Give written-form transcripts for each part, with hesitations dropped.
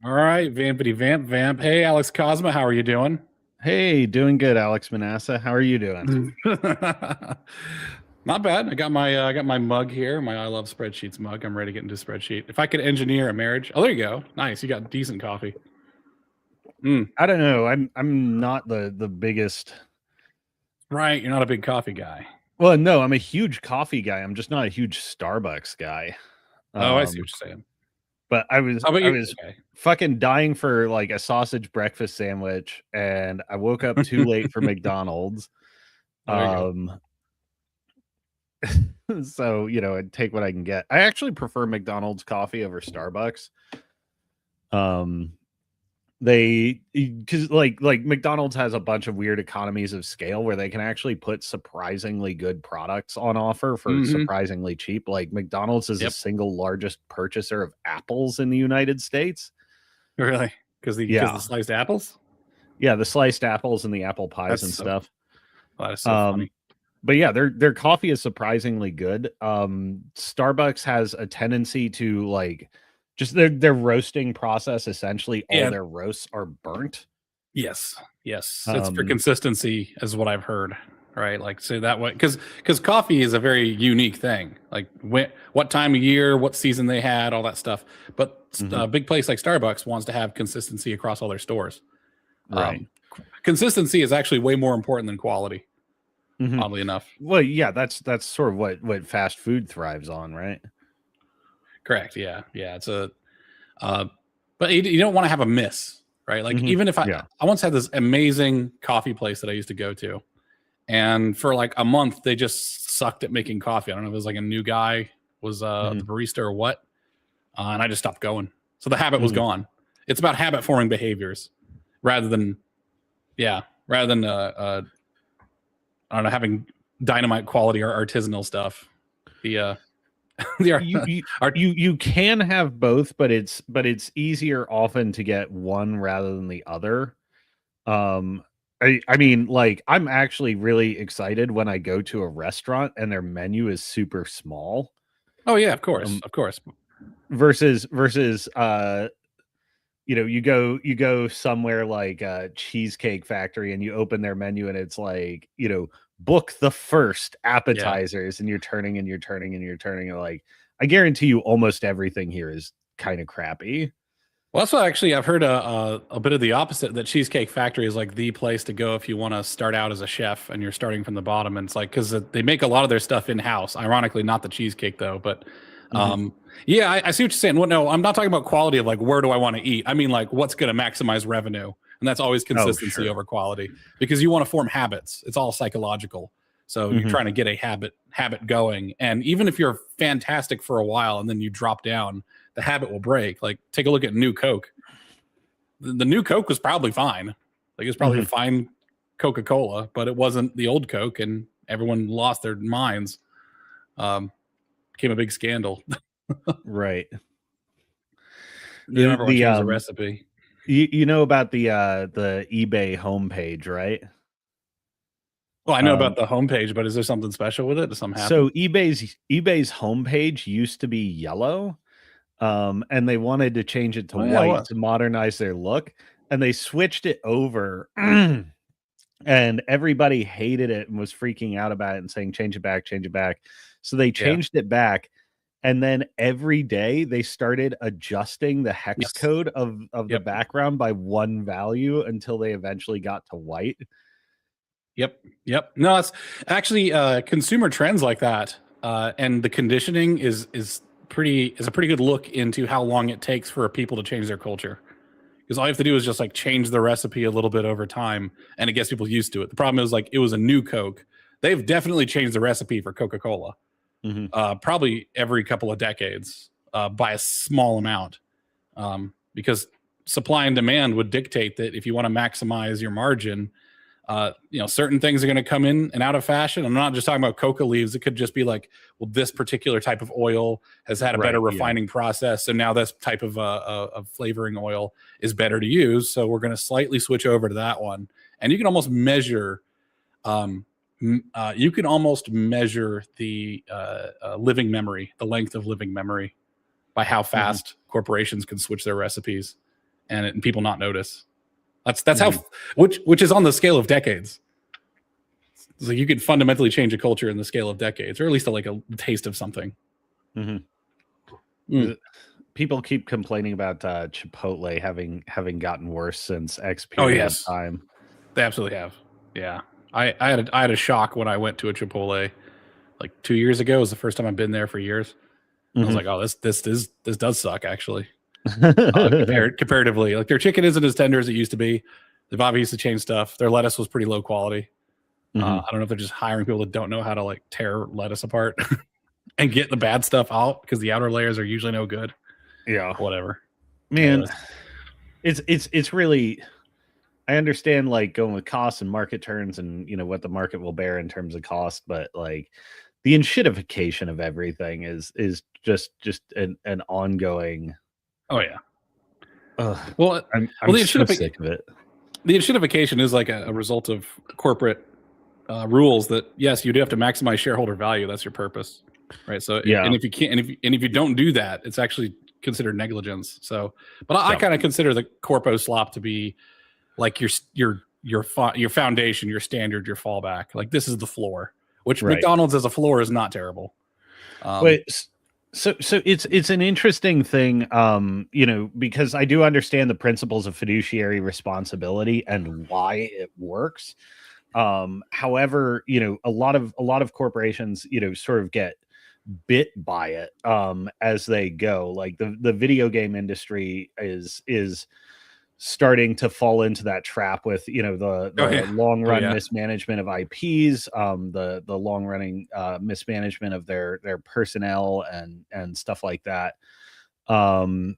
All right, vampity vamp vamp. Hey, Alex Kosma, how are you doing? Hey, doing good, Alex Manassa. How are you doing? Not bad. I got my mug here, my I love spreadsheets mug. I'm ready to get into spreadsheet. If I could engineer a marriage, oh, there you go. Nice. You got decent coffee. Mm, I don't know. I'm not the biggest. right. You're not a big coffee guy. Well, no, I'm a huge coffee guy. I'm just not a huge Starbucks guy. Oh, I see Um, what you're saying. but I was Oh, but I you was okay? fucking dying for like a sausage breakfast sandwich, and I woke up too late for McDonald's. There you go. Um, so I take what I can get. I actually prefer McDonald's coffee over Starbucks. Um, They because like McDonald's has a bunch of weird economies of scale where they can actually put surprisingly good products on offer for Mm-hmm. surprisingly cheap. Like McDonald's is the Yep. single largest purchaser of apples in the United States. Really? Because the Yeah. sliced apples? Yeah, the sliced apples and the apple pies That's and so stuff. that is so Um funny. but yeah, their coffee is surprisingly good. Starbucks has a tendency to like just their roasting process, essentially all Yeah. their roasts are burnt. Yes, yes. It's for Um consistency, is what I've heard. Right, like so that way, because coffee is a very unique thing. Like what time of year, what season they had, all that stuff. But mhm, a big place like Starbucks wants to have consistency across all their stores. right. Consistency is actually way more important than quality. Mhm. Oddly enough, Well, yeah, that's sort of what fast food thrives on, right? correct. Yeah, yeah. It's a, uh, but you don't want to have a miss, right? Like Mhm. even if Yeah. I once had this amazing coffee place that I used to go to, and for like a month they just sucked at making coffee. I don't know if it was like a new guy was the Mhm. barista or what, and I just stopped going. So the habit was Mhm. gone. It's about habit forming behaviors rather than yeah, rather than I don't know, having dynamite quality or artisanal stuff. The the You you art you can have both, but it's easier often to get one rather than the other. Um I mean, like I'm actually really excited when I go to a restaurant and their menu is super small. oh yeah, of course, Um of course. versus you go somewhere like a cheesecake factory and you open their menu and it's like, book the first Yeah. appetizers and you're turning and you're turning and you're turning and like I guarantee you almost everything here is kind of crappy. Well, that's what actually I've heard a bit of the opposite, that Cheesecake Factory is like the place to go if you want to start out as a chef and you're starting from the bottom. And it's like, because they make a lot of their stuff in house. Ironically, not the cheesecake though. But Mhm. yeah, I see what you're saying. Well, no, I'm not talking about quality of like where do I want to eat. I mean, like what's going to maximize revenue. And that's always Oh, consistency sure. over quality, because you want to form habits. It's all psychological. So you're Mhm. trying to get a habit going. And even if you're fantastic for a while and then you drop down, the habit will break. Like take a look at New Coke. The new Coke was probably fine. Like it was probably a Mhm. fine Coca-Cola, but it wasn't the old Coke, and everyone lost their minds. Um, Became a big scandal. Right. You don't The ever want to the change the recipe. you know about the eBay homepage, right? Well, I know Um about the homepage, but is there something special with it? Does something happen? so eBay's homepage used to be yellow. And they wanted to change it to Oh yeah, it white was. to modernize their look, and they switched it over, and everybody hated it and was freaking out about it and saying, "Change it back, change it back." So they Yeah. changed it back, and then every day they started adjusting the hex Yes. code of the Yep. background by one value until they eventually got to white. Yep. Yep. No, it's actually consumer trends like that, and the conditioning is a pretty good look into how long it takes for people to change their culture. Because all you have to do is just like change the recipe a little bit over time, and it gets people used to it. The problem is like it was a new Coke. They've definitely changed the recipe for Coca Cola, Mhm, probably every couple of decades, by a small amount, because supply and demand would dictate that if you want to maximize your margin, certain things are going to come in and out of fashion. I'm not just talking about coca leaves. It could just be like, well, this particular type of oil has had a better right, yeah, refining process, so now this type of flavoring oil is better to use. So we're going to slightly switch over to that one, and you can almost measure. You can almost measure the living memory, the length of living memory, by how mhm. fast corporations can switch their recipes. and people not notice. That's how, which is on the scale of decades. So you could fundamentally change a culture in the scale of decades, or at least a taste of something. People keep complaining about Chipotle having gotten worse since X period of time. They absolutely have. Yeah, I had a shock when I went to a Chipotle like 2 years ago. It was the first time I've been there for years. I was like, oh, this does suck actually. Comparatively, like their chicken isn't as tender as it used to be. They've obviously changed stuff. Their lettuce was pretty low quality. I don't know if they're just hiring people that don't know how to like tear lettuce apart and get the bad stuff out because the outer layers are usually no good. Yeah, whatever. Man, it's really. I understand like going with costs and market turns and what the market will bear in terms of cost, but like the enshittification of everything is just an ongoing. Oh yeah. Well, I'm so sick of it. The enshittification is like a result of corporate rules that yes, you do have to maximize shareholder value. That's your purpose, right? So yeah, and if you can't, and if you don't do that, it's actually considered negligence. So, but I kind of consider the corpo slop to be like your foundation, your standard, your fallback. Like this is the floor, which McDonald's as a floor is not terrible. So it's an interesting thing, because I do understand the principles of fiduciary responsibility and why it works. However, a lot of corporations, sort of get bit by it as they go. Like the video game industry is starting to fall into that trap with the long run mismanagement of IPs, the long running mismanagement of their personnel and stuff like that. And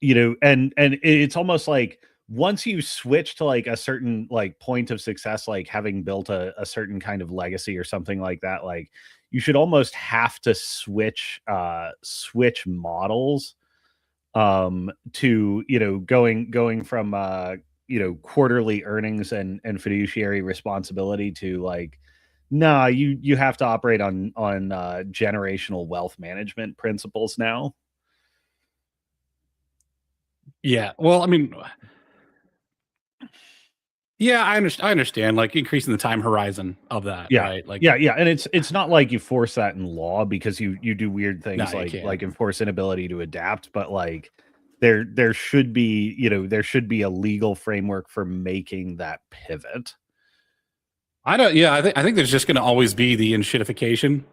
it's almost like once you switch to like a certain like point of success, like having built a certain kind of legacy or something like that, like you should almost have to switch models to going from quarterly earnings and fiduciary responsibility to like you have to operate on generational wealth management principles now. Yeah, well, I mean, yeah, I understand like increasing the time horizon of that. Yeah. Right? Like, yeah. And it's not like you force that in law because you do weird things like enforce inability to adapt, but like there should be, there should be a legal framework for making that pivot. I think there's just going to always be the enshittification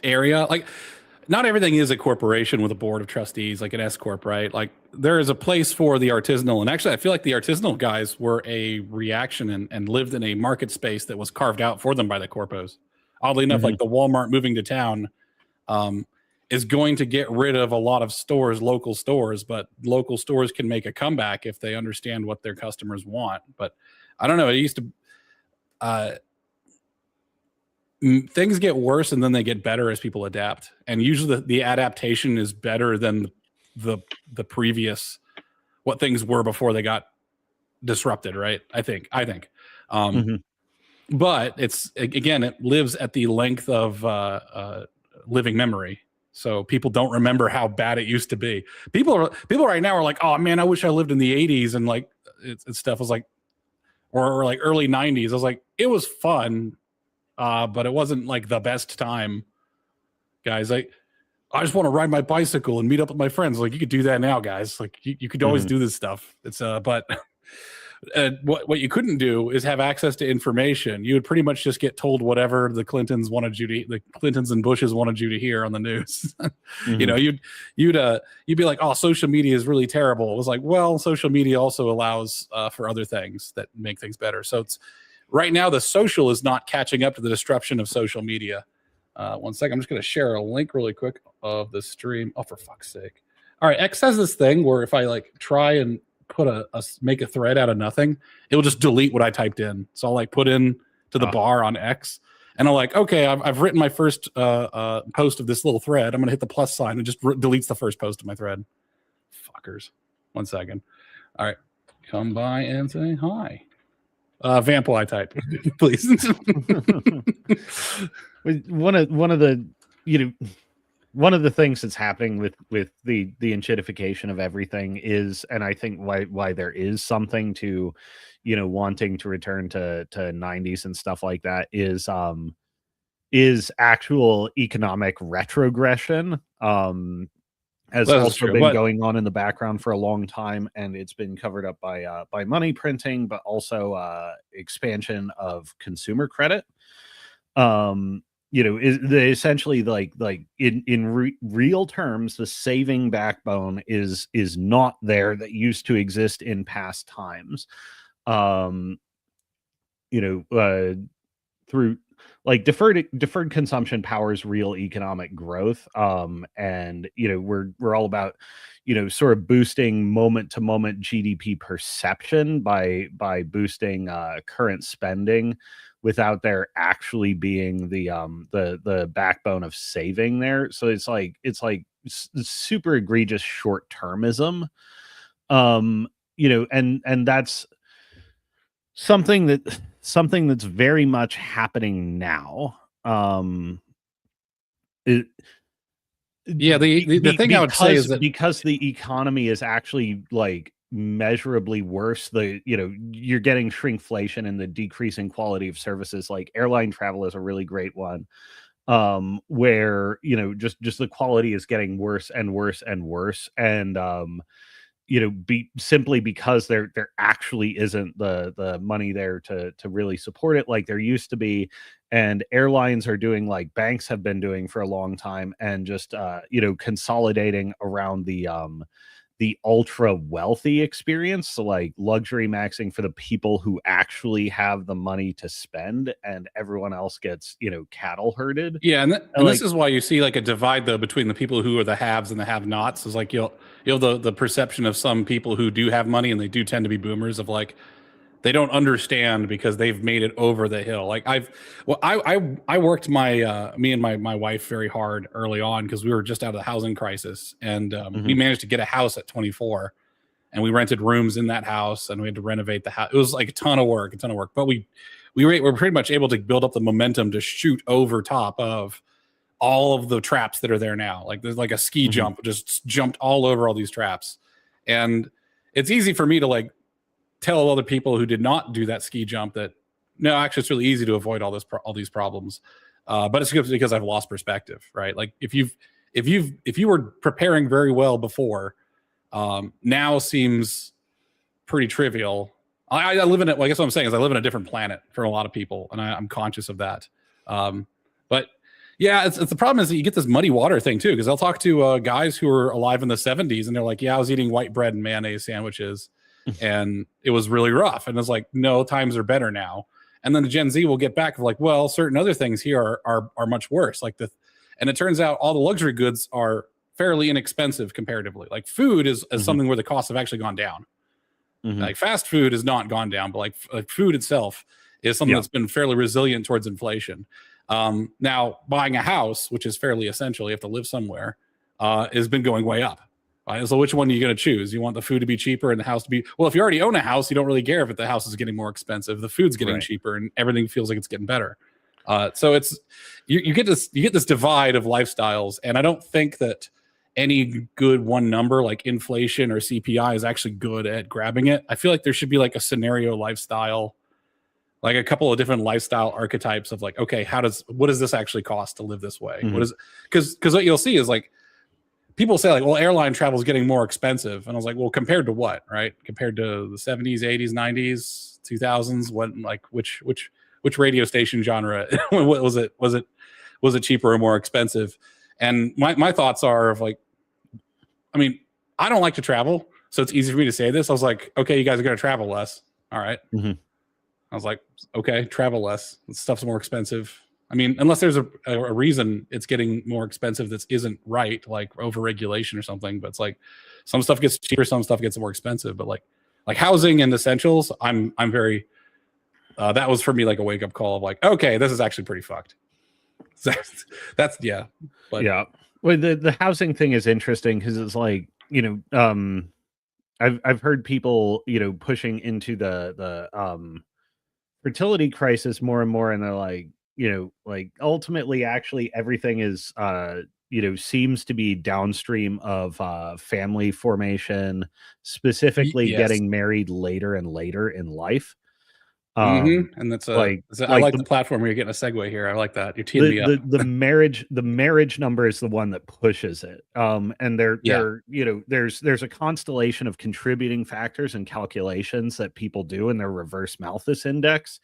area. Like, not everything is a corporation with a board of trustees, like an S corp, right? Like there is a place for the artisanal. And actually, I feel like the artisanal guys were a reaction and lived in a market space that was carved out for them by the corpos. Oddly enough, like the Walmart moving to town is going to get rid of a lot of stores, local stores, but local stores can make a comeback if they understand what their customers want. But I don't know. It used to... things get worse and then they get better as people adapt, and usually the adaptation is better than the previous what things were before they got disrupted, right? I think but it's, again, it lives at the length of living memory, so people don't remember how bad it used to be. People right now are like, oh man, I wish I lived in the 80s and like stuff was like, or like early 90s. I was like, it was fun, but it wasn't like the best time, guys. Like, I just want to ride my bicycle and meet up with my friends. Like, you could do that now, guys. Like, you could always do this stuff. It's but what you couldn't do is have access to information. You would pretty much just get told whatever the Clintons and Bushes wanted you to hear on the news. You'd be like, oh, social media is really terrible. It was like, well, social media also allows for other things that make things better. So it's, right now, the social is not catching up to the disruption of social media. 1 second. I'm just going to share a link really quick of the stream. Oh, for fuck's sake. All right. X has this thing where if I like try and put make a thread out of nothing, it will just delete what I typed in. So I'll like put in to the bar on X and I'm like, okay, I've written my first post of this little thread. I'm going to hit the plus sign and just deletes the first post of my thread. Fuckers. 1 second. All right. Come by and say hi. Vampire type, please. One of the, one of the things that's happening with the enshittification of everything is, and I think why there is something to, wanting to return to 90s and stuff like that is actual economic retrogression. Has This is also true, been but going on in the background for a long time, and it's been covered up by money printing, but also expansion of consumer credit. Is the essentially like in real terms, the saving backbone is not there that used to exist in past times. Um, through like deferred consumption powers real economic growth, and we're all about sort of boosting moment to moment GDP perception by boosting current spending without there actually being the backbone of saving there. So it's super egregious short termism, and that's something that's very much happening now. It, yeah, the thing I would say is that because the economy is actually like measurably worse, you're getting shrinkflation and the decreasing quality of services. Like airline travel is a really great one, where just the quality is getting worse and worse and worse, and simply because there actually isn't the money there to really support it like there used to be. And airlines are doing like banks have been doing for a long time, and just consolidating around the ultra wealthy experience. So like luxury maxing for the people who actually have the money to spend, and everyone else gets cattle herded. yeah, And this like, is why you see like a divide though between the people who are the haves and the have-nots. Is like you'll the perception of some people who do have money, and they do tend to be boomers, of like they don't understand because they've made it over the hill. Like I worked me and my wife very hard early on because we were just out of the housing crisis, and we mhm, managed to get a house at 24, and we rented rooms in that house, and we had to renovate the house. It was like a ton of work, but we were pretty much able to build up the momentum to shoot over top of all of the traps that are there now. Like there's like a ski mhm, jump, just jumped all over all these traps. And it's easy for me to like tell other people who did not do that ski jump that no, actually it's really easy to avoid all these problems. But it's because I've lost perspective, right? Like if you were preparing very well before, now seems pretty trivial. I live in it. Well, I guess what I'm saying is I live in a different planet for a lot of people, and I'm conscious of that. But yeah, it's the problem is that you get this muddy water thing too, because I'll talk to guys who were alive in the 70s, and they're like, "Yeah, I was eating white bread and mayonnaise sandwiches, and it was really rough." And it's like, no, times are better now. And then the Gen Z will get back of like, well, certain other things here are much worse. And it turns out all the luxury goods are fairly inexpensive comparatively. Like food is mhm, something where the costs have actually gone down. mhm. Like fast food has not gone down, but like food itself is something Yeah. that's been fairly resilient towards inflation. Now, buying a house, which is fairly essential, you have to live somewhere, has been going way up. So which one are you going to choose? You want the food to be cheaper and the house to be well? If you already own a house, you don't really care if the house is getting more expensive. The food's getting Right. cheaper, and everything feels like it's getting better. So it's you get this divide of lifestyles, and I don't think that any good one number like inflation or CPI is actually good at grabbing it. I feel like there should be like a scenario lifestyle, like a couple of different lifestyle archetypes of like, okay, what does this actually cost to live this way? What Mhm, is because what you'll see is like people say like, well, airline travel is getting more expensive, and I was like, well, compared to what, right? Compared to the 70s, 80s, 90s, 2000s, what like which radio station genre? What was it? Was it cheaper or more expensive? And my thoughts are of like, I mean, I don't like to travel, so it's easy for me to say this. I was like, okay, you guys are going to travel less. All right. mhm. I was like, okay, travel less. This stuff's more expensive. I mean, unless there's a reason it's getting more expensive that isn't right, like overregulation or something. But it's like some stuff gets cheaper, some stuff gets more expensive. But like housing and essentials, I'm very that was for me like a wake up call of like, okay, this is actually pretty fucked. That's yeah. But Yeah. Well, the housing thing is interesting because it's like, I've heard people, pushing into the fertility crisis more and more, and they're like, like ultimately actually everything is seems to be downstream of family formation, specifically Yes. getting married later and later in life. And I Like like the platform where you're getting a segue here. I like that. You're teeing the me up. the marriage number is the one that pushes it. And Yeah. there's a constellation of contributing factors and calculations that people do in their reverse Malthus index.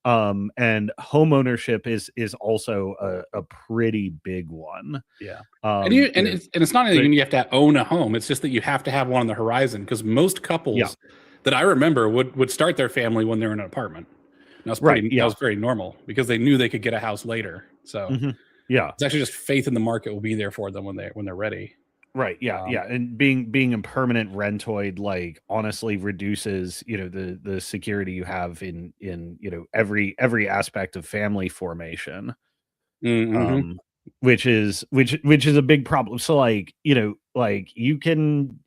And home ownership is also a pretty big one. Yeah. You know, It's not but even you have to own a home. It's just that you have to have one on the horizon, because most yeah, couples that I remember would start their family when they're in an apartment. And right, that yeah, was very normal because they knew they could get a house later. So hmm yeah, it's actually just faith in the market will be there for them when they're ready. right, yeah, Um, yeah. And being a permanent rentoid, like, honestly reduces the security you have in every aspect of family formation. mm-hmm. um which is a big problem. So, like, like, you can,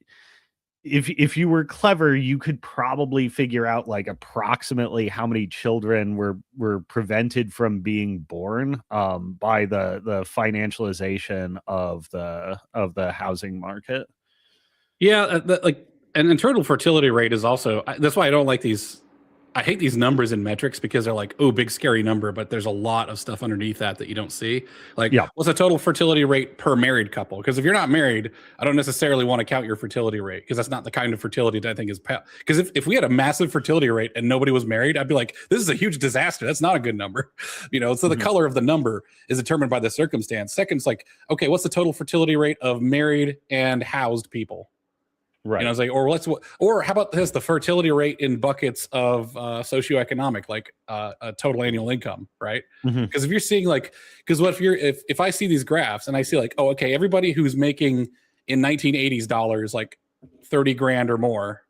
if you were clever, you could probably figure out, like, approximately how many children were prevented from being born by the financialization of the housing market. Yeah, like an internal fertility rate is also that's why I don't like these. I hate these numbers and metrics because they're like, oh, big scary number, but there's a lot of stuff underneath that you don't see. Like, Yeah. what's the total fertility rate per married couple? Because if you're not married, I don't necessarily want to count your fertility rate, because that's not the kind of fertility that I think is. Because if we had a massive fertility rate and nobody was married, I'd be like, this is a huge disaster. That's not a good number. So the Mhm. color of the number is determined by the circumstance. Second, it's like, okay, what's the total fertility rate of married and housed people? Right. It's like, or how about this? The fertility rate in buckets of socioeconomic, like a total annual income, right? Mhm. Because if you're seeing like, because what if I see these graphs and I see like, oh, okay, everybody who's making in 1980s dollars like 30 grand or more,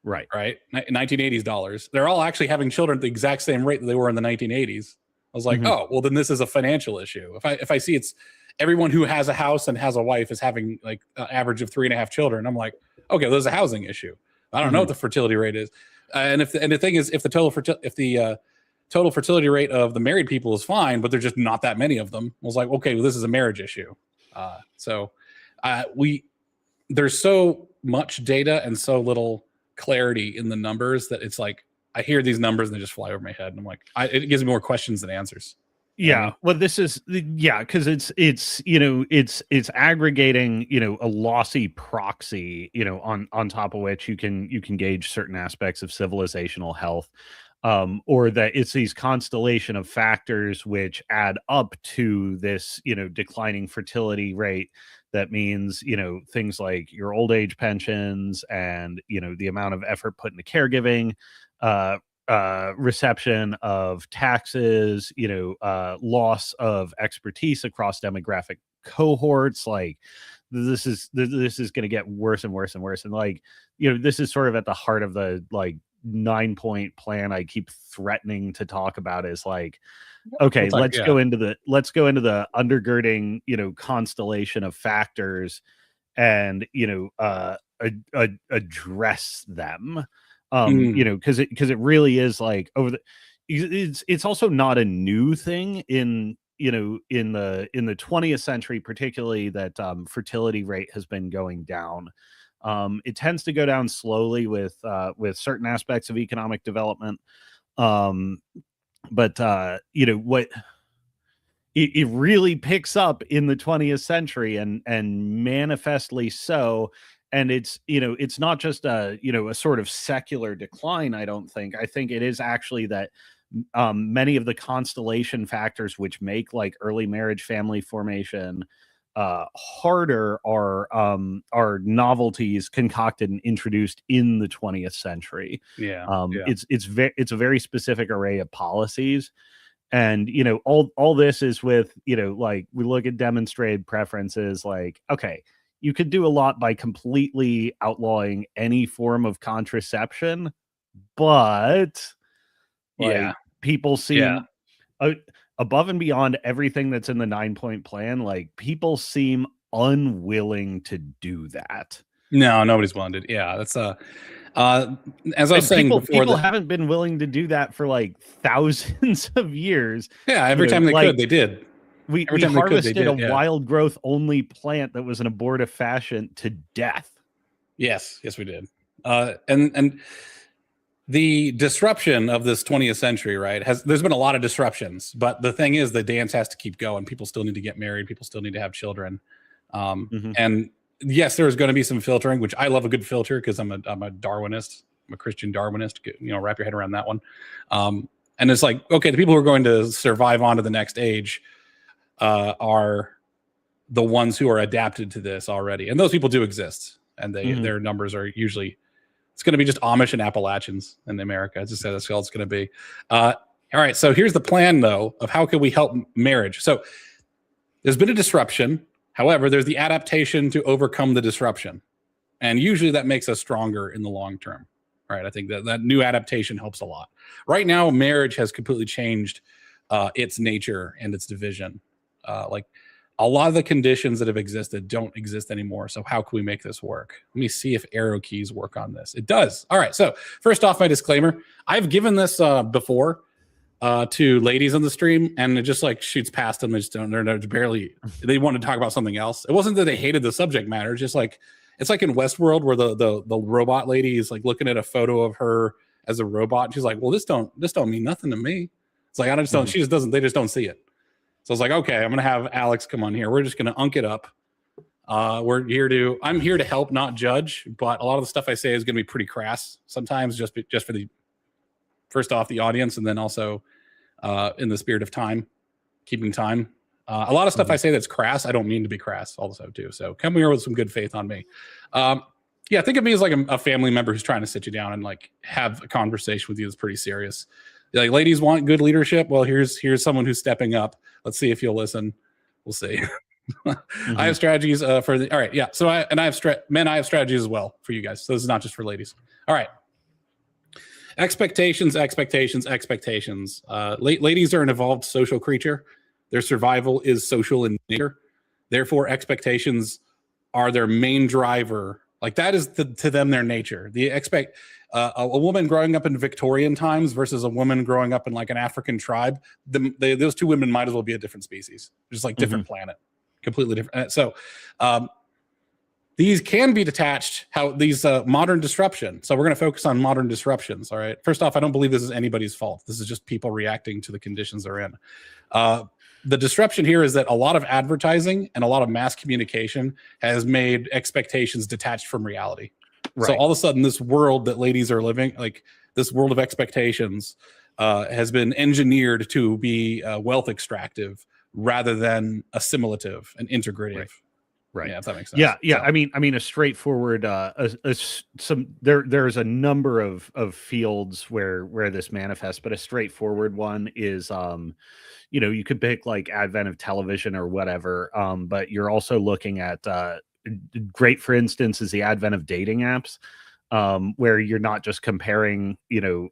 Right. right? 1980s dollars, they're all actually having children at the exact same rate that they were in the 1980s. I was like, Mhm. oh, well, then this is a financial issue. If I see it's everyone who has a house and has a wife is having like an average of 3.5 children, I'm like, okay, well, there's a housing issue. I don't know Mhm. what the fertility rate is, and the thing is, if the total fertility rate of the married people is fine, but there's just not that many of them, I was like, okay, well, this is a marriage issue. So we there's so much data and so little clarity in the numbers that it's like I hear these numbers and they just fly over my head, and I'm like, it gives me more questions than answers. You know what I Yeah, mean? well, this is, yeah, because it's aggregating, a lossy proxy, on top of which you can gauge certain aspects of civilizational health, or that it's these constellation of factors which add up to this, declining fertility rate. That means, things like your old age pensions, and the amount of effort put into caregiving, uh reception of taxes, loss of expertise across demographic cohorts. Like, this is going to get worse and worse and worse. And, like, this is sort of at the heart of the, like, 9-point plan I keep threatening to talk about. Is like, We'll okay, talk. Yeah. let's go into the undergirding, constellation of factors, and address them. Mm, Because it really is, like, it's also not a new thing in the 20th century, particularly, that fertility rate has been going down. It tends to go down slowly with certain aspects of economic development. um but what it really picks up in the 20th century, and manifestly so. And it's not just a sort of secular decline. I think it is actually that many of the constellation factors which make, like, early marriage family formation harder are novelties concocted and introduced in the 20th century. yeah. Yeah. It's a very specific array of policies. And all this is with, like, we look at demonstrated preferences. Like, okay, you could do a lot by completely outlawing any form of contraception, but, Yeah. like, people Yeah. seem, uh, above and beyond everything that's in the 9-point plan, like, people seem unwilling to do that. No, nobody's blended. Yeah. Uh, as I was And saying before people that, haven't been willing to do that for, like, thousands of years. yeah, every time they Like, could, they did. We Every time they could, they harvested a did. Yeah. wild growth only plant that was an abortifacient to death. Yes, we did. And the disruption of this 20th century, right? There's been a lot of disruptions, but the thing is, the dance has to keep going. People still need to get married. People still need to have children. And yes, there's going to be some filtering, which I love a good filter because I'm a Darwinist. I'm a Christian Darwinist. Wrap your head around that one. And it's like, okay, the people who are going to survive on to the next age are the ones who are adapted to this already, and those people do exist, and their numbers are usually. It's going to be just Amish and Appalachians in America. It's just that's all it's going to be. All right. So here's the plan, though, of how can we help marriage. So there's been a disruption. However, there's the adaptation to overcome the disruption. And usually that makes us stronger in the long term. All right. I think that new adaptation helps a lot. Right now, marriage has completely changed its nature and its division. Like a lot of the conditions that have existed don't exist anymore. So how can we make this work? Let me see if arrow keys work on this. It does. All right. So first off, my disclaimer. I've given this before to ladies on the stream, and it just like shoots past them. They just don't. They're barely. They want to talk about something else. It wasn't that they hated the subject matter. It's just like it's like in Westworld where the robot lady is like looking at a photo of her as a robot. And she's like, well, this don't mean nothing to me. It's like I just don't. She just doesn't. They just don't see it. So I was like, okay, I'm gonna have Alex come on here. We're just gonna unk it up. I'm here to help, not judge. But a lot of the stuff I say is gonna be pretty crass sometimes, just for the first off the audience, and then also in the spirit of time, keeping time. A lot of stuff I say that's crass, I don't mean to be crass also too. So come here with some good faith on me. Yeah, think of me as like a family member who's trying to sit you down and like have a conversation with you that's pretty serious. Like, ladies want good leadership. Well, here's someone who's stepping up. Let's see if you'll listen. We'll see. I have strategies for the. All right, yeah. So I have strategies as well for you guys. So this is not just for ladies. All right. Expectations. Ladies are an evolved social creature. Their survival is social in nature. Therefore, expectations are their main driver. Like that is to them their nature. A woman growing up in Victorian times versus a woman growing up in like an African tribe, those two women might as well be a different species, just like different planet, completely different. So these can be detached. How these modern disruption. So we're going to focus on modern disruptions. All right. First off, I don't believe this is anybody's fault. This is just people reacting to the conditions they're in. The disruption here is that a lot of advertising and a lot of mass communication has made expectations detached from reality. Right. So all of a sudden, this world that ladies are living, like this world of expectations, has been engineered to be wealth extractive rather than assimilative and integrative. Right. Yeah, if that makes sense. Yeah. So, I mean, a straightforward. There's a number of fields where this manifests, but a straightforward one is, you could pick like advent of television or whatever. But you're also looking at great, for instance, is the advent of dating apps, where you're not just comparing,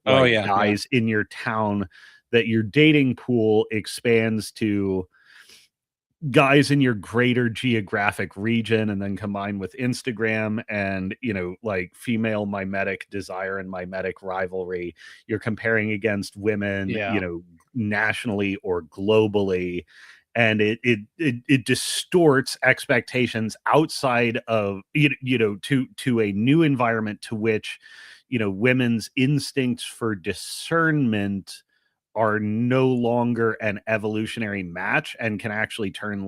guys in your town, that your dating pool expands to guys in your greater geographic region, and then combined with Instagram and, like female mimetic desire and mimetic rivalry, you're comparing against women, nationally or globally. And it distorts expectations outside of to a new environment to which women's instincts for discernment are no longer an evolutionary match and can actually turn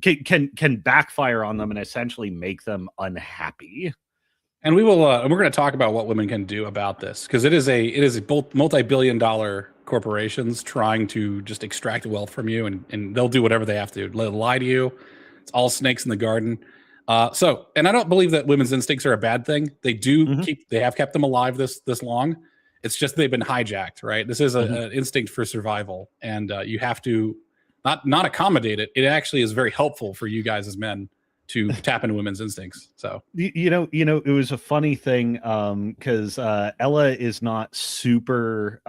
can backfire on them and essentially make them unhappy. And we're going to talk about what women can do about this, because it is a both multi-billion-dollar corporations trying to just extract wealth from you, and they'll do whatever they have to. They'll lie to you. It's all snakes in the garden. And I don't believe that women's instincts are a bad thing. They do they have kept them alive this long. It's just they've been hijacked, right? This is an instinct for survival, and you have to not accommodate it. It actually is very helpful for you guys as men to tap into women's instincts. So it was a funny thing because Ella is not super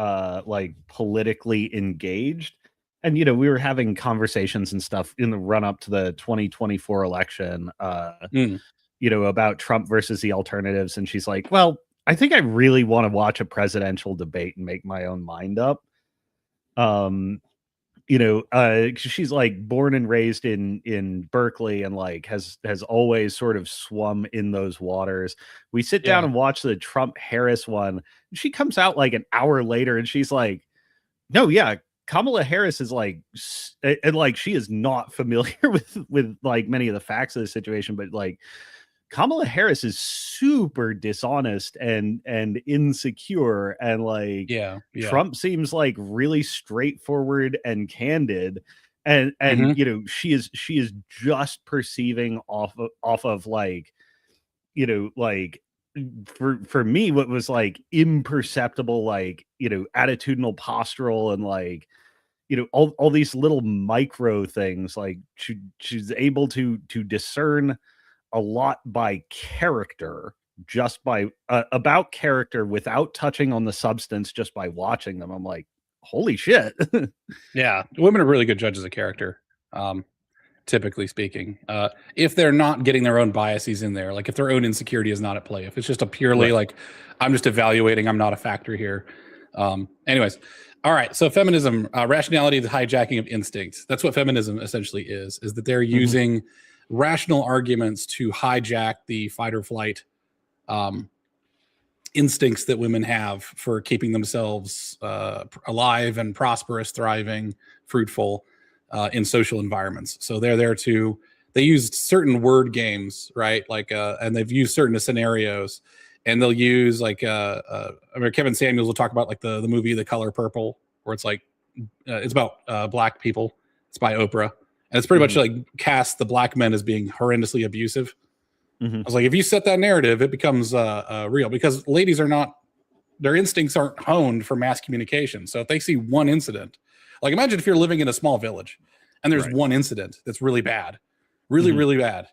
like politically engaged, and we were having conversations and stuff in the run up to the 2024 election about Trump versus the alternatives, and she's like, well, I think I really want to watch a presidential debate and make my own mind up. she's like born and raised in Berkeley and like has always sort of swum in those waters. We sit down Yeah. and watch the Trump Harris one. She comes out like an hour later and she's like, no, yeah, Kamala Harris is like, and like she is not familiar with like many of the facts of the situation, but like Kamala Harris is super dishonest and insecure, and like Yeah. Trump seems like really straightforward and candid, and Mhm. she is just perceiving off of like like for me what was like imperceptible like attitudinal postural and like all these little micro things like she's able to discern a lot by character, just by about character without touching on the substance, just by watching them. I'm like, holy shit. Yeah. Women are really good judges of character. Typically speaking, if they're not getting their own biases in there, like if their own insecurity is not at play, if it's just a purely Right. like, I'm just evaluating, I'm not a factor here. Anyways, all right. So feminism, rationality, the hijacking of instincts. That's what feminism essentially is that they're using rational arguments to hijack the fight or flight instincts that women have for keeping themselves alive and prosperous, thriving, fruitful in social environments. So they're there to, they used certain word games, right? Like, and they've used certain scenarios, and they'll use like, I mean, Kevin Samuels will talk about like the movie The Color Purple, where it's like, it's about black people. It's by Oprah. And it's pretty much like cast the black men as being horrendously abusive. I was like, if you set that narrative, it becomes real, because ladies are not, their instincts aren't honed for mass communication. So if they see one incident, like imagine if you're living in a small village and there's one incident that's really bad, really bad.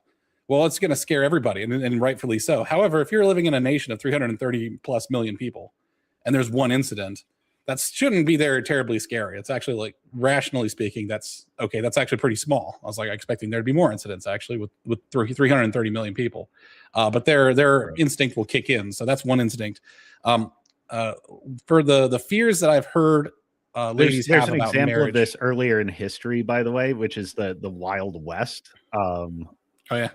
Well, it's going to scare everybody, and rightfully so. However, if you're living in a nation of 330 plus million people and there's one incident, that shouldn't be there terribly scary. It's actually, like, rationally speaking, that's okay. That's actually pretty small. I was like expecting there to be more incidents actually with 330 million people, but their instinct will kick in. So that's one instinct. For the fears that I've heard ladies There's have an about example marriage. of this earlier in history, by the way, which is the Wild West. Oh yeah.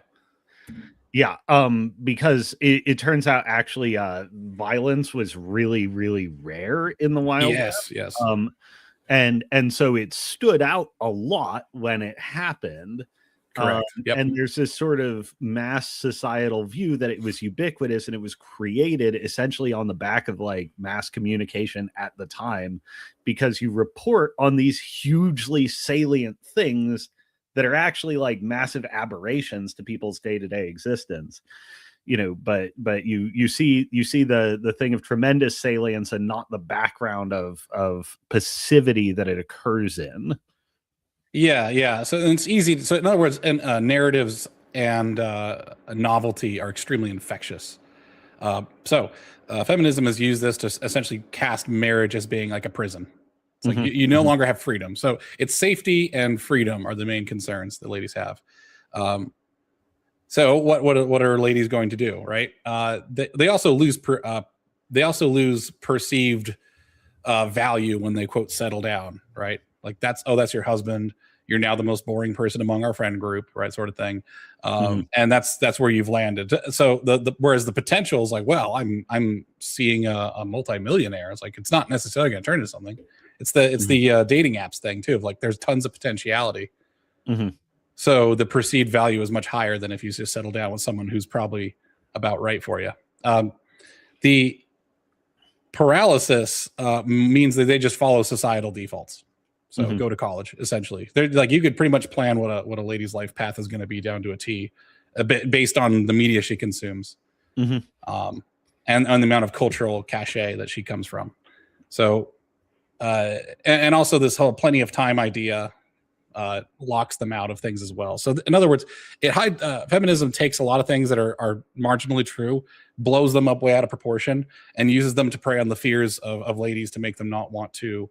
Yeah, because it turns out actually violence was really, really rare in the Wild West. Yes. And so it stood out a lot when it happened. Correct. Yep. And there's this sort of mass societal view that it was ubiquitous and it was created essentially on the back of like mass communication at the time, because you report on these hugely salient things that are actually like massive aberrations to people's day-to-day existence. But you see the thing of tremendous salience and not the background of passivity that it occurs in. Yeah. So it's easy. So in other words, and narratives and novelty are extremely infectious. So feminism has used this to essentially cast marriage as being like a prison. It's like you no longer have freedom. So it's safety and freedom are the main concerns that ladies have. So what are ladies going to do, right? They also lose perceived value when they quote settle down, right? Like that's your husband. You're now the most boring person among our friend group, right? Sort of thing. And that's where you've landed. So whereas the potential is like, well, I'm seeing a multimillionaire. It's like, it's not necessarily going to turn into something. It's the dating apps thing too. Of like, there's tons of potentiality. So the perceived value is much higher than if you just settle down with someone who's probably about right for you. The paralysis means that they just follow societal defaults. So go to college, essentially. They're like, you could pretty much plan what a lady's life path is going to be down to a T, a bit based on the media she consumes, and on the amount of cultural cachet that she comes from. So, and also this whole plenty of time idea locks them out of things as well. So in other words, feminism takes a lot of things that are marginally true, blows them up way out of proportion, and uses them to prey on the fears of ladies to make them not want to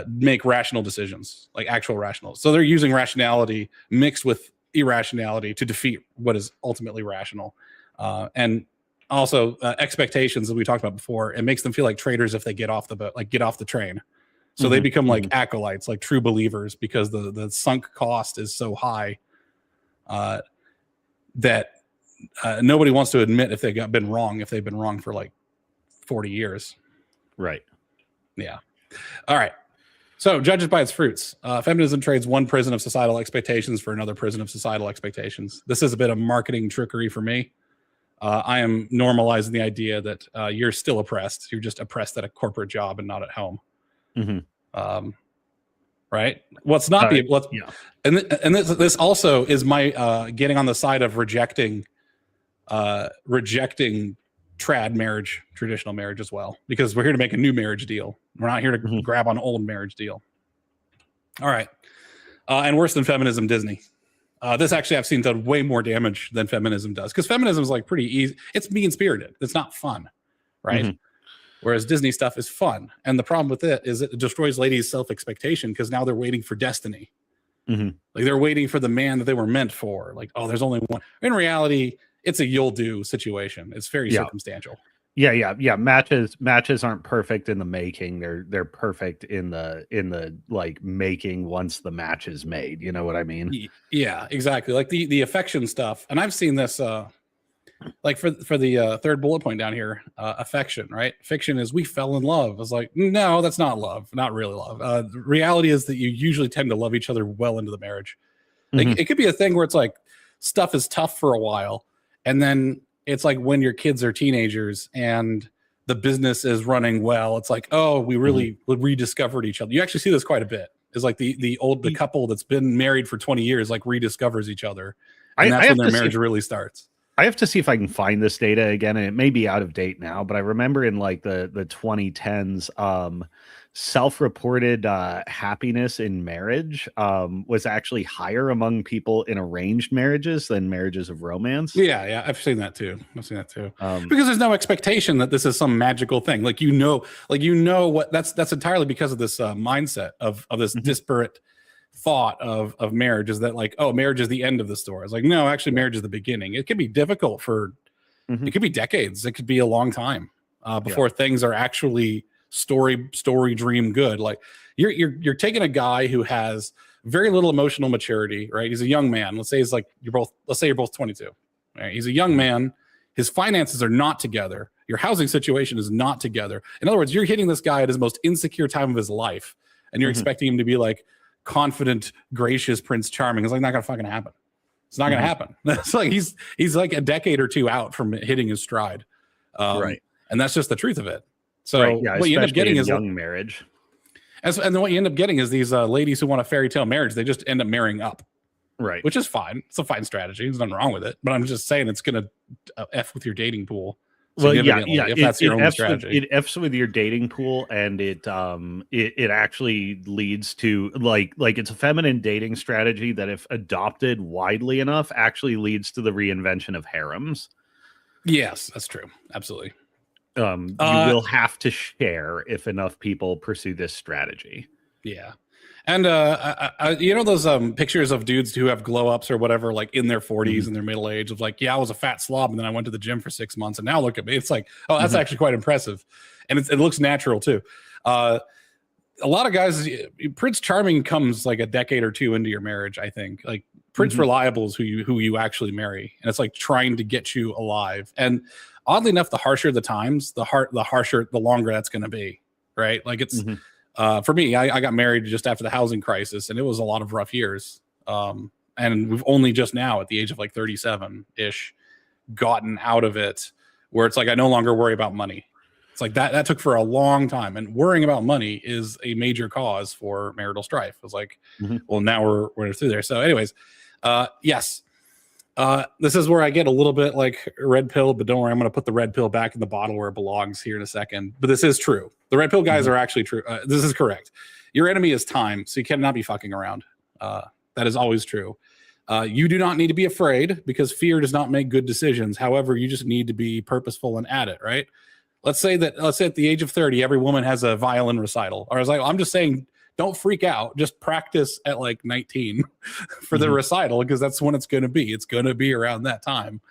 make rational decisions, like actual rational. So they're using rationality mixed with irrationality to defeat what is ultimately rational. And also expectations that we talked about before. It makes them feel like traitors if they get off the boat, like get off the train. So they become like acolytes, like true believers, because the sunk cost is so high that nobody wants to admit if they've been wrong for like 40 years. Right. Yeah. All right. So judge it by its fruits. Feminism trades one prison of societal expectations for another prison of societal expectations. This is a bit of marketing trickery for me. I am normalizing the idea that you're still oppressed. You're just oppressed at a corporate job and not at home. Right? Let's not be. Yeah. And this also is my getting on the side of rejecting trad marriage, traditional marriage as well, because we're here to make a new marriage deal. We're not here to grab on old marriage deal. All right. And worse than feminism, Disney. This actually I've seen done way more damage than feminism does, because feminism is like pretty easy. It's mean-spirited. It's not fun, right? Whereas Disney stuff is fun. And the problem with it is it destroys ladies' self-expectation, because now they're waiting for destiny. Like they're waiting for the man that they were meant for. Like, oh, there's only one. In reality, it's a you'll do situation. It's very circumstantial. Yeah. Matches aren't perfect in the making. They're perfect in the like making once the match is made. You know what I mean? Yeah, exactly. Like the affection stuff. And I've seen this like for the third bullet point down here, affection, right? Fiction is we fell in love. I was like, no, that's not love. Not really love. The reality is that you usually tend to love each other well into the marriage. Like it could be a thing where it's like stuff is tough for a while, and then it's like when your kids are teenagers and the business is running well, it's like, oh, we really rediscovered each other. You actually see this quite a bit. It's like the couple that's been married for 20 years like rediscovers each other, and that's when their marriage really starts. I have to see if I can find this data again, and it may be out of date now, but I remember in like the 2010s, self-reported happiness in marriage was actually higher among people in arranged marriages than marriages of romance. Yeah, I've seen that too. Because there's no expectation that this is some magical thing. Like what that's entirely because of this mindset of this disparate thought of marriage, is that like, oh, marriage is the end of the story. It's like, no, actually marriage is the beginning. It can be difficult for it could be decades, it could be a long time before things are actually story dream good. Like you're taking a guy who has very little emotional maturity, right? He's a young man. Let's say you're both 22, right? He's a young man. His finances are not together. Your housing situation is not together. In other words, you're hitting this guy at his most insecure time of his life, and you're expecting him to be like confident, gracious Prince Charming. It's like not gonna fucking happen. It's not gonna happen. It's like he's like a decade or two out from hitting his stride, right? And that's just the truth of it. So what you end up getting is young marriage, and then what you end up getting is these ladies who want a fairy tale marriage. They just end up marrying up, right? Which is fine. It's a fine strategy. There's nothing wrong with it. But I'm just saying it's gonna f with your dating pool. Well, if that's your only strategy, it f's with your dating pool, and it actually leads to like it's a feminine dating strategy that, if adopted widely enough, actually leads to the reinvention of harems. Yes, that's true. Absolutely. You will have to share if enough people pursue this strategy. Yeah. And you know those pictures of dudes who have glow ups or whatever, like in their 40s and their middle age, of like, yeah, I was a fat slob and then I went to the gym for 6 months and now look at me. It's like, oh, that's actually quite impressive, and it looks natural too. A lot of guys, Prince Charming comes like a decade or two into your marriage. I think like Prince Reliable is who you actually marry, and it's like trying to get you alive. And oddly enough, the harsher the times, the longer that's going to be, right? Like it's. For me, I got married just after the housing crisis, and it was a lot of rough years. And we've only just now, at the age of like 37-ish, gotten out of it, where it's like I no longer worry about money. It's like that took for a long time, and worrying about money is a major cause for marital strife. It's like, well, now we're through there. So, anyways, yes. This is where I get a little bit like red pill, but don't worry, I'm going to put the red pill back in the bottle where it belongs here in a second. But this is true. The red pill guys are actually true. This is correct. Your enemy is time, so you cannot be fucking around. That is always true. You do not need to be afraid, because fear does not make good decisions. However, you just need to be purposeful and at it, right? Let's say at the age of 30, every woman has a violin recital. Or I was like, I'm just saying, don't freak out. Just practice at like 19 for the recital, because that's when it's going to be. It's going to be around that time.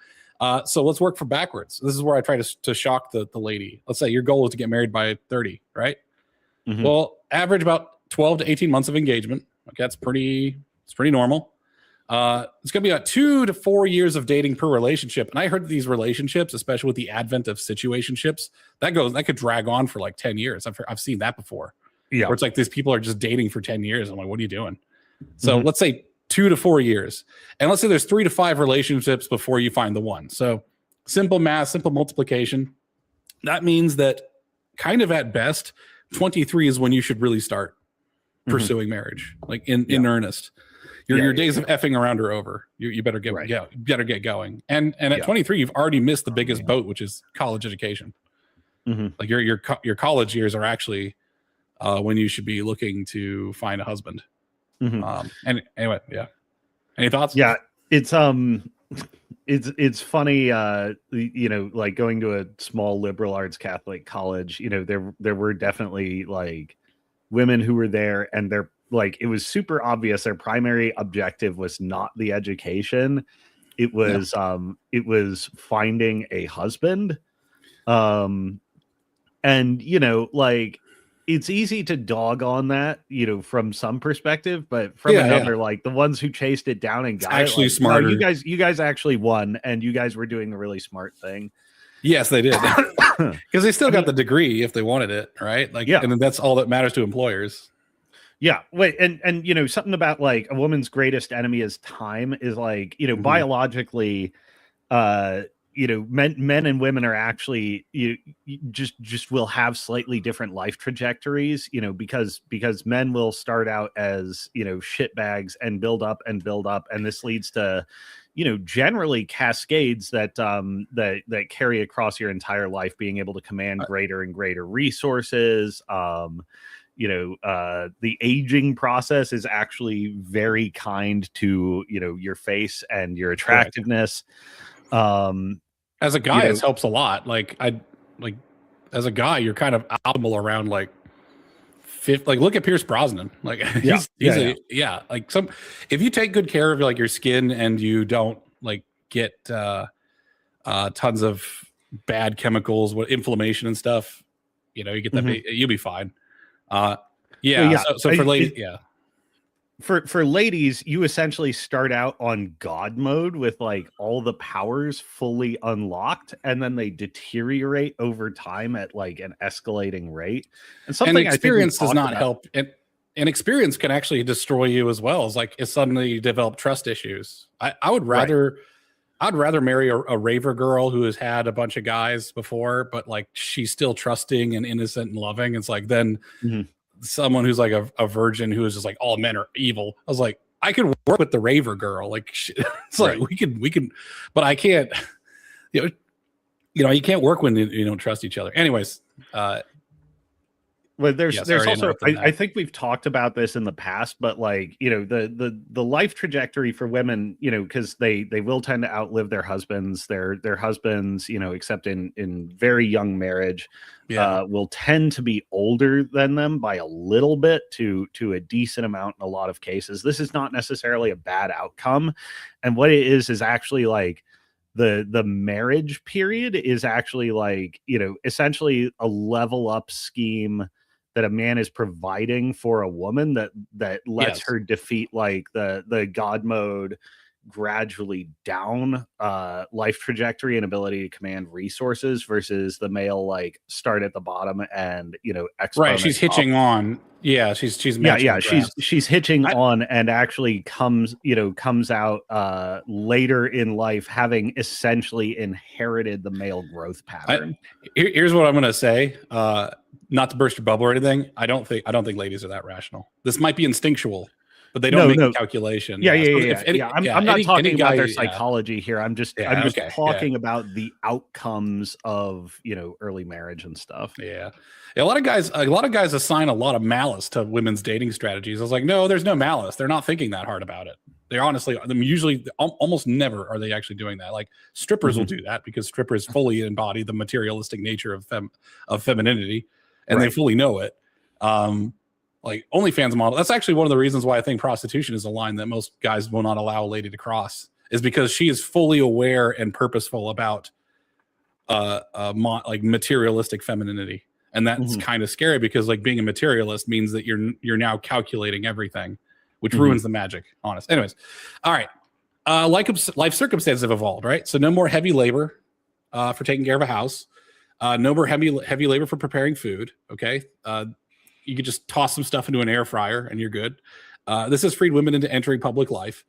So let's work from backwards. This is where I try to shock the lady. Let's say your goal is to get married by 30, right? Well, average about 12 to 18 months of engagement. Okay, it's pretty normal. It's going to be about 2 to 4 years of dating per relationship. And I heard these relationships, especially with the advent of situationships, that could drag on for like 10 years. I've seen that before. Yeah. Where it's like these people are just dating for 10 years. I'm like, what are you doing? So let's say 2 to 4 years. And let's say there's 3 to 5 relationships before you find the one. So simple math, simple multiplication. That means that kind of at best, 23 is when you should really start pursuing marriage, like in earnest. Your days of effing around are over. You better get get going. And at 23, you've already missed the biggest boat, which is college education. Like your college years are actually when you should be looking to find a husband. And anyway, any thoughts? Yeah, it's funny, you know, like going to a small liberal arts Catholic college, you know, there were definitely like women who were there, and they're like, it was super obvious their primary objective was not the education. It was finding a husband. And you know, like, it's easy to dog on that, you know, from some perspective, but from another, like the ones who chased it down and got actually it, like, smarter. No, you guys actually won, and you guys were doing a really smart thing. Yes, they did, because they still got the degree if they wanted it, right? Like, and then that's all that matters to employers. Yeah, wait, and you know, something about like a woman's greatest enemy is time is like, you know, biologically, you know, men and women are actually you just will have slightly different life trajectories, you know, because men will start out as, you know, shitbags and build up, and this leads to, you know, generally cascades that that carry across your entire life, being able to command greater and greater resources. You know, the aging process is actually very kind to, you know, your face and your attractiveness. As a guy, it helps a lot. Like as a guy, you're kind of optimal around like like look at Pierce Brosnan. Like he's like if you take good care of like your skin and you don't like get tons of bad chemicals, inflammation and stuff, you know, you get that you'll be fine. So for ladies, for ladies, you essentially start out on God mode with like all the powers fully unlocked, and then they deteriorate over time at like an escalating rate. And something experience does not help. And experience can actually destroy you as well. It's like if suddenly you develop trust issues. I would rather I'd rather marry a raver girl who has had a bunch of guys before, but like she's still trusting and innocent and loving. It's like then someone who's like a virgin who is just like all men are evil. I was like, I could work with the raver girl. Like it's like we can, but I can't. You know, you can't work when you don't trust each other. Anyways, well, there's also I think we've talked about this in the past, but like, you know, the life trajectory for women, you know, because they will tend to outlive their husbands. Their husbands, you know, except in very young marriage, will tend to be older than them by a little bit to a decent amount in a lot of cases. This is not necessarily a bad outcome, and what it is actually like the marriage period is actually like, you know, essentially a level up scheme that a man is providing for a woman that lets her defeat like the God mode gradually down life trajectory and ability to command resources versus the male like start at the bottom and, you know, she's hitching on. She's she's hitching on and actually comes out later in life having essentially inherited the male growth pattern. Here's what I'm gonna say, not to burst your bubble or anything. I don't think ladies are that rational. This might be instinctual, but they don't make a calculation. I'm not talking about their psychology here. I'm just talking about the outcomes of, you know, early marriage and stuff. A lot of guys assign a lot of malice to women's dating strategies. I was like, no, there's no malice. They're not thinking that hard about it. They're honestly, usually almost never are they actually doing that. Like strippers will do that because strippers fully embody the materialistic nature of femininity, and they fully know it. Like OnlyFans model. That's actually one of the reasons why I think prostitution is a line that most guys will not allow a lady to cross, is because she is fully aware and purposeful about like materialistic femininity. And that's kind of scary because like being a materialist means that you're now calculating everything, which ruins the magic, honest. Anyways, all right. Life circumstances have evolved, right? So no more heavy labor for taking care of a house. No more heavy labor for preparing food. Okay. You could just toss some stuff into an air fryer and you're good. This has freed women into entering public life.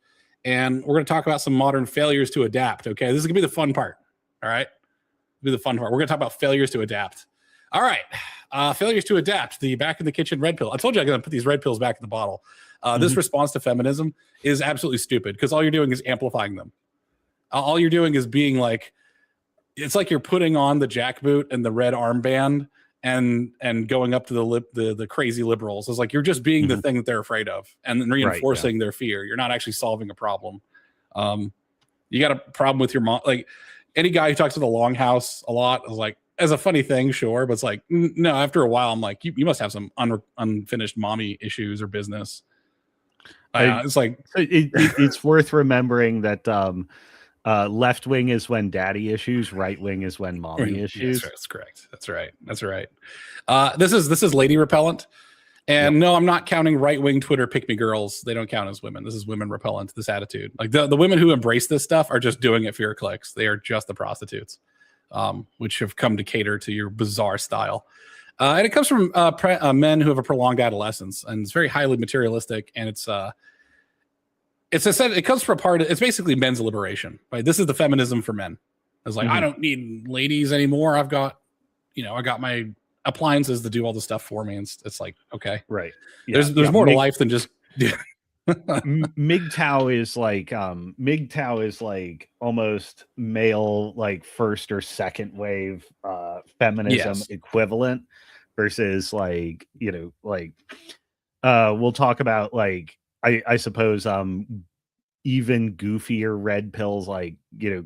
And we're going to talk about some modern failures to adapt. Okay. This is going to be the fun part. All right. Be the fun part. We're going to talk about failures to adapt. All right. Failures to adapt. The back in the kitchen red pill. I told you I'm going to put these red pills back in the bottle. This response to feminism is absolutely stupid because all you're doing is amplifying them. All you're doing is being like, it's like you're putting on the jackboot and the red armband and going up to the crazy liberals. It's like you're just being the thing that they're afraid of and then reinforcing their fear. You're not actually solving a problem. You got a problem with your mom. Like any guy who talks to the longhouse a lot is like, as a funny thing, sure, but it's like, no, after a while, I'm like, you must have some unfinished mommy issues or business. It's like it's worth remembering that left wing is when daddy issues, right wing is when mommy issues. That's correct. That's right. This is lady repellent. And no, I'm not counting right wing Twitter pick me girls. They don't count as women. This is women repellent, this attitude. Like the women who embrace this stuff are just doing it for your clicks. They are just the prostitutes, which have come to cater to your bizarre style. And it comes from men who have a prolonged adolescence, and it's very highly materialistic. And it comes from a part. It's basically men's liberation, right? This is the feminism for men. It's like I don't need ladies anymore. I got my appliances to do all the stuff for me. And it's like okay, right? Yeah. There's more to life than just. MGTOW is like almost male, like first or second wave feminism equivalent versus like, we'll talk about like, I suppose even goofier red pills, like,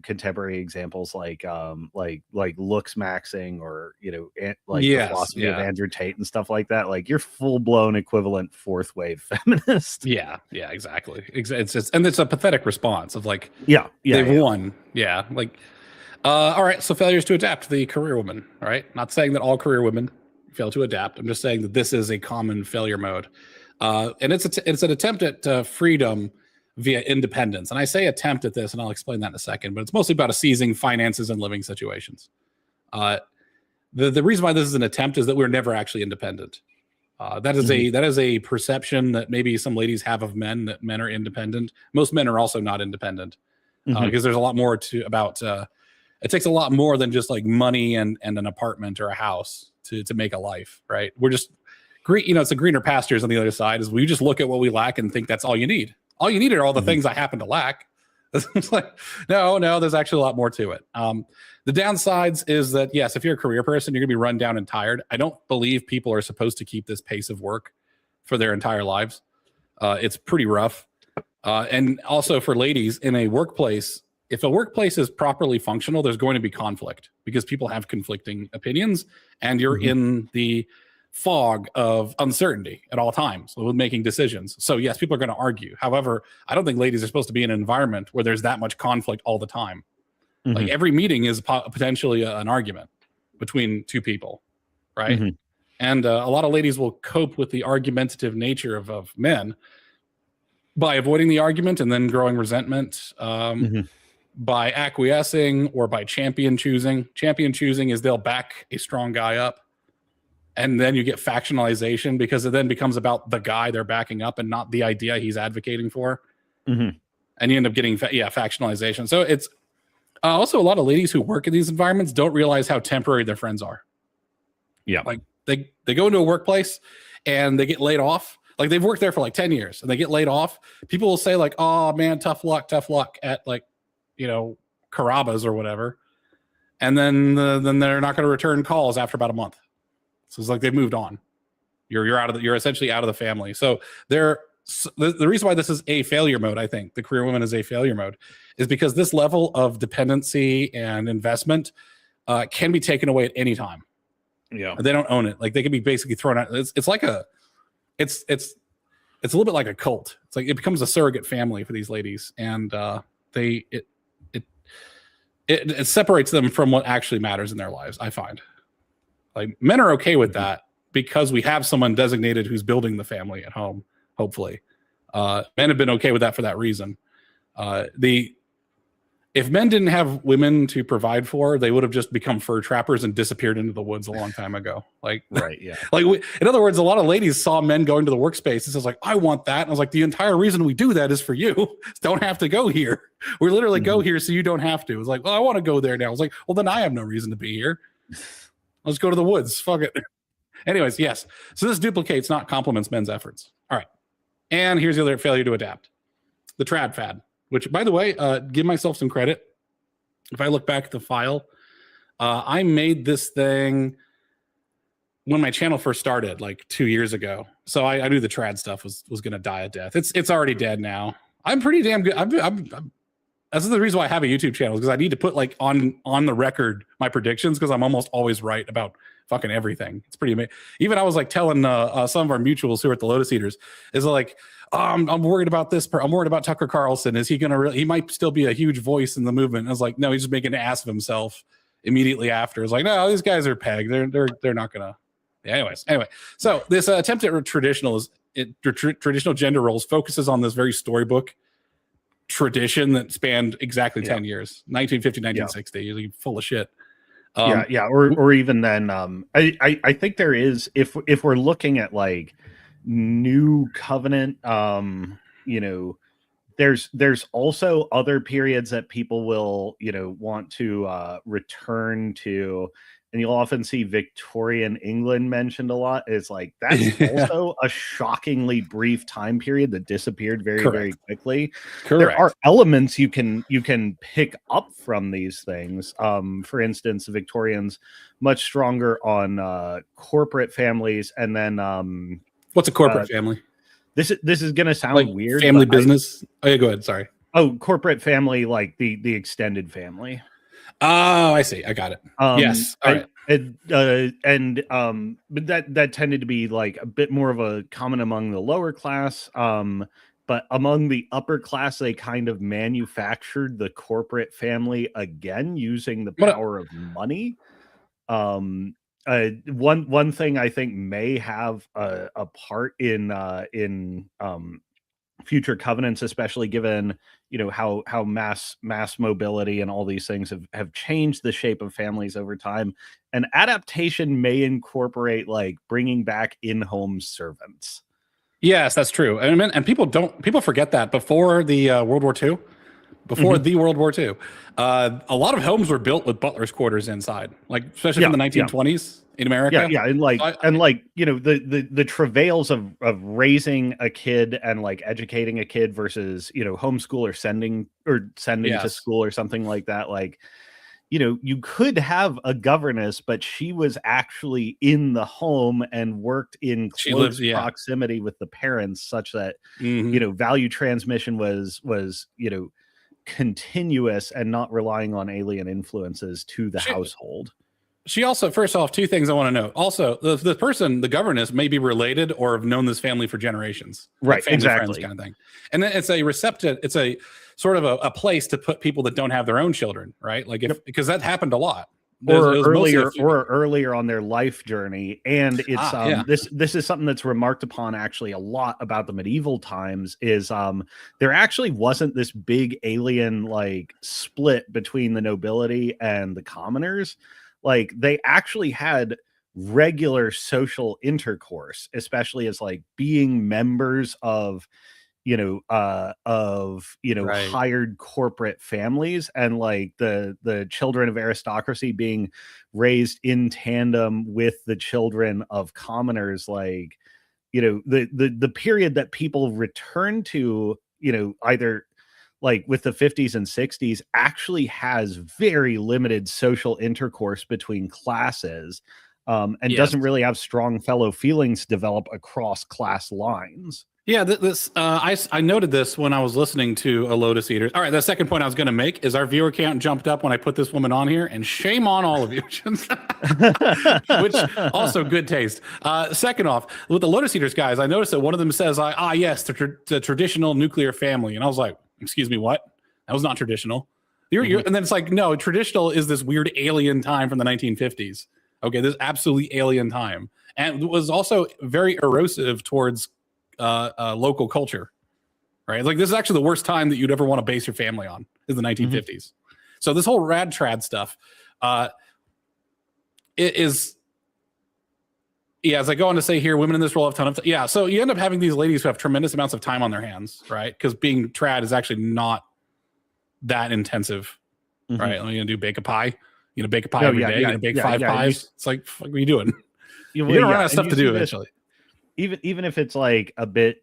contemporary examples like looks maxing or, the philosophy of Andrew Tate and stuff like that. Like you're full blown equivalent fourth wave feminist. Yeah, exactly. It's a pathetic response of like, they've won. Yeah. Like, all right. So failures to adapt, the career woman, right? Not saying that all career women fail to adapt. I'm just saying that this is a common failure mode. And it's an attempt at freedom via independence. And I say attempt at this, and I'll explain that in a second, but it's mostly about seizing finances and living situations. The reason why this is an attempt is that we're never actually independent. That is a perception that maybe some ladies have of men, that men are independent. Most men are also not independent because there's a lot more it takes a lot more than just like money and an apartment or a house to make a life, right? We're just green, it's the greener pastures on the other side is we just look at what we lack and think that's all you need. All you need are all the things I happen to lack. It's like, no, there's actually a lot more to it. The downsides is that, yes, if you're a career person, you're going to be run down and tired. I don't believe people are supposed to keep this pace of work for their entire lives. It's pretty rough. And also for ladies in a workplace, if a workplace is properly functional, there's going to be conflict because people have conflicting opinions and you're in the fog of uncertainty at all times with making decisions. So yes, people are going to argue. However, I don't think ladies are supposed to be in an environment where there's that much conflict all the time. Like every meeting is potentially an argument between two people, right? And a lot of ladies will cope with the argumentative nature of men by avoiding the argument and then growing resentment by acquiescing or by champion choosing. Champion choosing is they'll back a strong guy up. And then you get factionalization because it then becomes about the guy they're backing up and not the idea he's advocating for. And you end up getting factionalization. So it's also a lot of ladies who work in these environments don't realize how temporary their friends are. Yeah. Like they go into a workplace and they get laid off. Like they've worked there for like 10 years and they get laid off. People will say like, oh man, tough luck at like, Carrabba's or whatever. And then they're not going to return calls after about a month. So it's like they've moved on. You're essentially out of the family. So the reason why this is a failure mode, I think the career woman is a failure mode, is because this level of dependency and investment can be taken away at any time. Yeah, they don't own it. Like they can be basically thrown out. It's like it's a little bit like a cult. It's like it becomes a surrogate family for these ladies, and it separates them from what actually matters in their lives, I find. Like men are okay with that because we have someone designated who's building the family at home. Hopefully, men have been okay with that for that reason. If men didn't have women to provide for, they would have just become fur trappers and disappeared into the woods a long time ago. Like, right, yeah. Like, in other words, a lot of ladies saw men going to the workspace and says like, I want that. And I was like, the entire reason we do that is for you. Don't have to go here. We literally go here so you don't have to. It's like, well, I want to go there now. I was like, well, then I have no reason to be here. Let's go to the woods. Fuck it. Anyways, yes. So this duplicates, not complements men's efforts. All right. And here's the other failure to adapt. The trad fad. Which, by the way, give myself some credit. If I look back at the file, I made this thing when my channel first started, like 2 years ago. So I knew the trad stuff was going to die a death. It's already dead now. I'm pretty damn good. That's the reason why I have a YouTube channel, because I need to put like on the record my predictions, because I'm almost always right about fucking everything. It's pretty amazing. Even I was like telling some of our mutuals who are at the Lotus Eaters, is like, I'm worried about this. I'm worried about Tucker Carlson. Is he going to he might still be a huge voice in the movement. And I was like, no, he's just making an ass of himself immediately after. It's like, no, these guys are pegged. They're not going to. Yeah, anyway. So this attempt at traditional gender roles focuses on this very storybook tradition that spanned exactly 10 years, 1950, 1960. You're full of shit. Or even then, I think there is, if we're looking at like New Covenant, there's also other periods that people will want to return to, and you'll often see Victorian England mentioned a lot. It's like that's also a shockingly brief time period that disappeared very very quickly. There are elements you can pick up from these things. For instance, the Victorians much stronger on corporate families, and then what's a corporate family? This is gonna sound like weird. Family business. Oh yeah, go ahead. Sorry. Oh, corporate family, like the extended family. Oh, I see. I got it. Yes. All right. But that tended to be like a bit more of a common among the lower class. But among the upper class, they kind of manufactured the corporate family again using the power of money. One thing I think may have a part in future covenants, especially given how mass mobility and all these things have changed the shape of families over time. An adaptation may incorporate like bringing back in-home servants. Yes, that's true. And people forget that before the World War II, the World War II, a lot of homes were built with butler's quarters inside, like especially from the 1920s in America. And the travails of raising a kid and like educating a kid versus homeschool or sending to school or something like that. Like you could have a governess, but she was actually in the home and worked in close proximity with the parents, such that value transmission was continuous and not relying on alien influences to the household. She also, first off, two things I want to know. Also, the person, the governess, may be related or have known this family for generations. Right, like exactly. Kind of thing. And then it's a sort of a place to put people that don't have their own children, right? Like because that happened a lot. Or earlier on their life journey. And it's this is something that's remarked upon actually a lot about the medieval times is there actually wasn't this big alien like split between the nobility and the commoners. Like they actually had regular social intercourse, especially as like being members of hired corporate families, and like the children of aristocracy being raised in tandem with the children of commoners. Like the period that people return to either like with the 50s and 60s actually has very limited social intercourse between classes, and doesn't really have strong fellow feelings develop across class lines. Yeah, I noted this when I was listening to a Lotus Eaters. All right, the second point I was going to make is our viewer count jumped up when I put this woman on here, and shame on all of you. Which also good taste. Second off, with the Lotus Eaters guys, I noticed that one of them says, yes, the traditional nuclear family. And I was like, excuse me, what? That was not traditional. And then it's like, no, traditional is this weird alien time from the 1950s. Okay, this is absolutely alien time, and it was also very erosive towards local culture. Right, like this is actually the worst time that you'd ever want to base your family on is the 1950s. So this whole rad trad stuff, it is. Yeah, as I go on to say here, women in this role have a ton of yeah. So you end up having these ladies who have tremendous amounts of time on their hands, right? Because being trad is actually not that intensive, right? You're gonna do bake a pie. You're gonna bake a pie every day. You're gonna bake 5 pies. It's like, what are you doing? You're gonna run out of stuff to do eventually. Even if it's like a bit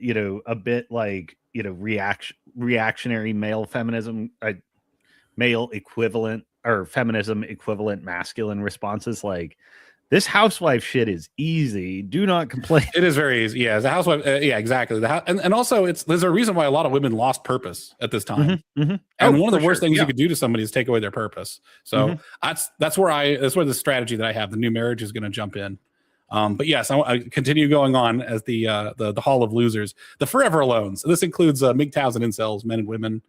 like reactionary male feminism, male equivalent or feminism equivalent masculine responses, like this housewife shit is easy. Do not complain. It is very easy. Yeah, as a housewife. Yeah, exactly. And also, there's a reason why a lot of women lost purpose at this time. And one of the worst things you could do to somebody is take away their purpose. So that's where the strategy that I have. The new marriage is going to jump in. But yes, I continue going on as the Hall of Losers, the Forever Alone. So this includes MGTOWs and incels, men and women.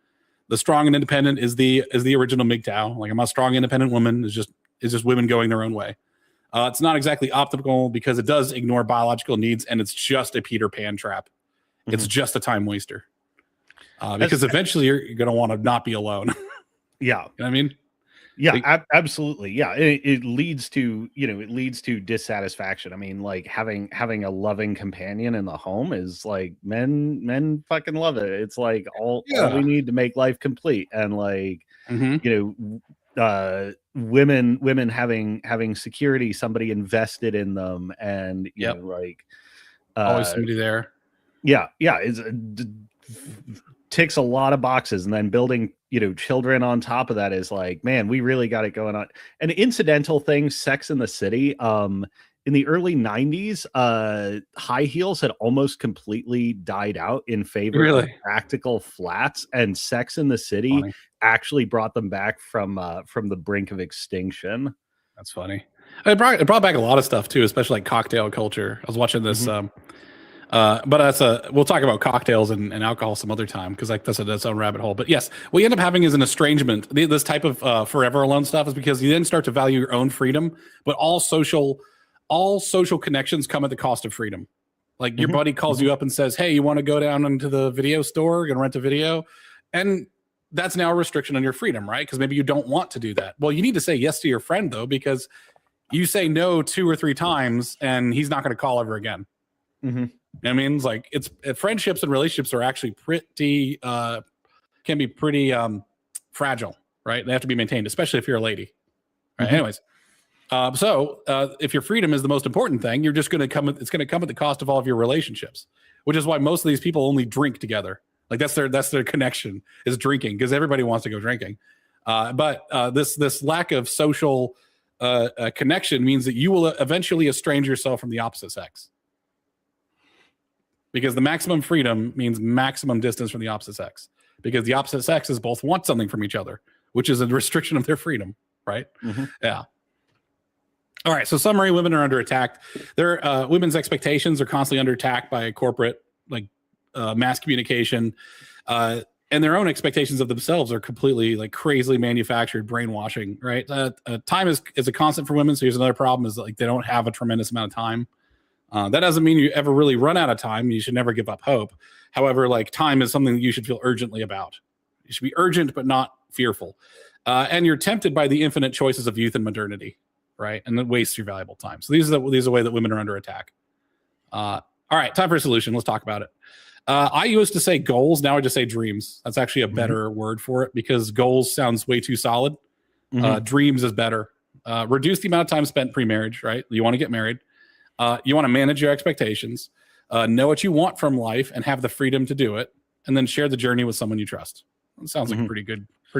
The strong and independent is the original MGTOW. Like I'm a strong independent woman. Is just women going their own way. It's not exactly optimal because it does ignore biological needs, and it's just a Peter Pan trap. It's just a time waster. Because eventually you're going to want to not be alone. Yeah. You know what I mean? Yeah, absolutely. Yeah. It leads to, dissatisfaction. I mean, like having a loving companion in the home is like men fucking love it. It's like all we need to make life complete. And like, women having security, somebody invested in them, and always somebody there. Yeah, it's ticks a lot of boxes, and then building children on top of that is like, man, we really got it going on. An incidental thing, Sex in the City, in the early 90s, high heels had almost completely died out in favor of practical flats, and Sex in the City actually brought them back from the brink of extinction. That's funny. It brought back a lot of stuff too, especially like cocktail culture. I was watching this, but we'll talk about cocktails and alcohol some other time, because like that's its own rabbit hole. But yes, what you end up having is an estrangement. This type of forever alone stuff is because you then start to value your own freedom, but all social connections come at the cost of freedom. Like your buddy calls you up and says, "Hey, you want to go down into the video store, gonna rent a video?" And that's now a restriction on your freedom, right? Because maybe you don't want to do that. Well, you need to say yes to your friend though, because you say no 2 or 3 times and he's not going to call ever again. I mean, it's like friendships and relationships are actually can be pretty fragile, right? They have to be maintained, especially if you're a lady. Right? Anyways, so if your freedom is the most important thing, you're just going to come. It's going to come at the cost of all of your relationships, which is why most of these people only drink together. Like that's their connection is drinking, because everybody wants to go drinking. But this lack of social connection means that you will eventually estrange yourself from the opposite sex. Because the maximum freedom means maximum distance from the opposite sex. Because the opposite sexes both want something from each other, which is a restriction of their freedom, right? Yeah. All right. So summary: women are under attack. Women's expectations are constantly under attack by corporate, like mass communication, and their own expectations of themselves are completely like crazily manufactured brainwashing. Right. Time is a constant for women. So here's another problem: is like they don't have a tremendous amount of time. That doesn't mean you ever really run out of time. You should never give up hope. However, like time is something that you should feel urgently about. You should be urgent, but not fearful. And you're tempted by the infinite choices of youth and modernity, right? And that wastes your valuable time. So these are the way that women are under attack. All right, time for a solution. Let's talk about it. I used to say goals. Now I just say dreams. That's actually a better word for it, because goals sounds way too solid. Dreams is better. Reduce the amount of time spent pre-marriage, right? You want to get married. You want to manage your expectations, know what you want from life, and have the freedom to do it, and then share the journey with someone you trust. It sounds like pretty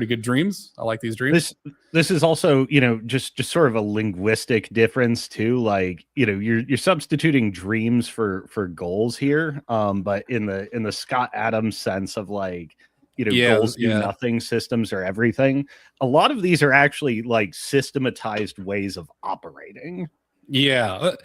good dreams. I like these dreams. This is also, just sort of a linguistic difference too. Like, you're substituting dreams for goals here. But in the Scott Adams sense of like, goals do nothing, systems are everything. A lot of these are actually like systematized ways of operating. Yeah.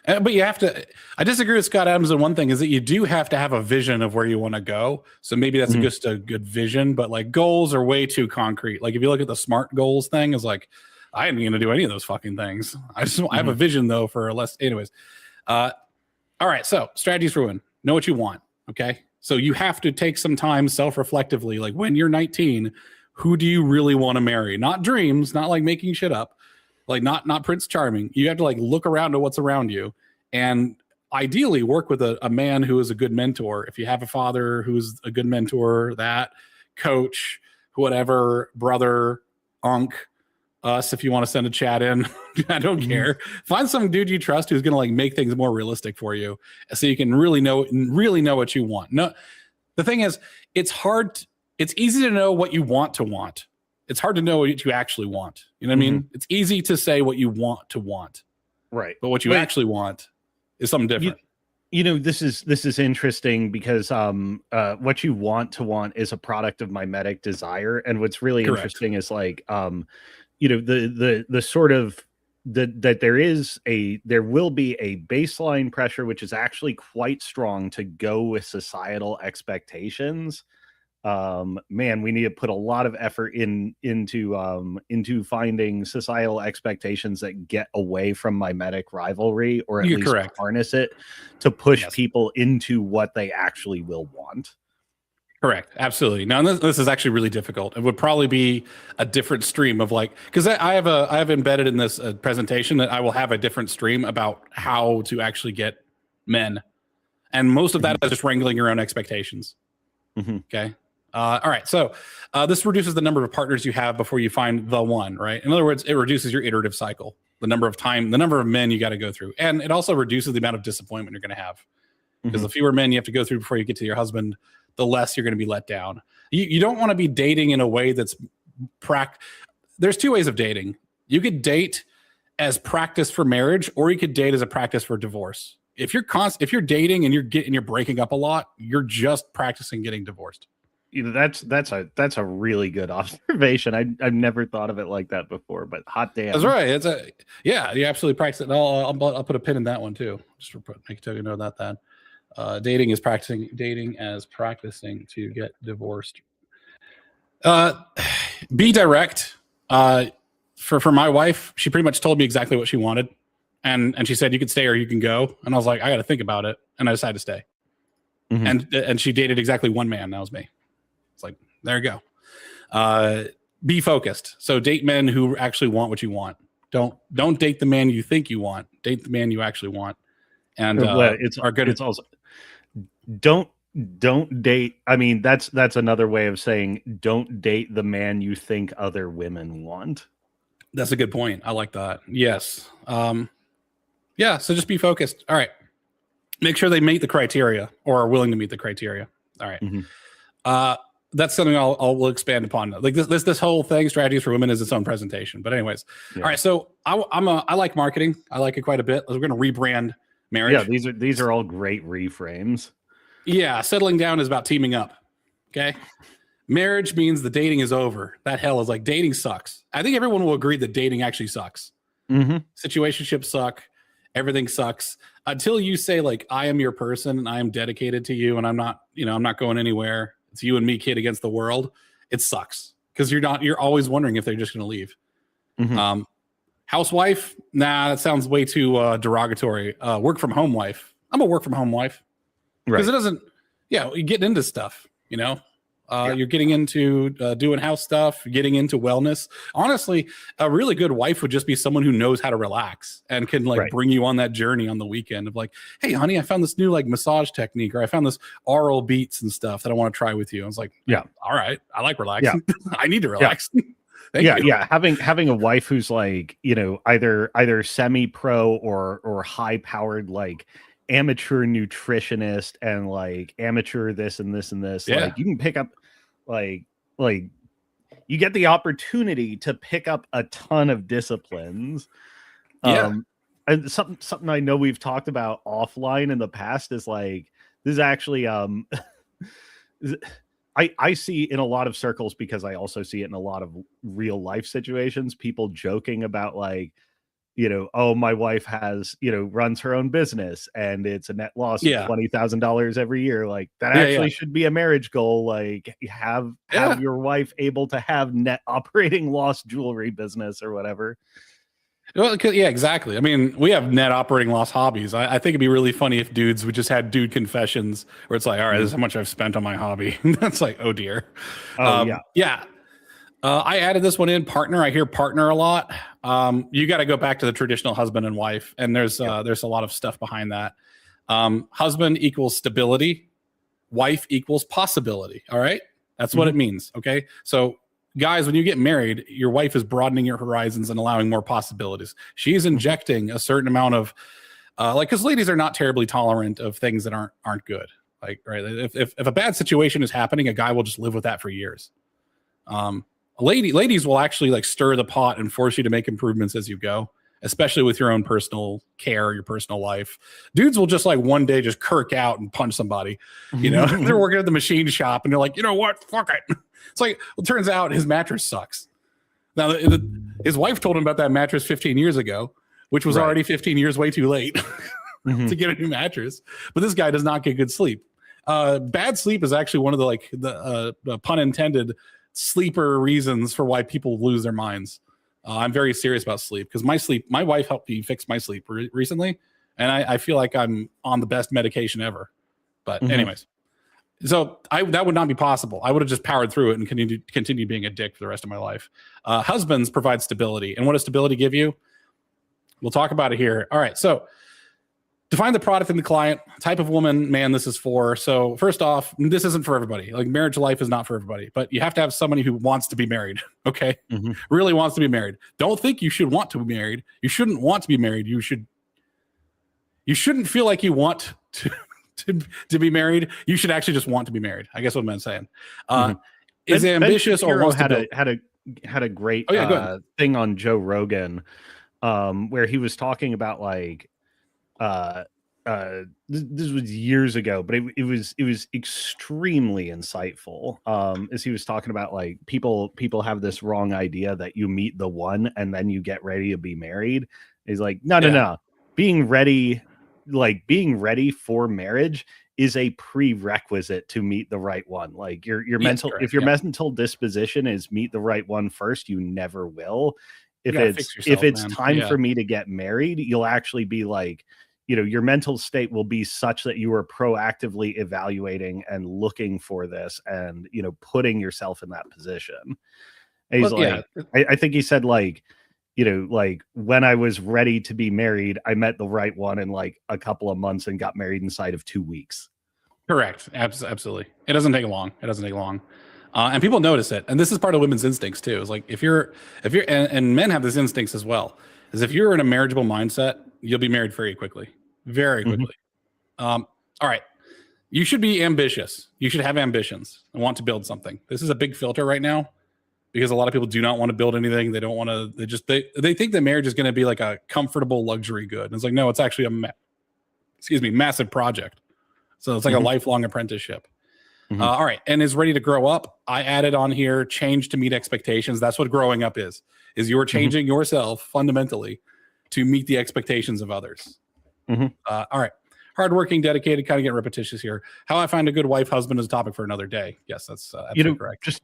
But you have to, I disagree with Scott Adams on one thing, is that you do have to have a vision of where you want to go. So maybe that's just a good vision, but like goals are way too concrete. Like if you look at the SMART goals thing, is like, I ain't gonna do any of those fucking things. I have a vision though for less. Anyways, all right. So strategies for women. Know what you want. Okay. So you have to take some time self-reflectively. Like when you're 19, who do you really want to marry? Not dreams, not like making shit up, like not Prince Charming. You have to like look around at what's around you, and ideally work with a man who is a good mentor. If you have a father who's a good mentor, that coach, whatever, brother, unc, us, if you want to send a chat in, I don't care. Find some dude you trust who's going to like make things more realistic for you, so you can really know what you want. No, the thing is, it's hard. It's easy to know what you want to want. It's hard to know what you actually want. You know what I mean? It's easy to say what you want to want, right? But what you actually want is something different. You know, this is interesting because what you want to want is a product of mimetic desire, and what's really interesting is like you know, the sort of that there will be a baseline pressure which is actually quite strong to go with societal expectations. Man, we need to put a lot of effort into finding societal expectations that get away from mimetic rivalry, or at least harness it to push people into what they actually will want. Correct. Absolutely. Now, this is actually really difficult. It would probably be a different stream of like, because I have embedded in this presentation that I will have a different stream about how to actually get men, and most of that is just wrangling your own expectations. Okay. All right. So this reduces the number of partners you have before you find the one, right? In other words, it reduces your iterative cycle, the number of men you got to go through. And it also reduces the amount of disappointment you're going to have, because the fewer men you have to go through before you get to your husband, the less you're going to be let down. You don't want to be dating in a way that's There's two ways of dating. You could date as practice for marriage, or you could date as a practice for divorce. If you're dating and you're breaking up a lot, you're just practicing getting divorced. You know, that's a really good observation. I've never thought of it like that before, but hot damn. That's right. You absolutely practice it. I'll put a pin in that one too. Just for make sure you know that. Dating as practicing to get divorced. Be direct. For my wife, she pretty much told me exactly what she wanted, and she said you could stay or you can go. And I was like, I got to think about it, and I decided to stay. And she dated exactly one man. That was me. It's like, there you go. Be focused. So date men who actually want what you want. Don't date the man you think you want. Date the man you actually want. And it's also don't date. I mean, that's another way of saying don't date the man you think other women want. That's a good point. I like that. Yes. Yeah. So just be focused. All right. Make sure they meet the criteria or are willing to meet the criteria. All right. That's something we'll expand upon. Like this whole thing, strategies for women, is its own presentation. But anyways, all right. So I like marketing. I like it quite a bit. We're going to rebrand marriage. Yeah, these are all great reframes. Yeah, settling down is about teaming up. Okay. Marriage means the dating is over. That hell is like dating sucks. I think everyone will agree that dating actually sucks. Situationships suck. Everything sucks until you say like, I am your person and I am dedicated to you and I'm not going anywhere. It's you and me, kid, against the world. It sucks because you're always wondering if they're just going to leave. Housewife? Nah, that sounds way too derogatory. Work from home wife. I'm a work from home wife. Because it doesn't, you're getting into stuff, you're getting into doing house stuff, getting into wellness. Honestly, a really good wife would just be someone who knows how to relax and can bring you on that journey on the weekend of like, hey, honey, I found this new massage technique, or I found this oral beats and stuff that I want to try with you. I was like, yeah, all right. I like relaxing. Yeah. I need to relax. Yeah. Yeah. Having a wife who's either semi-pro or high powered, amateur nutritionist and amateur this and this and this. Yeah. You can pick up you get the opportunity to pick up a ton of disciplines. And something I know we've talked about offline in the past is this is actually I see in a lot of circles, because I also see it in a lot of real life situations, people joking about oh, my wife has, runs her own business and it's a net loss of Yeah. $20,000 every year. Like that Yeah, actually yeah. should be a marriage goal. Like have Yeah. your wife able to have net operating loss jewelry business or whatever. Well, yeah, exactly. I mean, we have net operating loss hobbies. I think it'd be really funny if dudes would just had dude confessions where it's like, all right, this is how much I've spent on my hobby. That's like, oh dear. Oh yeah. Yeah. I added this one in partner. I hear partner a lot. You got to go back to the traditional husband and wife, and there's a lot of stuff behind that. Husband equals stability, wife equals possibility. All right, that's what it means. Okay, so guys, when you get married, your wife is broadening your horizons and allowing more possibilities. She's injecting a certain amount of because ladies are not terribly tolerant of things that aren't good. Like, right, if a bad situation is happening, a guy will just live with that for years. Ladies will actually like stir the pot and force you to make improvements as you go, especially with your own personal care, your personal life. Dudes will just like one day just kirk out and punch somebody. They're working at the machine shop and they're like, you know what? Fuck it. It's like, well, it turns out his mattress sucks. Now, his wife told him about that mattress 15 years ago, which was already 15 years way too late to get a new mattress. But this guy does not get good sleep. Bad sleep is actually one of the pun intended sleeper reasons for why people lose their minds. I'm very serious about sleep because my wife helped me fix my sleep recently, and I feel like I'm on the best medication ever. But anyways, so that would not be possible. I would have just powered through it and continue being a dick for the rest of my life. Husbands provide stability, and what does stability give you? We'll talk about it here. All right, so define the product and the client, type of woman, man, this is for. So first off, this isn't for everybody. Like marriage life is not for everybody, but you have to have somebody who wants to be married. Okay. Really wants to be married. Don't think you should want to be married. You shouldn't want to be married. You shouldn't feel like you want to be married. You should actually just want to be married. I guess what I'm saying. Is ambitious or wants to build. had a great thing on Joe Rogan where he was talking about like, this was years ago, but it was extremely insightful. As he was talking about like people have this wrong idea that you meet the one and then you get ready to be married. He's like, no. Being ready for marriage is a prerequisite to meet the right one. Like your mental, correct. If your mental disposition is meet the right one first, you never will. If it's time for me to get married, you'll actually be like, your mental state will be such that you are proactively evaluating and looking for this and, putting yourself in that position. And he's I think he said like, like when I was ready to be married, I met the right one in like a couple of months and got married inside of 2 weeks. Correct. Absolutely. It doesn't take long. And people notice it. And this is part of women's instincts too. It's like if you're and men have this instincts as well, is if you're in a marriageable mindset, you'll be married very quickly. All right. You should be ambitious. You should have ambitions and want to build something. This is a big filter right now because a lot of people do not want to build anything. They don't want to, they think that marriage is going to be like a comfortable luxury good. And it's like, no, it's actually a massive project. So it's like a lifelong apprenticeship. All right. And is ready to grow up. I added on here, change to meet expectations. That's what growing up is you're changing yourself fundamentally to meet the expectations of others. All right. Hardworking, dedicated, kind of getting repetitious here. How I find a good wife, husband is a topic for another day. Yes, that's absolutely correct. Just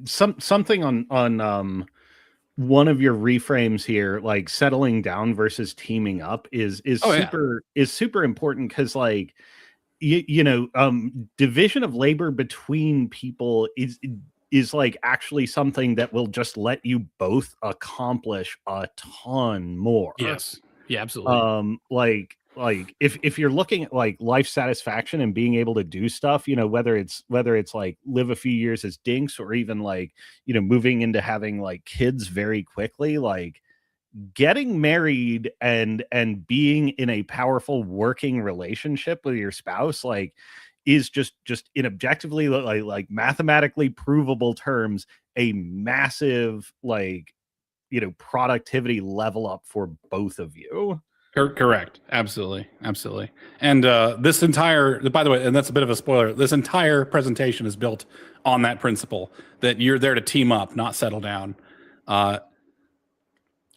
something on one of your reframes here, like settling down versus teaming up is super important because like division of labor between people is like actually something that will just let you both accomplish a ton more. Yes. Yeah, absolutely. Like if you're looking at like life satisfaction and being able to do stuff, whether it's like live a few years as dinks or even like, moving into having like kids very quickly, like getting married and being in a powerful working relationship with your spouse, like is just in objectively like mathematically provable terms, a massive like, productivity level up for both of you. Correct. Absolutely. And this entire, by the way, and that's a bit of a spoiler, this entire presentation is built on that principle that you're there to team up, not settle down. All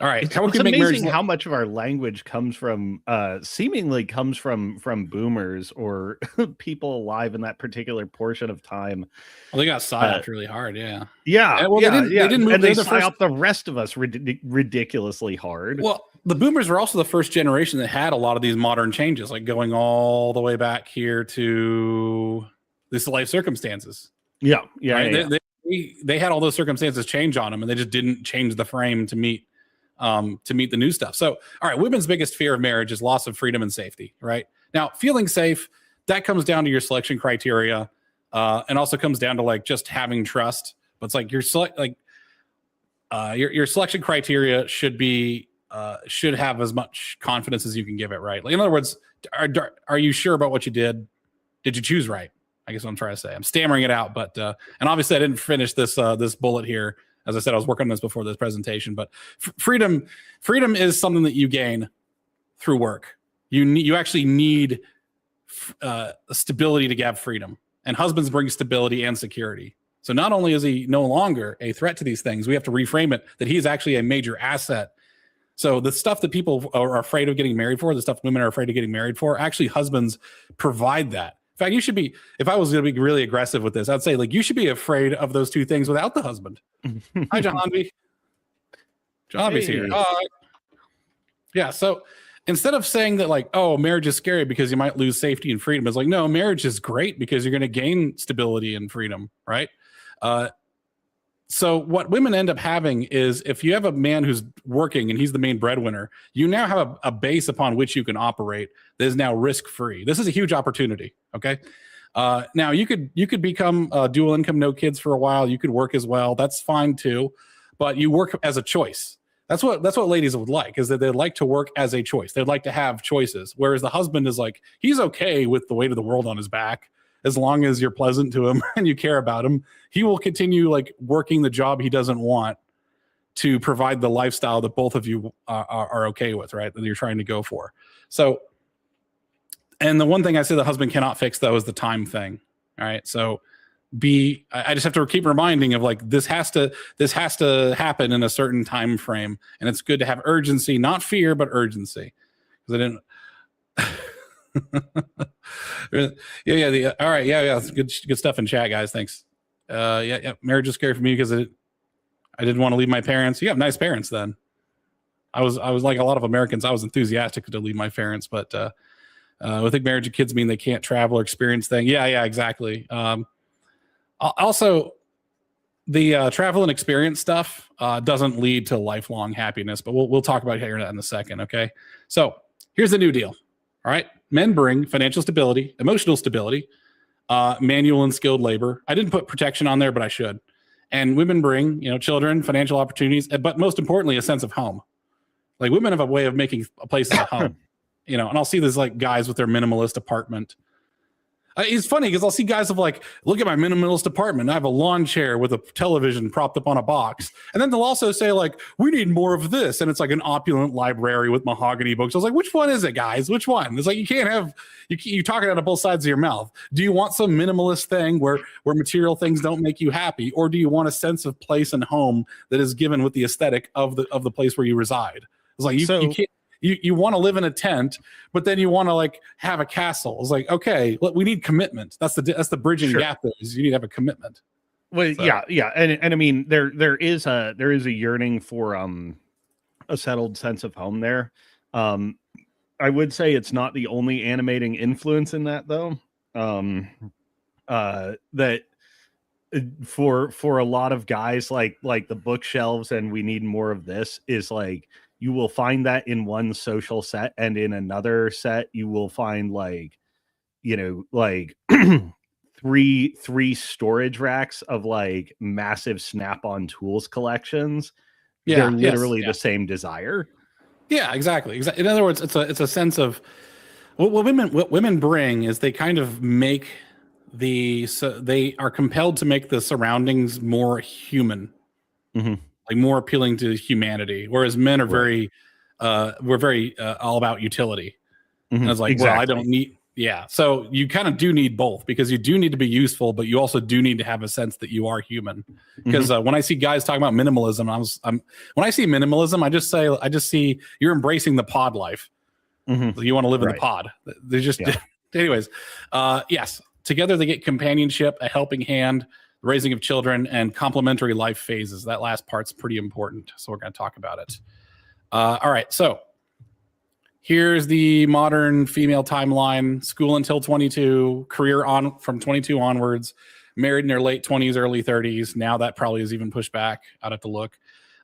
All right. It's, How we it's can make marriage amazing how much of our language comes from seemingly comes from boomers or people alive in that particular portion of time. well, they got psyoped really hard. Yeah. Yeah, Well, yeah, they yeah. didn't move. And they They're the first. psyop the rest of us ridiculously hard. Well, the boomers were also the first generation that had a lot of these modern changes, like going all the way back here to this life circumstances. Yeah, yeah, Right? yeah, They had all those circumstances change on them, and they just didn't change the frame to meet the new stuff. So, all right, women's biggest fear of marriage is loss of freedom and safety. Right now, feeling safe, that comes down to your selection criteria, and also comes down to like just having trust. But it's like your selection criteria should have as much confidence as you can give it. Right? Like, in other words, are you sure about what you did? Did you choose right? I guess what I'm trying to say. I'm stammering it out, but and obviously I didn't finish this bullet here. As I said, I was working on this before this presentation. But freedom is something that you gain through work. You actually need stability to have freedom, and husbands bring stability and security. So not only is he no longer a threat to these things, we have to reframe it that he's actually a major asset. So the stuff that people are afraid of getting married for, the stuff women are afraid of getting married for, actually husbands provide that. In fact, you should be, if I was going to be really aggressive with this, I'd say like you should be afraid of those two things without the husband. Hi, John Hanby. John Hanby's here. Yeah. So instead of saying that like, oh, marriage is scary because you might lose safety and freedom, it's like, no, marriage is great because you're going to gain stability and freedom, right? So what women end up having is if you have a man who's working and he's the main breadwinner, you now have a base upon which you can operate that is now risk-free. This is a huge opportunity. Okay. Now you could become dual income, no kids for a while. You could work as well. That's fine too, but you work as a choice. That's what ladies would like, is that they'd like to work as a choice. They'd like to have choices. Whereas the husband is like, he's okay with the weight of the world on his back. As long as you're pleasant to him and you care about him, he will continue like working the job he doesn't want to provide the lifestyle that both of you are okay with, right? That you're trying to go for. So, and the one thing I say the husband cannot fix though is the time thing. All right. So I just have to keep reminding of like, this has to happen in a certain time frame. And it's good to have urgency, not fear, but urgency. Because I didn't, all right, yeah, good stuff in chat, guys. Thanks. Yeah. Marriage is scary for me because I didn't want to leave my parents. You have nice parents. Then I was like a lot of Americans. I was enthusiastic to leave my parents, but I think marriage and kids mean they can't travel or experience things. Yeah, exactly. Also, the travel and experience stuff doesn't lead to lifelong happiness, but we'll talk about that in a second. Okay, so here's the new deal. All right. Men bring financial stability, emotional stability, manual and skilled labor. I didn't put protection on there, but I should. And women bring, children, financial opportunities, but most importantly, a sense of home. Like women have a way of making places a home, and I'll see this like guys with their minimalist apartment. It's funny because I'll see guys of like, look at my minimalist apartment. I have a lawn chair with a television propped up on a box. And then they'll also say like, we need more of this. And it's like an opulent library with mahogany books. I was like, which one is it, guys? Which one? It's like, you can't have, you're talking out of both sides of your mouth. Do you want some minimalist thing where material things don't make you happy? Or do you want a sense of place and home that is given with the aesthetic of the place where you reside? It's like, you can't. You want to live in a tent, but then you want to like have a castle. It's like, okay, we need commitment. That's the bridging gap. Is you need to have a commitment. Well, so. yeah, and I mean there is a yearning for a settled sense of home there. I would say it's not the only animating influence in that though. That for a lot of guys like the bookshelves and we need more of this is like. You will find that in one social set, and in another set, you will find like three storage racks of like massive Snap-on tools collections. Yeah, they're literally the same desire. Yeah, exactly. In other words, it's a sense of what women bring is they kind of make they are compelled to make the surroundings more human. Mm-hmm. Like more appealing to humanity, whereas men are we're very all about utility. Mm-hmm. And I was like, exactly. Well, I don't need, Yeah. So you kind of do need both, because you do need to be useful, but you also do need to have a sense that you are human. Because when I see guys talking about minimalism, when I see minimalism, I just see you're embracing the pod life. You want to live in the pod. They just, anyways. Yes. Together they get companionship, a helping hand, raising of children, and complementary life phases. That last part's pretty important. So we're going to talk about it. All right. So here's the modern female timeline: school until 22, career on from 22 onwards, married in their late 20s, early 30s. Now that probably is even pushed back. I'd have to look.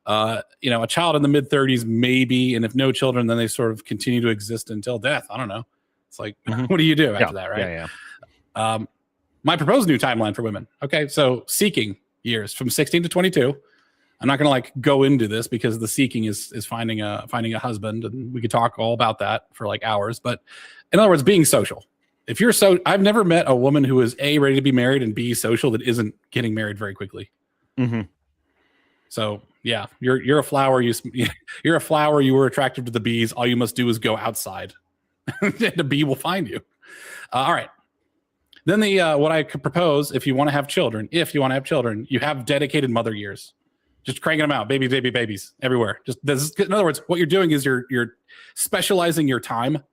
A child in the mid 30s, maybe. And if no children, then they sort of continue to exist until death. I don't know. It's like, what do you do after that, right? My proposed new timeline for women. Okay, so seeking years from 16 to 22. I'm not going to go into this, because the seeking is finding a husband, and we could talk all about that for hours. But in other words, being social. If you're I've never met a woman who is A, ready to be married, and B, social, that isn't getting married very quickly. So yeah, you're a flower. You're a flower. You were attractive to the bees. All you must do is go outside. The bee will find you. All right. Then what I could propose, if you want to have children, you have dedicated mother years. Just cranking them out, babies everywhere. In other words, what you're doing is you're specializing your time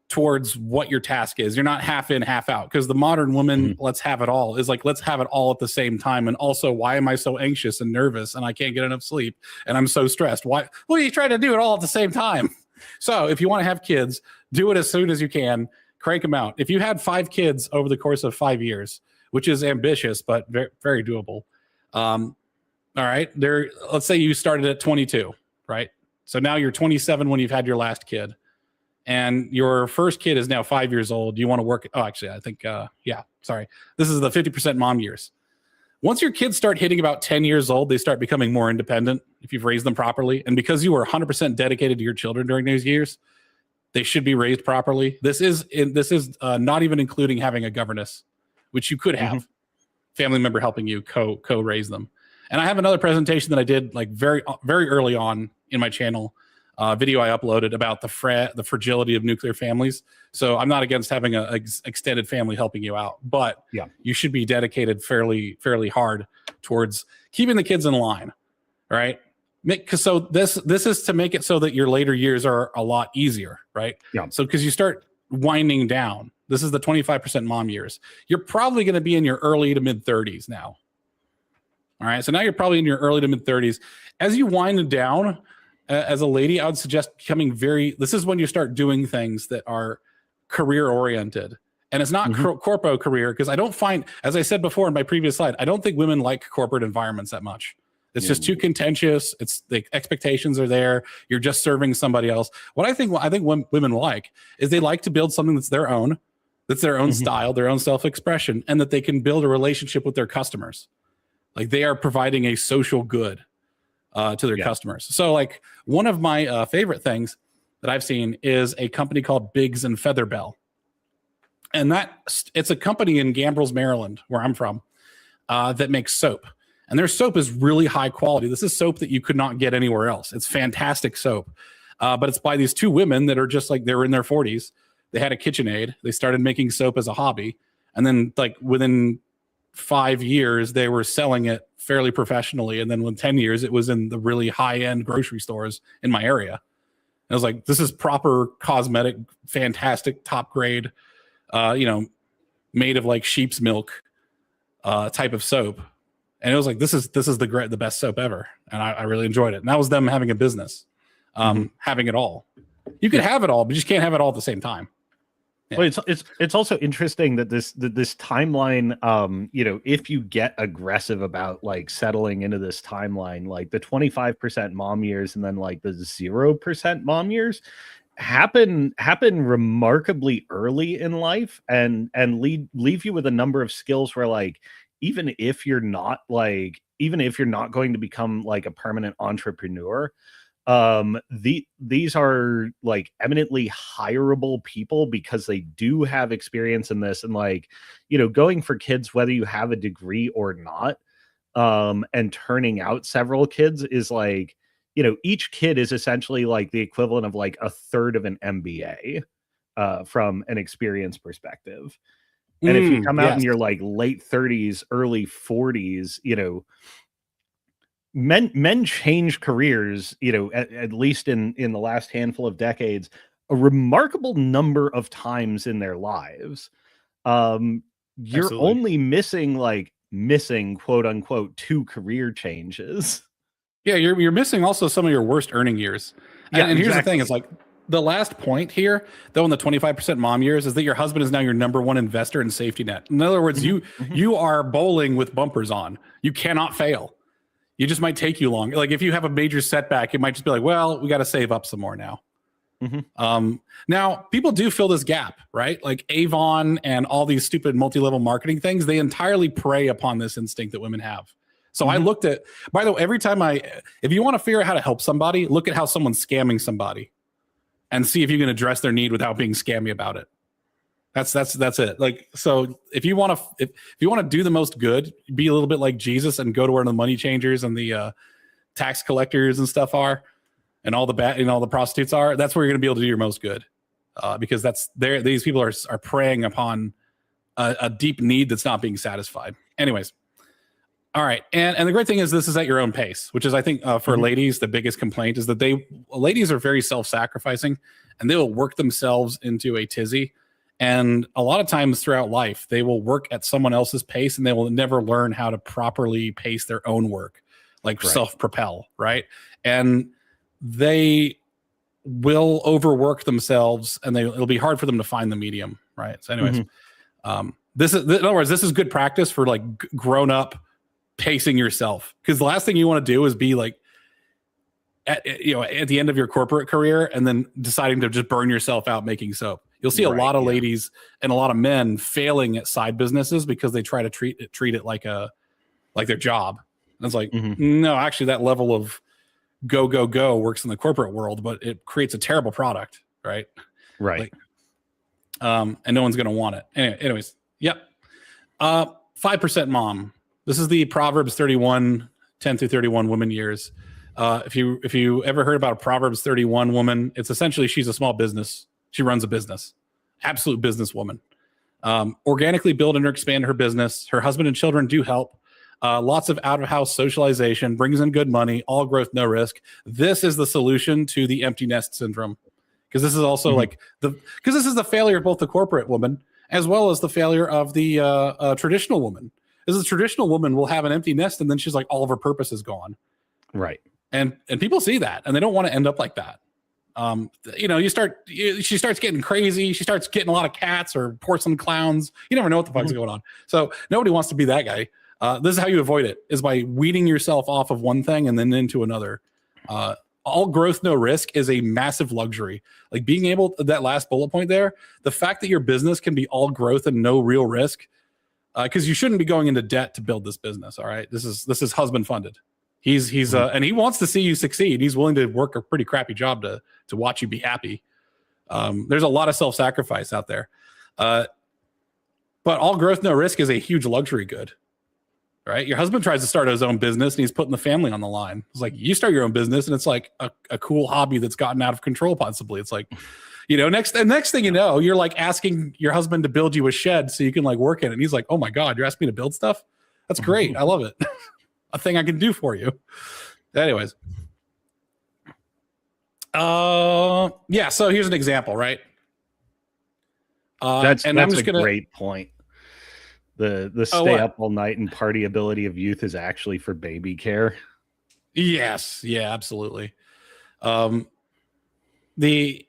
towards what your task is. You're not half in, half out, because the modern woman, let's have it all, is let's have it all at the same time. And also, why am I so anxious and nervous, and I can't get enough sleep, and I'm so stressed? Why? Well, you try to do it all at the same time. So if you want to have kids, do it as soon as you can. Crank them out. If you had 5 kids over the course of 5 years, which is ambitious but very, very doable. All right, let's say you started at 22, right? So now you're 27 when you've had your last kid, and your first kid is now 5 years old. You want to work? Oh, actually, I think, sorry. This is the 50% mom years. Once your kids start hitting about 10 years old, they start becoming more independent if you've raised them properly. And because you were 100% dedicated to your children during those years, they should be raised properly. This is not even including having a governess, which you could have, family member helping you co-raise them. And I have another presentation that I did very, very early on in my channel, video I uploaded about the fragility of nuclear families. So I'm not against having an extended family helping you out, but you should be dedicated fairly hard towards keeping the kids in line, right? So this is to make it so that your later years are a lot easier, right? So because you start winding down, this is the 25% mom years. You're probably going to be in your early to mid 30s now. All right, so now you're probably in your early to mid 30s. As you wind down, as a lady, I would suggest becoming this is when you start doing things that are career oriented. And it's not corpo career, because I don't find, as I said before in my previous slide, I don't think women like corporate environments that much. It's just too contentious. It's the expectations are there. You're just serving somebody else. What I think women like is they like to build something that's their own style, their own self-expression, and that they can build a relationship with their customers. They are providing a social good to their customers. So one of my favorite things that I've seen is a company called Biggs and Featherbell. And it's a company in Gambrills, Maryland, where I'm from, that makes soap. And their soap is really high quality. This is soap that you could not get anywhere else. It's fantastic soap. But it's by these 2 women that are just they're in their 40s. They had a KitchenAid. They started making soap as a hobby. And then within 5 years, they were selling it fairly professionally. And then within 10 years, it was in the really high-end grocery stores in my area. And I was like, this is proper cosmetic, fantastic, top grade, made of sheep's milk type of soap. And it was this is the best soap ever. And I really enjoyed it. And that was them having a business, having it all. You could have it all, but you just can't have it all at the same time. Yeah. Well, it's also interesting that this timeline, if you get aggressive about settling into this timeline, the 25% mom years and then the 0% mom years happen remarkably early in life and leave you with a number of skills where even if you're not going to become a permanent entrepreneur, these are eminently hireable people because they do have experience in this. And going for kids, whether you have a degree or not, and turning out several kids is each kid is essentially the equivalent of a third of an MBA. from an experience perspective. And if you come out in your like late 30s, early 40s, you know, men change careers, you know, at least in the last handful of decades, a remarkable number of times in their lives. You're Absolutely. only missing quote unquote 2 career changes. Yeah, you're missing also some of your worst earning years. Yeah, And here's the thing: exactly. is like the last point here, though, in the 25% mom years, is that your husband is now your number one investor and safety net. In other words, you are bowling with bumpers on. You cannot fail. You just might take you long. Like if you have a major setback, it might just be like, well, we got to save up some more now. Now people do fill this gap, right? Like Avon and all these stupid multi-level marketing things, they entirely prey upon this instinct that women have. So I looked at, by the way, every time if you want to figure out how to help somebody, look at how someone's scamming somebody and see if you can address their need without being scammy about it. That's it. Like, so if you want to do the most good, be a little bit like Jesus and go to where the money changers and the tax collectors and stuff are, and all the prostitutes are. That's where you're going to be able to do your most good, because these people are preying upon a deep need that's not being satisfied. Anyways, all right, and the great thing is this is at your own pace, which is I think for ladies the biggest complaint is that ladies are very self-sacrificing and they will work themselves into a tizzy. And a lot of times throughout life, they will work at someone else's pace and they will never learn how to properly pace their own work, like self-propel, right? And they will overwork themselves and it'll be hard for them to find the medium, right? So anyways, in other words, this is good practice for like grown up pacing yourself. Because the last thing you want to do is be like, at the end of your corporate career and then deciding to just burn yourself out making soap. You'll see a lot of ladies and a lot of men failing at side businesses because they try to treat it like their job. And it's like, no, actually that level of go works in the corporate world, but it creates a terrible product. Right. Right. Like, and no one's going to want it. Anyways. Yep. 5% mom. This is the Proverbs 31, 10 through 31 woman years. If you ever heard about a Proverbs 31 woman, it's essentially she's a small business. She runs a business, absolute businesswoman. Organically build and expand her business. Her husband and children do help. Lots of out-of-house socialization, brings in good money, all growth, no risk. This is the solution to the empty nest syndrome. Because this is also because this is the failure of both the corporate woman as well as the failure of the traditional woman. Because the traditional woman will have an empty nest and then she's like, all of her purpose is gone. Right. And people see that and they don't want to end up like that. She starts getting crazy. She starts getting a lot of cats or porcelain clowns. You never know what the fuck's going on. So nobody wants to be that guy. This is how you avoid it, is by weeding yourself off of one thing and then into another. All growth, no risk is a massive luxury. Like being able to, that last bullet point there, the fact that your business can be all growth and no real risk, because you shouldn't be going into debt to build this business. All right. This is husband funded. He's and he wants to see you succeed. He's willing to work a pretty crappy job to watch you be happy. There's a lot of self-sacrifice out there. But all growth, no risk is a huge luxury good. Right? Your husband tries to start his own business and he's putting the family on the line. It's like you start your own business and it's like a cool hobby that's gotten out of control possibly. It's like, next thing you know, you're like asking your husband to build you a shed so you can like work in it. And he's like, oh my God, you're asking me to build stuff? That's great. I love it. A thing I can do for you. Anyways. Yeah, so here's an example, right? That's a great point. The stay up all night and party ability of youth is actually for baby care. Yes, yeah, absolutely. The thing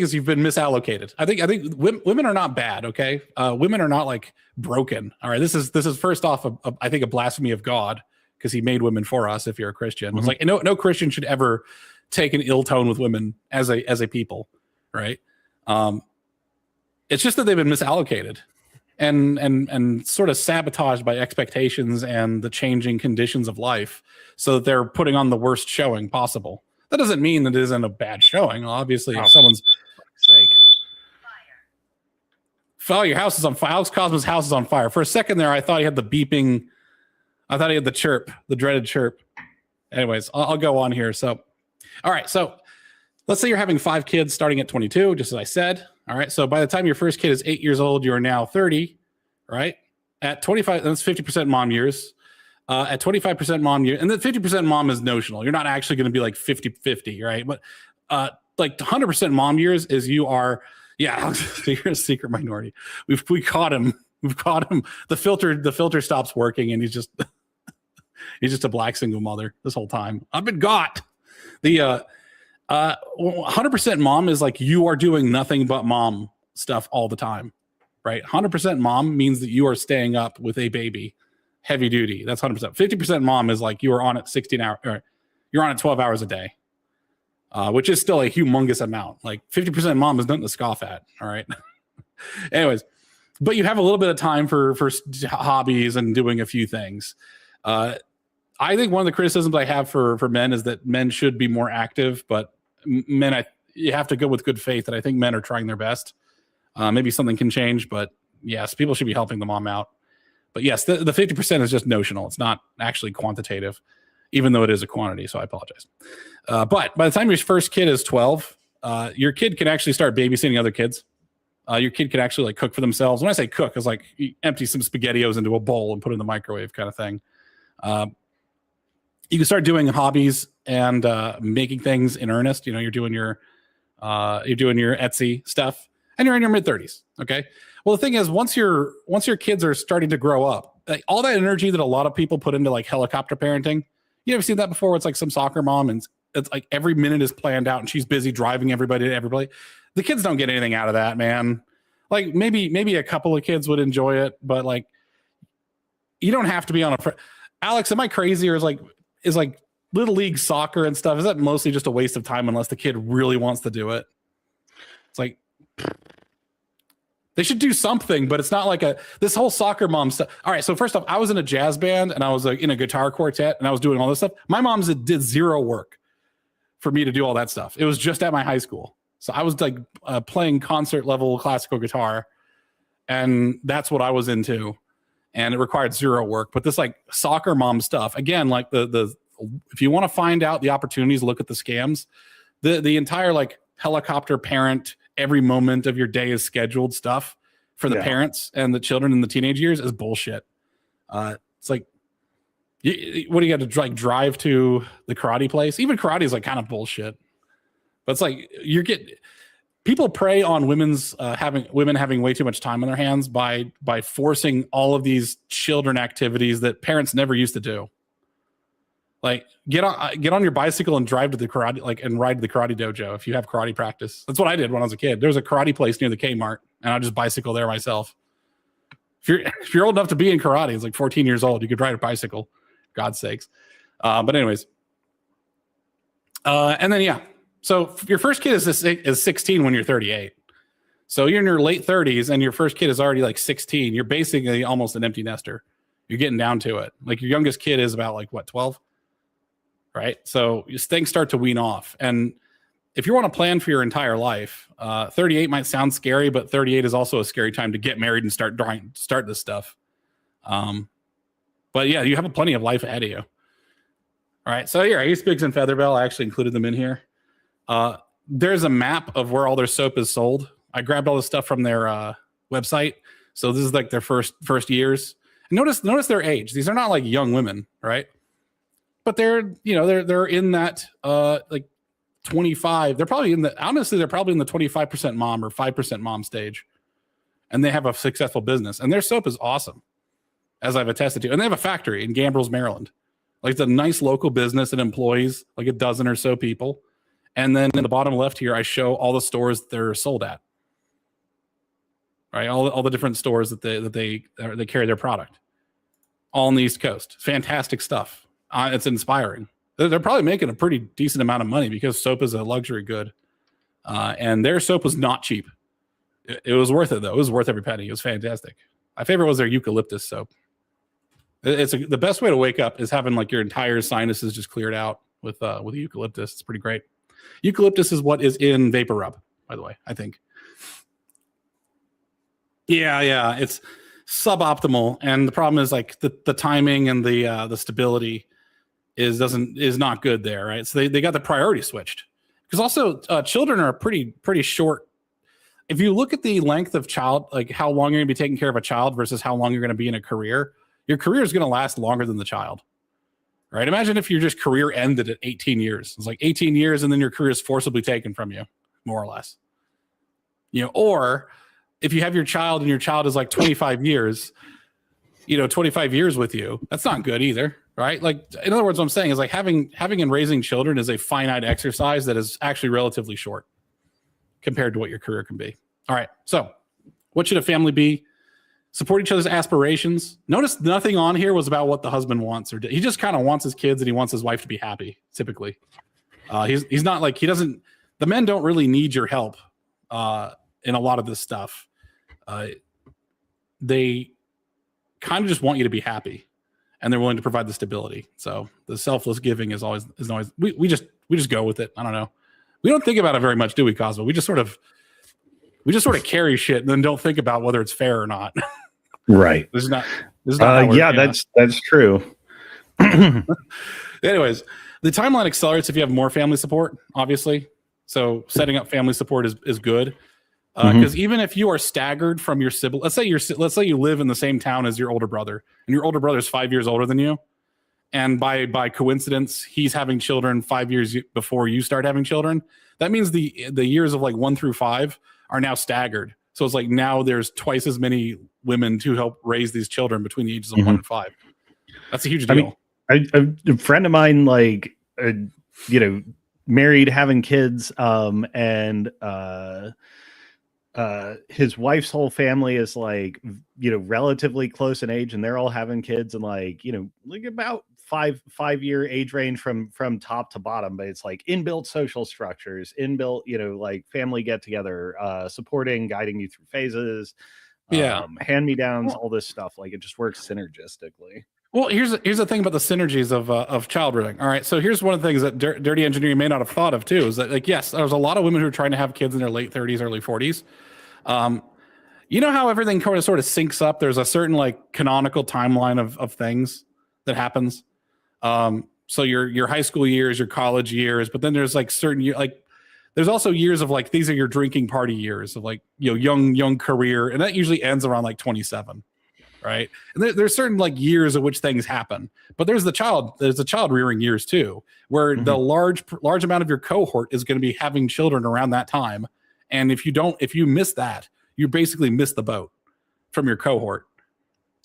is, you've been misallocated. I think women are not bad. Okay, women are not like broken. All right, this is first off, I think a blasphemy of God because He made women for us. If you're a Christian, it's like no Christian should ever take an ill tone with women as a people, right? It's just that they've been misallocated and sort of sabotaged by expectations and the changing conditions of life, so that they're putting on the worst showing possible. That doesn't mean that it isn't a bad showing. Obviously, if someone's sake. Fire, your house is on fire. Alex Kosma's house is on fire. For a second there, I thought he had the beeping. I thought he had the chirp, the dreaded chirp. Anyways, I'll go on here. So, all right. So let's say you're having 5 kids starting at 22, just as I said. All right. So by the time your first kid is 8 years old, you are now 30, right? At 25, that's 50% mom years. At 25% mom year, and then 50% mom is notional. You're not actually going to be like 50-50, right? But like 100% mom years is you are, yeah, you're a secret minority. We caught him. We've caught him. The filter stops working, and he's just a black single mother this whole time. I've been got. The 100% mom is like you are doing nothing but mom stuff all the time, right? 100% mom means that you are staying up with a baby. Heavy duty. That's 100%. 50% mom is like you are on it 16 hours, or you're on it 12 hours a day, which is still a humongous amount. Like 50% mom is nothing to scoff at. All right. Anyways, but you have a little bit of time for hobbies and doing a few things. I think one of the criticisms I have for men is that men should be more active, but men, you have to go with good faith that I think men are trying their best. Maybe something can change, but yes, people should be helping the mom out. But yes, the 50% is just notional. It's not actually quantitative, even though it is a quantity. So I apologize. But by the time your first kid is 12, your kid can actually start babysitting other kids. Your kid can actually like cook for themselves. When I say cook, it's like you empty some SpaghettiOs into a bowl and put it in the microwave kind of thing. You can start doing hobbies and making things in earnest. You know, you're doing your Etsy stuff, and you're in your mid-30s. Okay. Well, the thing is, once your kids are starting to grow up, like all that energy that a lot of people put into like helicopter parenting, you ever seen that before? It's like some soccer mom, and it's like every minute is planned out, and she's busy driving everybody to everybody. The kids don't get anything out of that, man. Like maybe a couple of kids would enjoy it, but like you don't have to be on a. Alex, am I crazy, or is like little league soccer and stuff? Is that mostly just a waste of time unless the kid really wants to do it? It's like. They should do something, but it's not like this whole soccer mom stuff. All right, so first off, I was in a jazz band and I was in a guitar quartet and I was doing all this stuff. My mom did zero work for me to do all that stuff. It was just at my high school. So I was like playing concert level classical guitar, and that's what I was into. And it required zero work. But this like soccer mom stuff, again, like the if you want to find out the opportunities, look at the scams. The entire like helicopter parent, every moment of your day is scheduled stuff for the parents and the children in the teenage years is bullshit. It's like, what do you got to like drive to the karate place? Even karate is like kind of bullshit, but it's like people prey on women having way too much time on their hands by forcing all of these children activities that parents never used to do. Like get on your bicycle and drive to the karate, like, and ride to the karate dojo if you have karate practice. That's what I did when I was a kid. There was a karate place near the Kmart, and I just bicycle there myself. If you're old enough to be in karate, it's like 14 years old, you could ride a bicycle. God's sakes. But anyways, and then yeah. So your first kid is 16 when you're 38. So you're in your late 30s, and your first kid is already like 16. You're basically almost an empty nester. You're getting down to it. Like your youngest kid is about like what, 12? Right. So things start to wean off. And if you want to plan for your entire life, 38 might sound scary, but 38 is also a scary time to get married and start this stuff. But yeah, you have plenty of life ahead of you. All right. So here, Ace Bigs and Featherbell, I actually included them in here. There's a map of where all their soap is sold. I grabbed all this stuff from their website. So this is like their first years. And notice their age. These are not like young women, right? But they're in that like 25. They're probably in the 25% mom or 5% mom stage. And they have a successful business. And their soap is awesome, as I've attested to. And they have a factory in Gambrels, Maryland. Like it's a nice local business that employs like a dozen or so people. And then in the bottom left here, I show all the stores they're sold at. Right, all the different stores that they carry their product, all on the East Coast. Fantastic stuff. It's inspiring. They're probably making a pretty decent amount of money because soap is a luxury good, and their soap was not cheap. It was worth it though. It was worth every penny. It was fantastic. My favorite was their eucalyptus soap. The best way to wake up is having like your entire sinuses just cleared out with eucalyptus. It's pretty great. Eucalyptus is what is in Vapor Rub, by the way, I think. Yeah, it's suboptimal, and the problem is like the timing and the stability is not good there, right? So they got the priority switched because also children are pretty short. If you look at the length of child, like how long you're going to be taking care of a child versus how long you're going to be in a career, your career is going to last longer than the child. Right? Imagine if your just career ended at 18 years. It's like 18 years and then your career is forcibly taken from you, more or less. Or if you have your child and your child is like 25 years, 25 years with you, that's not good either, right? Like, in other words, what I'm saying is like having and raising children is a finite exercise that is actually relatively short compared to what your career can be. All right. So what should a family be? Support each other's aspirations. Notice nothing on here was about what the husband wants, or he just kind of wants his kids and he wants his wife to be happy. Typically, he's not like, he doesn't. The men don't really need your help in a lot of this stuff. They kind of just want you to be happy, and they're willing to provide the stability. So the selfless giving is always we just go with it. I don't know. We don't think about it very much, do we, Kosma? We just sort of carry shit and then don't think about whether it's fair or not. Right. This is not yeah, that's true. Anyways, the timeline accelerates if you have more family support, obviously. So setting up family support is good. Because even if you are staggered from your sibling, let's say you live in the same town as your older brother, and your older brother is 5 years older than you, and by coincidence he's having children 5 years before you start having children. That means the years of like 1 through 5 are now staggered. So it's like now there's twice as many women to help raise these children between the ages of 1 and 5. That's a huge deal. I mean, a friend of mine, like, married, having kids, and his wife's whole family is like, relatively close in age, and they're all having kids, and like about 5-year age range from top to bottom, but it's like inbuilt social structures, inbuilt, like family get together, supporting, guiding you through phases, hand-me-downs, all this stuff. Like, it just works synergistically. Well, here's the thing about the synergies of child rearing. All right, so here's one of the things that Dirty Engineering may not have thought of too, is that, like, yes, there's a lot of women who are trying to have kids in their late 30s, early 40s. You know how everything sort of syncs up? There's a certain like canonical timeline of things that happens. So your high school years, your college years, but then there's like certain there's also years of like, these are your drinking party years of like, young career. And that usually ends around like 27. Right. And there's certain like years of which things happen, but there's the child rearing years too, where the large amount of your cohort is going to be having children around that time. And if you miss that, you basically miss the boat from your cohort.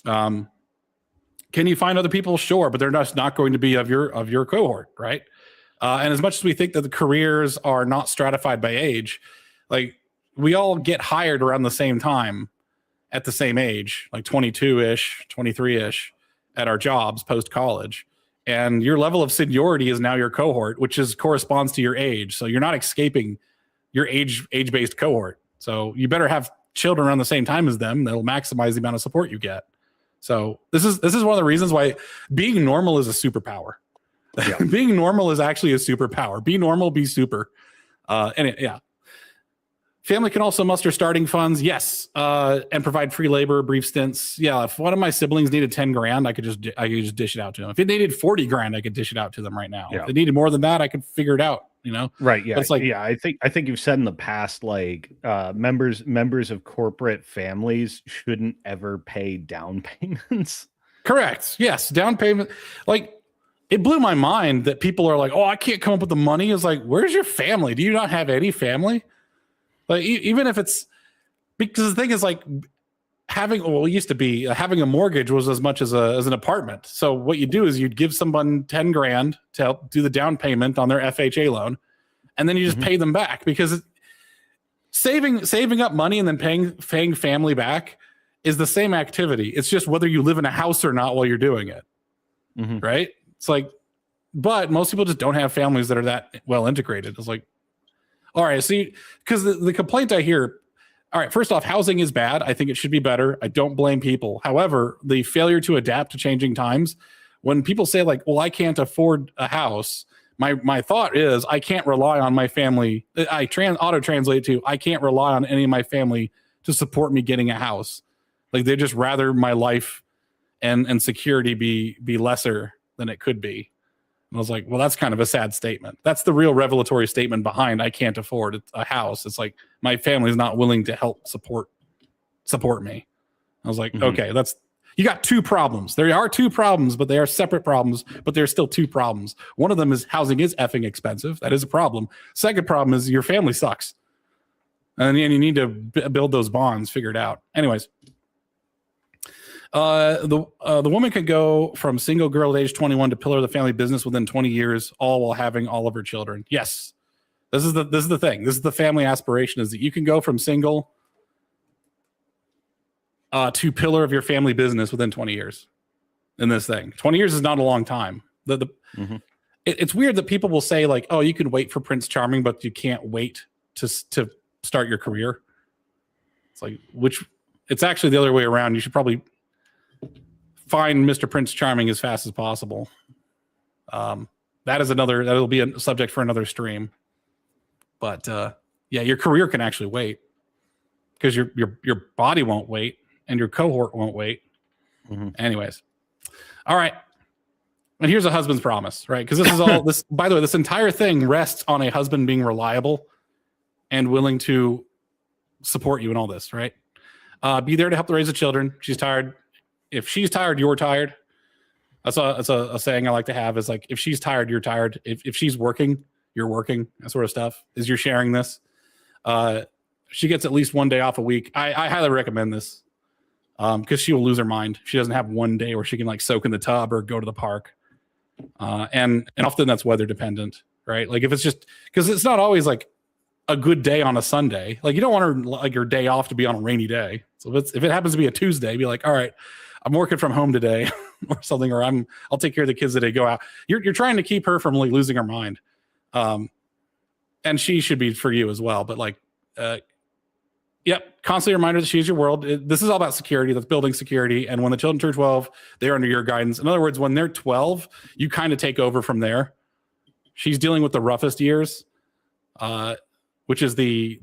Can you find other people? Sure, but they're just not going to be of your cohort, right? And as much as we think that the careers are not stratified by age, like, we all get hired around the same time at the same age, like 22-ish, 23-ish at our jobs post-college. And your level of seniority is now your cohort, which corresponds to your age. So you're not escaping your age-based cohort. So you better have children around the same time as them. That'll maximize the amount of support you get. So this is one of the reasons why being normal is a superpower. Yeah. Being normal is actually a superpower. Be normal, be super. Family can also muster starting funds, yes, and provide free labor, brief stints. Yeah, if one of my siblings needed 10 grand, I could just dish it out to them. If it needed 40 grand, I could dish it out to them right now. Yeah. If they needed more than that, I could figure it out. Right? Yeah, but it's like, yeah. I think you've said in the past, like, members of corporate families shouldn't ever pay down payments. Correct. Yes, down payment. Like, it blew my mind that people are like, "Oh, I can't come up with the money." It's like, where's your family? Do you not have any family? Like, even if it's, because the thing is, like, it used to be having a mortgage was as much as an apartment. So what you do is you'd give someone 10 grand to help do the down payment on their FHA loan, and then you just pay them back, because saving up money and then paying family back is the same activity. It's just whether you live in a house or not while you're doing it. Right? It's like, but most people just don't have families that are that well integrated. It's like, all right, see, because the complaint I hear, all right, first off, housing is bad. I think it should be better. I don't blame people. However, the failure to adapt to changing times, when people say like, well, I can't afford a house, my thought is, I can't rely on my family. I auto-translate to, I can't rely on any of my family to support me getting a house. Like, they just rather my life and security be lesser than it could be. And I was like, well, that's kind of a sad statement. That's the real revelatory statement behind I can't afford a house. It's like my family's not willing to help support me. I was like, okay, you got two problems. There are two problems, but they are separate problems, but there's still two problems. One of them is housing is effing expensive. That is a problem. Second problem is your family sucks. And you need to build those bonds, figure it out. Anyways, the woman could go from single girl at age 21 to pillar of the family business within 20 years, all while having all of her children. Yes. This is the thing. This is the family aspiration, is that you can go from single to pillar of your family business within 20 years in this thing. 20 years is not a long time. It's weird that people will say like, oh, you can wait for Prince Charming, but you can't wait to start your career. It's like, it's actually the other way around. You should probably find Mr. Prince Charming as fast as possible. That'll be a subject for another stream. But yeah, your career can actually wait because your body won't wait. And your cohort won't wait. Anyways. All right. And here's a husband's promise, right? Because this is all this, by the way, this entire thing rests on a husband being reliable and willing to support you in all this, right? Be there to help raise the children. She's tired. If she's tired, you're tired. That's a saying I like to have, is like, if she's tired, you're tired. If she's working, you're working, that sort of stuff, is you're sharing this. She gets at least one day off a week. I highly recommend this. Because she will lose her mind. She doesn't have one day where she can like soak in the tub or go to the park. And often that's weather dependent, right? Like if it's just, because it's not always like a good day on a Sunday. Like you don't want like your day off to be on a rainy day. So if it happens to be a Tuesday, be like, all right, I'm working from home today or something, or I'll take care of the kids today, go out. You're trying to keep her from like losing her mind. And she should be for you as well. But like, yep, constantly reminder that she's your world. This is all about security. That's building security. And when the children turn 12, they're under your guidance. In other words, when they're 12, you kind of take over from there. She's dealing with the roughest years, which is the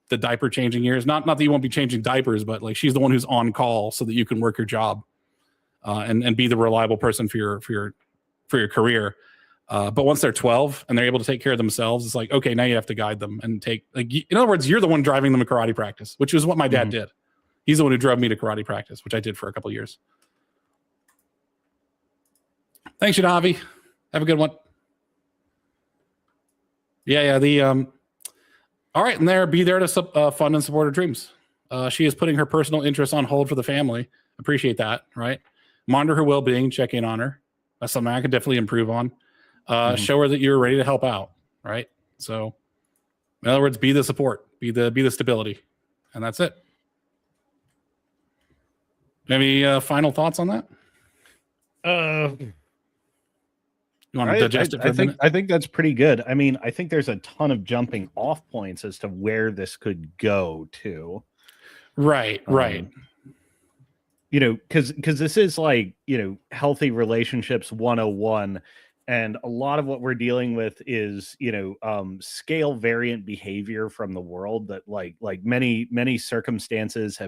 diaper changing years. Not that you won't be changing diapers, but like she's the one who's on call so that you can work your job and be the reliable person for your career. But once they're 12 and they're able to take care of themselves, it's like, okay, now you have to guide them and in other words, you're the one driving them to karate practice, which is what my dad did. He's the one who drove me to karate practice, which I did for a couple of years. Thanks, Shinavi. Have a good one. Yeah. All right. And be there to fund and support her dreams. She is putting her personal interests on hold for the family. Appreciate that. Right. Monitor her well-being, check in on her. That's something I could definitely improve on. Show her that you're ready to help out, right? So, in other words, be the support, be the stability, and that's it. Any final thoughts on that? You want to digest it for a minute? I think that's pretty good. I mean, I think there's a ton of jumping off points as to where this could go to. Right. You know, because this is like, you know, healthy relationships 101. And a lot of what we're dealing with is, you know, scale variant behavior from the world that like many circumstances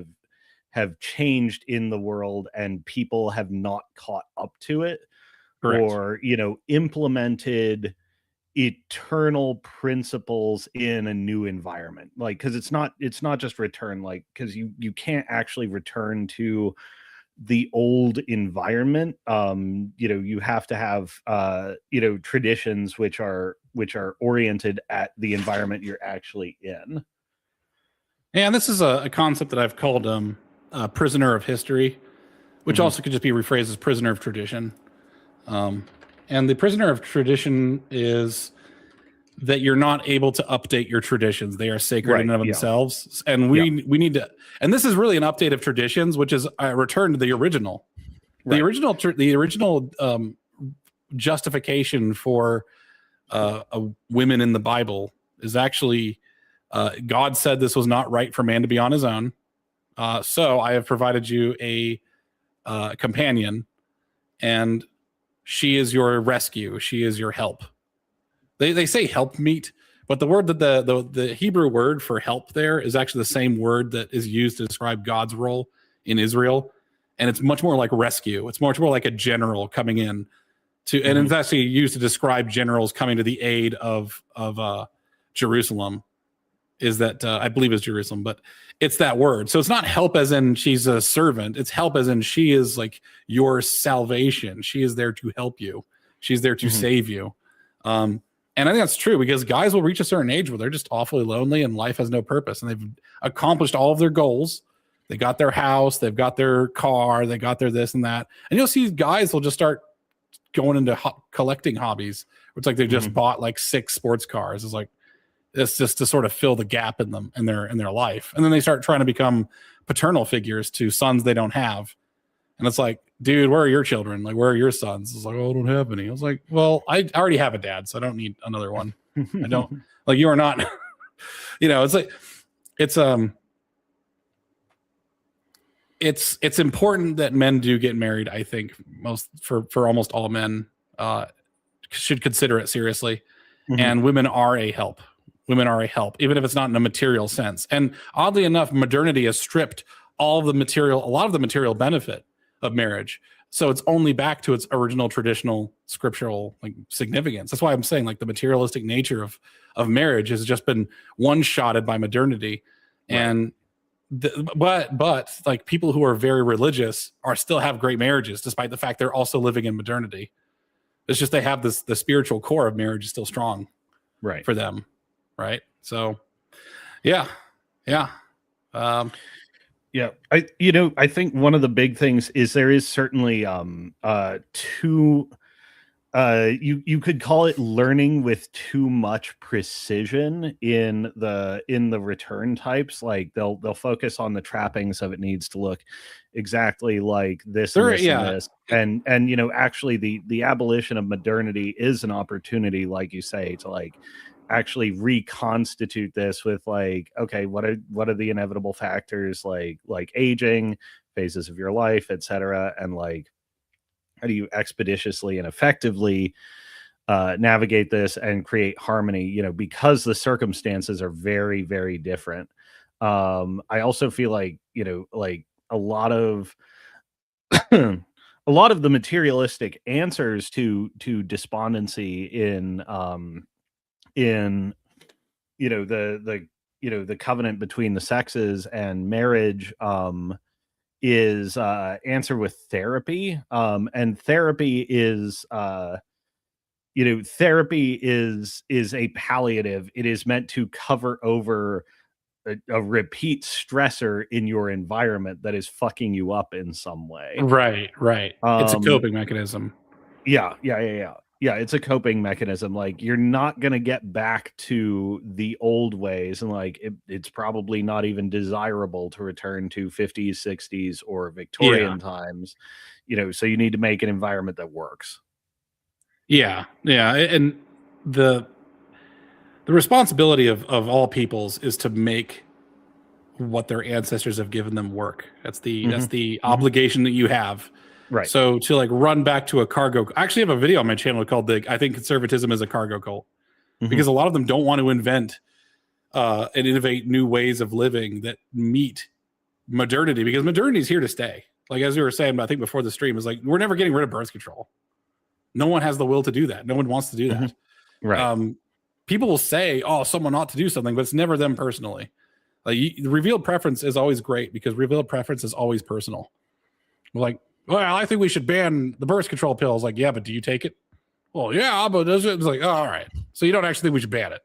have changed in the world and people have not caught up to it. Correct. Or, you know, implemented eternal principles in a new environment. Like, because it's not just return, like, because you can't actually return to the old environment. You know, you have to have you know, traditions which are oriented at the environment you're actually in. And this is a concept that I've called prisoner of history, which also could just be rephrased as prisoner of tradition. And the prisoner of tradition is that you're not able to update your traditions. They are sacred in and of themselves. And we need to, and this is really an update of traditions, which is a return to the original. Right. The original justification for women in the Bible is actually God said this was not right for man to be on his own. So I have provided you a companion, and she is your rescue. She is your help. They say help meet, but the word that the Hebrew word for help there is actually the same word that is used to describe God's role in Israel. And it's much more like rescue. It's much more like a general coming in and it's actually used to describe generals coming to the aid of Jerusalem. Is that I believe is Jerusalem, but it's that word. So it's not help as in she's a servant. It's help as in she is like your salvation. She is there to help you. She's there to save you. And I think that's true because guys will reach a certain age where they're just awfully lonely and life has no purpose. And they've accomplished all of their goals. They got their house, they've got their car, they got their this and that. And you'll see guys will just start going into collecting hobbies. It's like they just bought like 6 sports cars. It's like, it's just to sort of fill the gap in them in their life. And then they start trying to become paternal figures to sons they don't have. And it's like, dude, where are your children? Like, where are your sons? It's like, oh, I don't have any. I was like, well, I already have a dad, so I don't need another one. I don't like you are not, it's like, it's important that men do get married. I think for almost all men should consider it seriously. And women are a help. Women are a help, even if it's not in a material sense. And oddly enough, modernity has stripped a lot of the material benefit of marriage. So it's only back to its original traditional scriptural like significance. That's why I'm saying like the materialistic nature of marriage has just been one-shotted by modernity. Right. And but like people who are very religious still have great marriages, despite the fact they're also living in modernity. It's just they have the spiritual core of marriage is still strong, right, for them, right? So, yeah. Yeah, I think one of the big things is there is certainly you could call it learning with too much precision in the return types. Like they'll focus on the trappings of it needs to look exactly like this and this and this. And actually the abolition of modernity is an opportunity, like you say, to like actually reconstitute this with like, okay, what are the inevitable factors like aging, phases of your life, etc., and like how do you expeditiously and effectively navigate this and create harmony, because the circumstances are very, very different. I also feel like, like a lot of a lot of the materialistic answers to despondency in the covenant between the sexes and marriage is answered with therapy, and therapy is therapy is a palliative. It is meant to cover over a repeat stressor in your environment that is fucking you up in some way. Right. It's a coping mechanism. Yeah, it's a coping mechanism. Like you're not going to get back to the old ways, and like it's probably not even desirable to return to 50s, 60s or Victorian times, so you need to make an environment that works. Yeah. And the responsibility of all peoples is to make what their ancestors have given them work. That's the obligation that you have. Right. So to like run back to a cargo, I actually have a video on my channel called I think conservatism is a cargo cult, because a lot of them don't want to invent and innovate new ways of living that meet modernity, because modernity is here to stay. Like, as we were saying, I think before the stream, is like, we're never getting rid of birth control. No one has the will to do that. No one wants to do that. Right. People will say, oh, someone ought to do something, but it's never them personally. Like revealed preference is always great because revealed preference is always personal. Like, well, I think we should ban the birth control pills. Like, yeah, but do you take it? Well, yeah, but it's like, oh, all right. So you don't actually think we should ban it.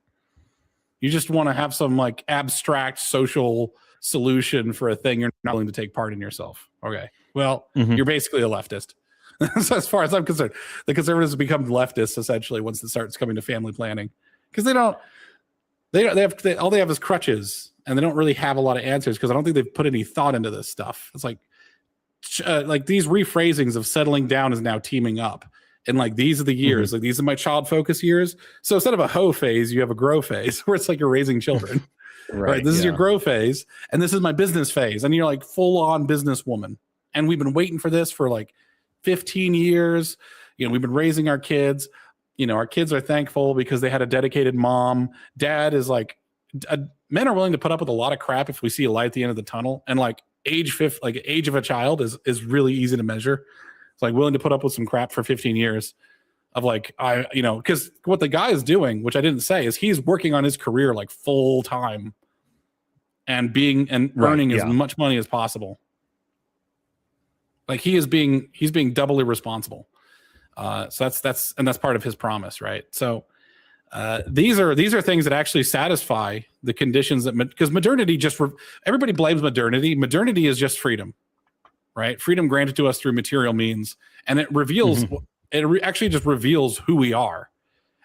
You just want to have some like abstract social solution for a thing you're not willing to take part in yourself. Okay. Well, you're basically a leftist. So as far as I'm concerned, the conservatives have become leftists essentially once it starts coming to family planning, because they have is crutches, and they don't really have a lot of answers because I don't think they've put any thought into this stuff. It's like these rephrasings of settling down is now teaming up, and like these are the years, like these are my child focus years. So instead of a hoe phase, you have a grow phase where it's like you're raising children. Right. This is your grow phase, and this is my business phase, and you're like full on businesswoman. And we've been waiting for this for like 15 years. We've been raising our kids. Our kids are thankful because they had a dedicated mom. Dad is like, men are willing to put up with a lot of crap if we see a light at the end of the tunnel. And like age of a child is really easy to measure. It's like willing to put up with some crap for 15 years. of like, because what the guy is doing, which I didn't say, is he's working on his career like full time and earning as much money as possible. Like he's being doubly responsible. So that's part of his promise, right? So these are things that actually satisfy the conditions that, because modernity everybody blames modernity. Modernity is just freedom, right? Freedom granted to us through material means, and it reveals actually just reveals who we are.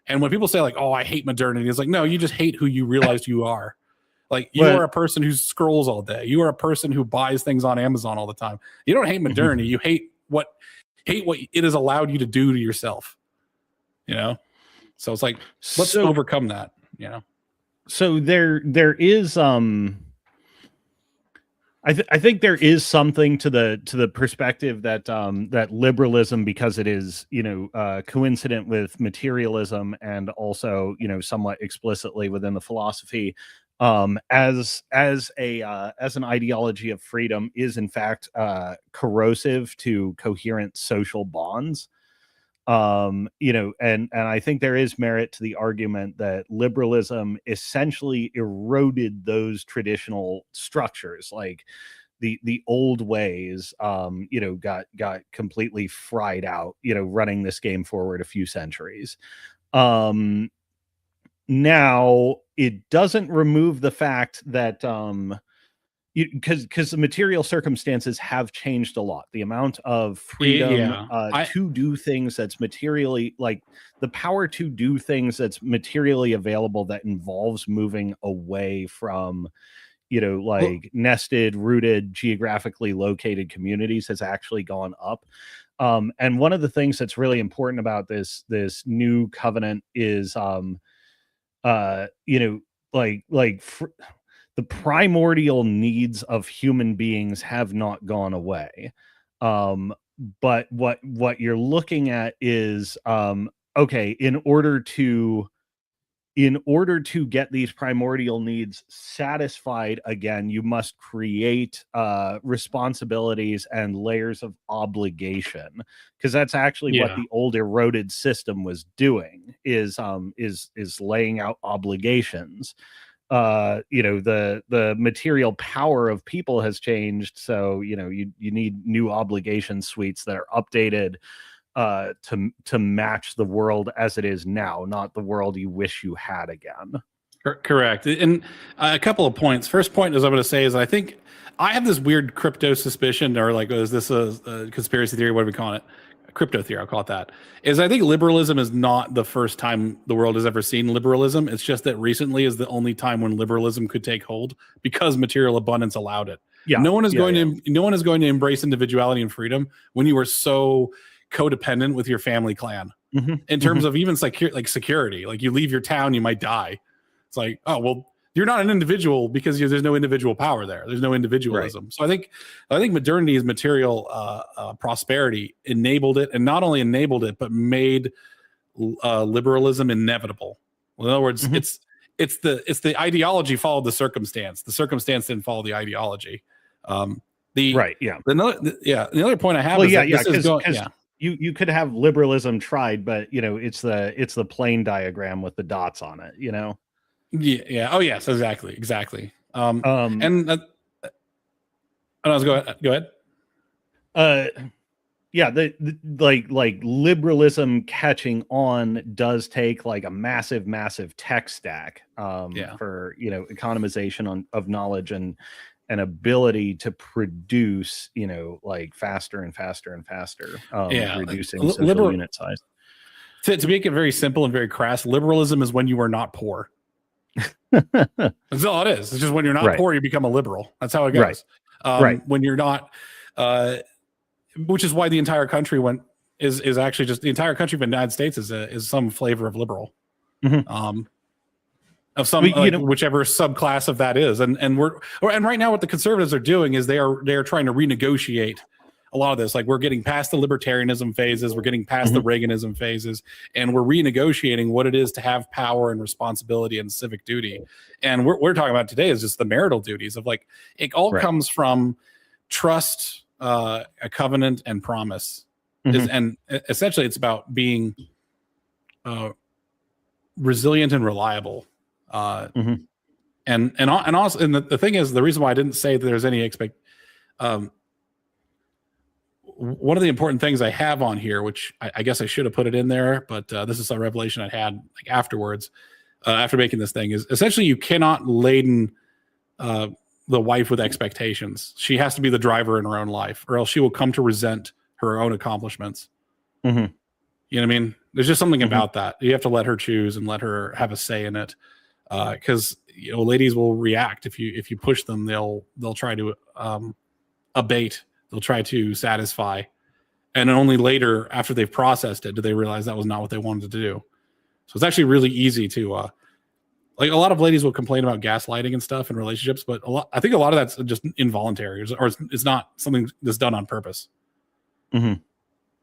And when people say like, "Oh, I hate modernity," it's like, no, you just hate who you realized you are. Like you are a person who scrolls all day. You are a person who buys things on Amazon all the time. You don't hate modernity. You hate what it has allowed you to do to yourself. So it's like, let's overcome that. So there is I think there is something to the perspective that that liberalism, because it is coincident with materialism and also somewhat explicitly within the philosophy, as an ideology of freedom, is in fact corrosive to coherent social bonds. And I think there is merit to the argument that liberalism essentially eroded those traditional structures, like the old ways, got completely fried out, running this game forward a few centuries. Now it doesn't remove the fact that, because the material circumstances have changed a lot. The amount of freedom to do things that's materially, like the power to do things that's materially available, that involves moving away from nested, rooted, geographically located communities, has actually gone up. And one of the things that's really important about this new covenant is the primordial needs of human beings have not gone away. But what you're looking at is, okay, in order to get these primordial needs satisfied again, you must create responsibilities and layers of obligation, because that's actually what the old eroded system was doing, is laying out obligations. The material power of people has changed, so you need new obligation suites that are updated to match the world as it is now, not the world you wish you had again. Correct. And a couple of points. First point is I'm going to say is I think I have this weird crypto suspicion, or like, is this a conspiracy theory? What do we call it? Crypto theory, I'll call it that. Is I think liberalism is not the first time the world has ever seen liberalism. It's just that recently is the only time when liberalism could take hold, because material abundance allowed it. No one is going to embrace individuality and freedom when you are so codependent with your family clan. In terms of even security, like you leave your town, you might die. It's like, oh well, you're not an individual because there's no individual power there. There's no individualism. Right. So I think modernity's material prosperity enabled it, and not only enabled it, but made liberalism inevitable. Well, in other words, it's the ideology followed the circumstance. The circumstance didn't follow the ideology. The other point I have is you could have liberalism tried, but it's the plane diagram with the dots on it. Yeah. Oh, yes, exactly. And I was go ahead. Like liberalism catching on does take like a massive tech stack for economization of knowledge and ability to produce like faster and faster, reducing social unit size. To make it very simple and very crass, liberalism is when you are not poor. That's all it is. It's just when you're not poor, you become a liberal. That's how it goes. When you're not, which is why the entire country is actually just the entire country of the United States is some flavor of liberal, of some whichever subclass of that is. And right now what the conservatives are doing is they are trying to renegotiate a lot of this. Like we're getting past the libertarianism phases, we're getting past the Reaganism phases, and we're renegotiating what it is to have power and responsibility and civic duty. And what we're talking about today is just the marital duties of like, it all comes from trust, a covenant, and promise. And essentially it's about being resilient and reliable. Mm-hmm. And also, and the thing is, the reason why I didn't say that there's any one of the important things I have on here, which I guess I should have put it in there, but this is a revelation I had like afterwards, after making this thing, is essentially you cannot laden the wife with expectations. She has to be the driver in her own life, or else she will come to resent her own accomplishments. Mm-hmm. You know what I mean? There's just something about that. You have to let her choose and let her have a say in it, because ladies will react if you push them. They'll try to abate. They'll try to satisfy, and then only later, after they've processed it, do they realize that was not what they wanted to do. So it's actually really easy to like, a lot of ladies will complain about gaslighting and stuff in relationships, but I think a lot of that's just involuntary, or it's not something that's done on purpose. Mm-hmm.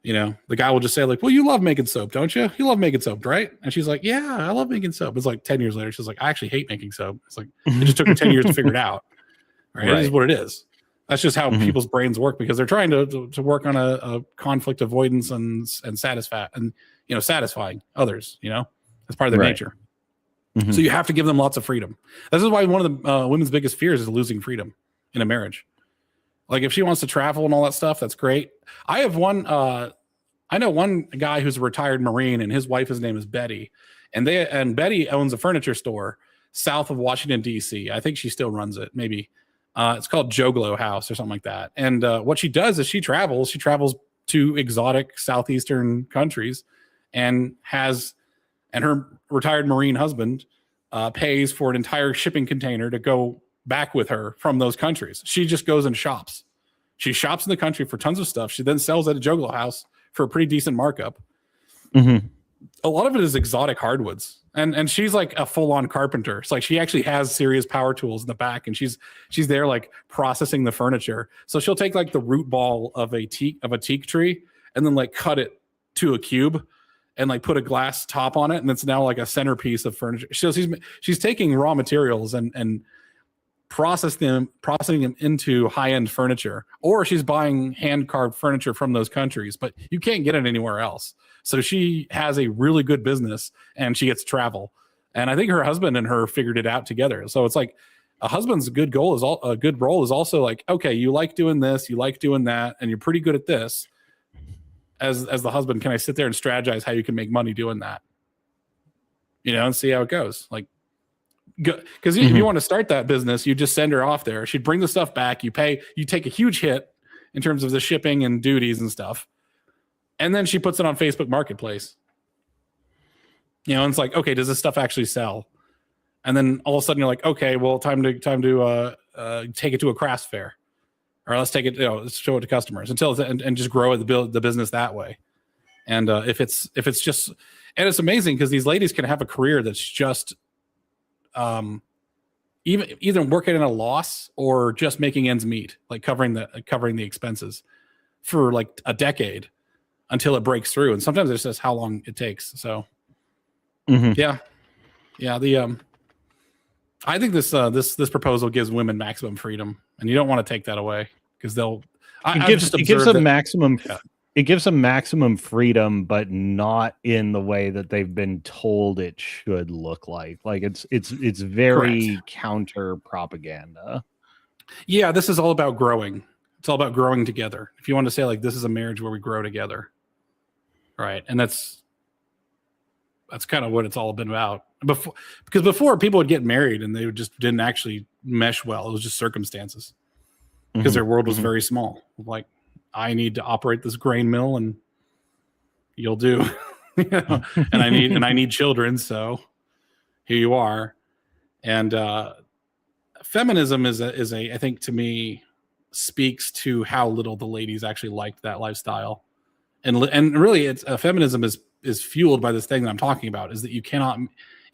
The guy will just say like, well, you love making soap, don't you? You love making soap, right? And she's like, yeah, I love making soap. It's like 10 years later, she's like, I actually hate making soap. It's like, it just took her 10 years to figure it out. Right? It is what it is. That's just how people's brains work, because they're trying to work on a conflict avoidance and satisfying others, as part of their nature. Mm-hmm. So you have to give them lots of freedom. This is why one of the women's biggest fears is losing freedom in a marriage. Like, if she wants to travel and all that stuff, that's great. I know one guy who's a retired Marine, and his wife, his name is Betty, and Betty owns a furniture store south of Washington, D.C. I think she still runs it, maybe. It's called Joglo House or something like that. And what she does is she travels to exotic southeastern countries, and her retired Marine husband pays for an entire shipping container to go back with her from those countries. She just goes and shops. She shops in the country for tons of stuff. She then sells at a Joglo House for a pretty decent markup. Mm-hmm. A lot of it is exotic hardwoods. And she's like a full-on carpenter. It's like she actually has serious power tools in the back, and she's there like processing the furniture. So she'll take like the root ball of a teak tree and then like cut it to a cube and like put a glass top on it, and it's now like a centerpiece of furniture. So she's taking raw materials and processing them into high-end furniture, or she's buying hand-carved furniture from those countries, but you can't get it anywhere else. So she has a really good business, and she gets to travel. And I think her husband and her figured it out together. So it's like a husband's good role is also like, okay, you like doing this, you like doing that, and you're pretty good at this. As the husband, can I sit there and strategize how you can make money doing that? And see how it goes. Like, because if you want to start that business, you just send her off there. She'd bring the stuff back. You take a huge hit in terms of the shipping and duties and stuff. And then she puts it on Facebook Marketplace. And it's like, okay, does this stuff actually sell? And then all of a sudden you're like, okay, well, time to take it to a craft fair, or let's take it, let's show it to customers and just grow the business that way. And if it's just, and it's amazing because these ladies can have a career that's just either working at a loss or just making ends meet, like covering the expenses for like a decade until it breaks through. And sometimes it's just how long it takes. So yeah. I think this proposal gives women maximum freedom, and you don't want to take that away, because it gives them maximum freedom, but not in the way that they've been told it should look like. Like it's very counter propaganda. Yeah, this is all about growing. It's all about growing together. If you want to say like, this is a marriage where we grow together, right? And that's kind of what it's all been about. Because before people would get married and they just didn't actually mesh well. It was just circumstances, because their world was very small. Like, I need to operate this grain mill, and you'll do, and I need children. So here you are. And feminism is a I think, to me, speaks to how little the ladies actually liked that lifestyle. And really, it's feminism is fueled by this thing that I'm talking about, is that you cannot,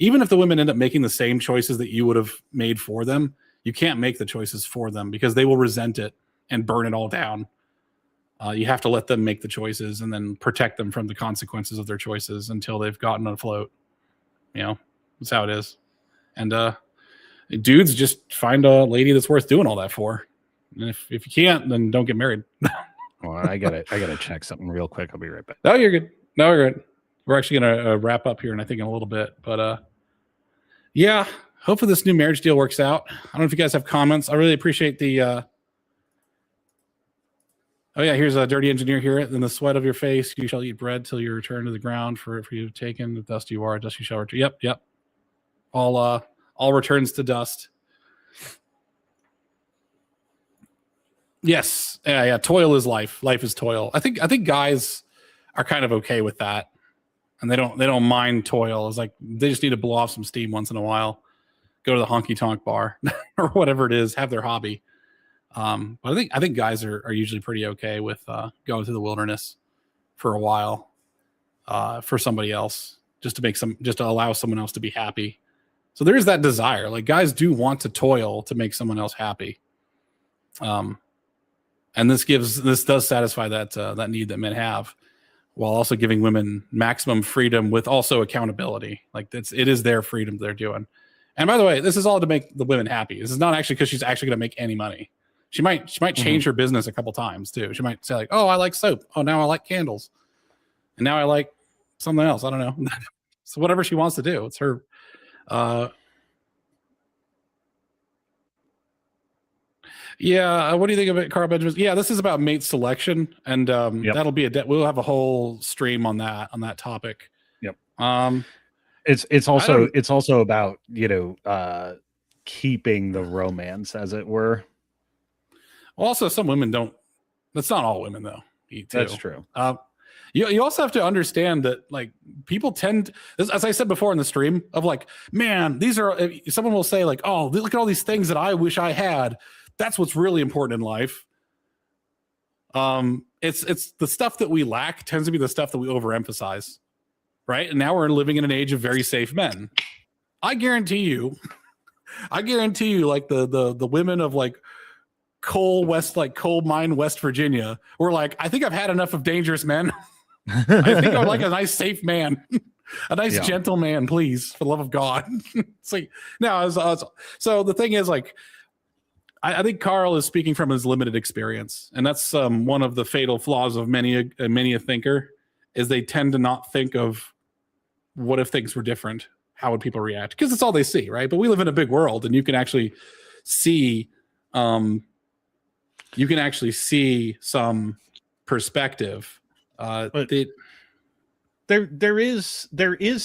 even if the women end up making the same choices that you would have made for them, you can't make the choices for them, because they will resent it and burn it all down. You have to let them make the choices and then protect them from the consequences of their choices until they've gotten afloat. That's how it is. And dudes, just find a lady that's worth doing all that for. And if you can't, then don't get married. Well, I gotta check something real quick. I'll be right back. No, you're good. we're actually going to wrap up here, and I think in a little bit. But yeah, hopefully this new marriage deal works out. I don't know if you guys have comments. I really appreciate the. Oh yeah, here's a dirty engineer here. In the sweat of your face, you shall eat bread till you return to the ground. For you have taken the dust you are, dust you shall return. Yep. All returns to dust. Yes, yeah. Toil is life. Life is toil. I think guys are kind of okay with that, and they don't mind toil. It's like they just need to blow off some steam once in a while, go to the honky tonk bar or whatever it is, have their hobby. But I think guys are usually pretty okay with going through the wilderness for a while for somebody else, just to allow someone else to be happy. So there is that desire. Like guys do want to toil to make someone else happy. And this does satisfy that need that men have, while also giving women maximum freedom with also accountability. Like it is their freedom they're doing. And by the way, this is all to make the women happy. This is not actually because she's actually going to make any money. She might change her business a couple times too. She might say like, "Oh, I like soap. Oh, now I like candles, and now I like something else. I don't know." So whatever she wants to do, it's her. Yeah, what do you think of it, Carl Benjamin? Yeah, this is about mate selection, and that'll be we'll have a whole stream on that topic. Yep. It's also about keeping the romance, as it were. Also, some women don't. That's not all women, though. That's true. You also have to understand that, like, people tend, as I said before in the stream, of like, man, these are. Someone will say like, oh, look at all these things that I wish I had. That's what's really important in life. It's the stuff that we lack tends to be the stuff that we overemphasize, right? And now we're living in an age of very safe men. I guarantee you, like the women of like coal mine West Virginia were like, I think I've had enough of dangerous men. I think I would like a nice safe man, a nice gentle man, please, for the love of God. It's like no, so the thing is like, I think Carl is speaking from his limited experience, and that's one of the fatal flaws of many a thinker, is they tend to not think of what if things were different, how would people react, because it's all they see, right? But we live in a big world, and you can actually see some perspective. There is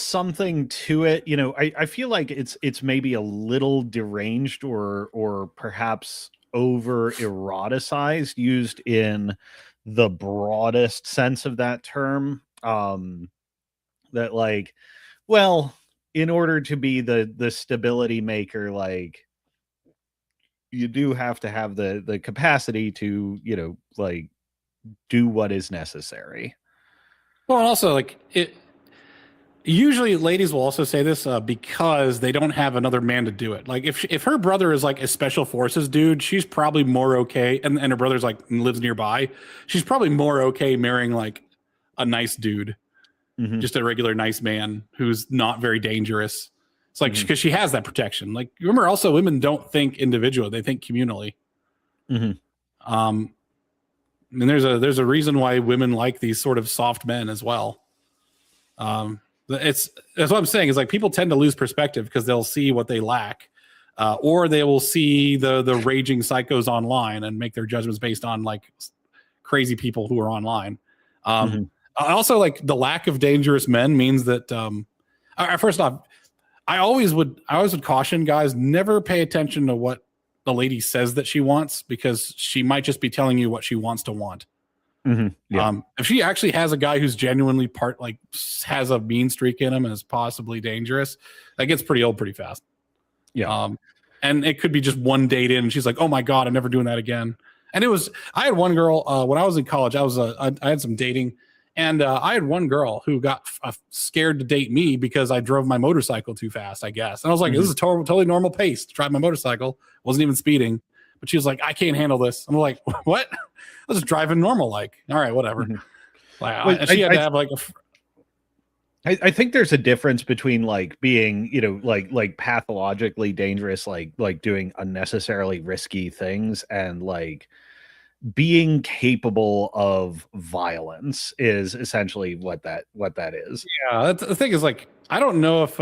something to it. I feel like it's maybe a little deranged or perhaps over eroticized, used in the broadest sense of that term. That like, well, in order to be the stability maker, like, you do have to have the capacity to, like, do what is necessary. Well, and also like it. Usually, ladies will also say this because they don't have another man to do it. Like if her brother is like a special forces dude, she's probably more okay, and her brother's like lives nearby. She's probably more okay marrying like a nice dude, just a regular nice man who's not very dangerous. It's like because she has that protection. Like remember, also women don't think individually; they think communally. And there's a reason why women like these sort of soft men as well. That's what I'm saying is like people tend to lose perspective because they'll see what they lack, or they will see the raging psychos online and make their judgments based on like crazy people who are online. Also, like the lack of dangerous men means that first off, I always would caution guys, never pay attention to what the lady says that she wants, because she might just be telling you what she wants to want. If she actually has a guy who's genuinely has a mean streak in him and is possibly dangerous, that gets pretty old pretty fast. And it could be just one date in and she's like, oh my God, I'm never doing that again. And I had one girl when I was in college, I had some dating, and I had one girl who got scared to date me because I drove my motorcycle too fast, I guess. And I was like, this is totally normal pace to drive my motorcycle. Wasn't even speeding. But she was like, I can't handle this. I'm like, what? I was just driving normal, like, all right, whatever. And she had to have like I think there's a difference between like being, like pathologically dangerous, like doing unnecessarily risky things, and like being capable of violence is essentially what that is. Yeah, the thing is, like, I don't know if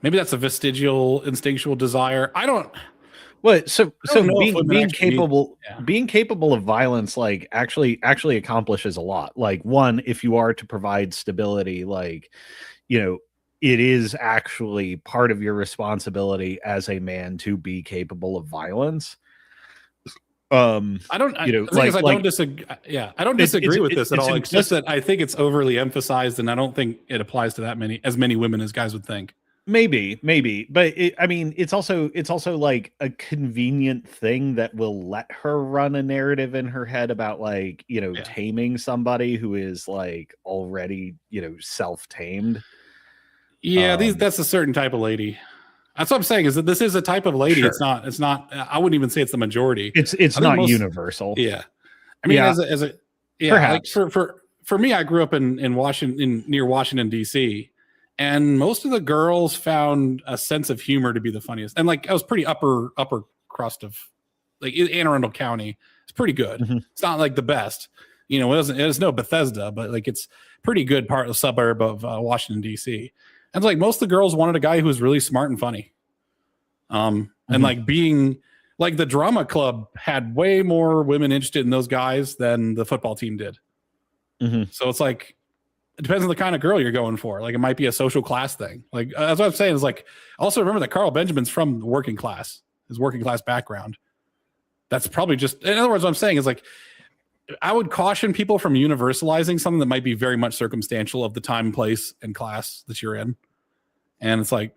maybe that's a vestigial instinctual desire. I don't Well, so know if women being actually need. capable Yeah. being capable of violence, like, actually accomplishes a lot. Like, one, if you are to provide stability, like, it is actually part of your responsibility as a man to be capable of violence. I don't. The thing is, Like, I don't disagree. Yeah, I don't disagree with this at it's all. It's just implicit. that I think it's overly emphasized, and I don't think it applies to as many women as guys would think. Maybe, but I mean, it's also like a convenient thing that will let her run a narrative in her head about, like, Yeah, taming somebody who is, like, already, self-tamed. yeah. That's a certain type of lady. That's what I'm saying. Is that this is a type of lady? Sure. It's not. I wouldn't even say it's the majority. It's I think not most. universal. Yeah. I mean, Yeah, as a yeah, like perhaps. for me, I grew up in Washington, near Washington D.C., and most of the girls found a sense of humor to be the funniest. And, like, I was pretty upper crust of, like, Anne Arundel County. It's pretty good. Mhm. It's not like the best, it's no Bethesda, but, like, it's pretty good part of the suburb of Washington D.C. And, like, most of the girls wanted a guy who was really smart and funny. And, Mhm. like, being like, the drama club had way more women interested in those guys than the football team did. Mhm. So it's like, it depends on the kind of girl you're going for. Like, it might be a social class thing. Like, that's what I'm saying is, like, also remember that Carl Benjamin's from the working class, his working class background. That's probably just, in other words, what I'm saying is, like, I would caution people from universalizing something that might be very much circumstantial of the time, place, and class that you're in. And it's like,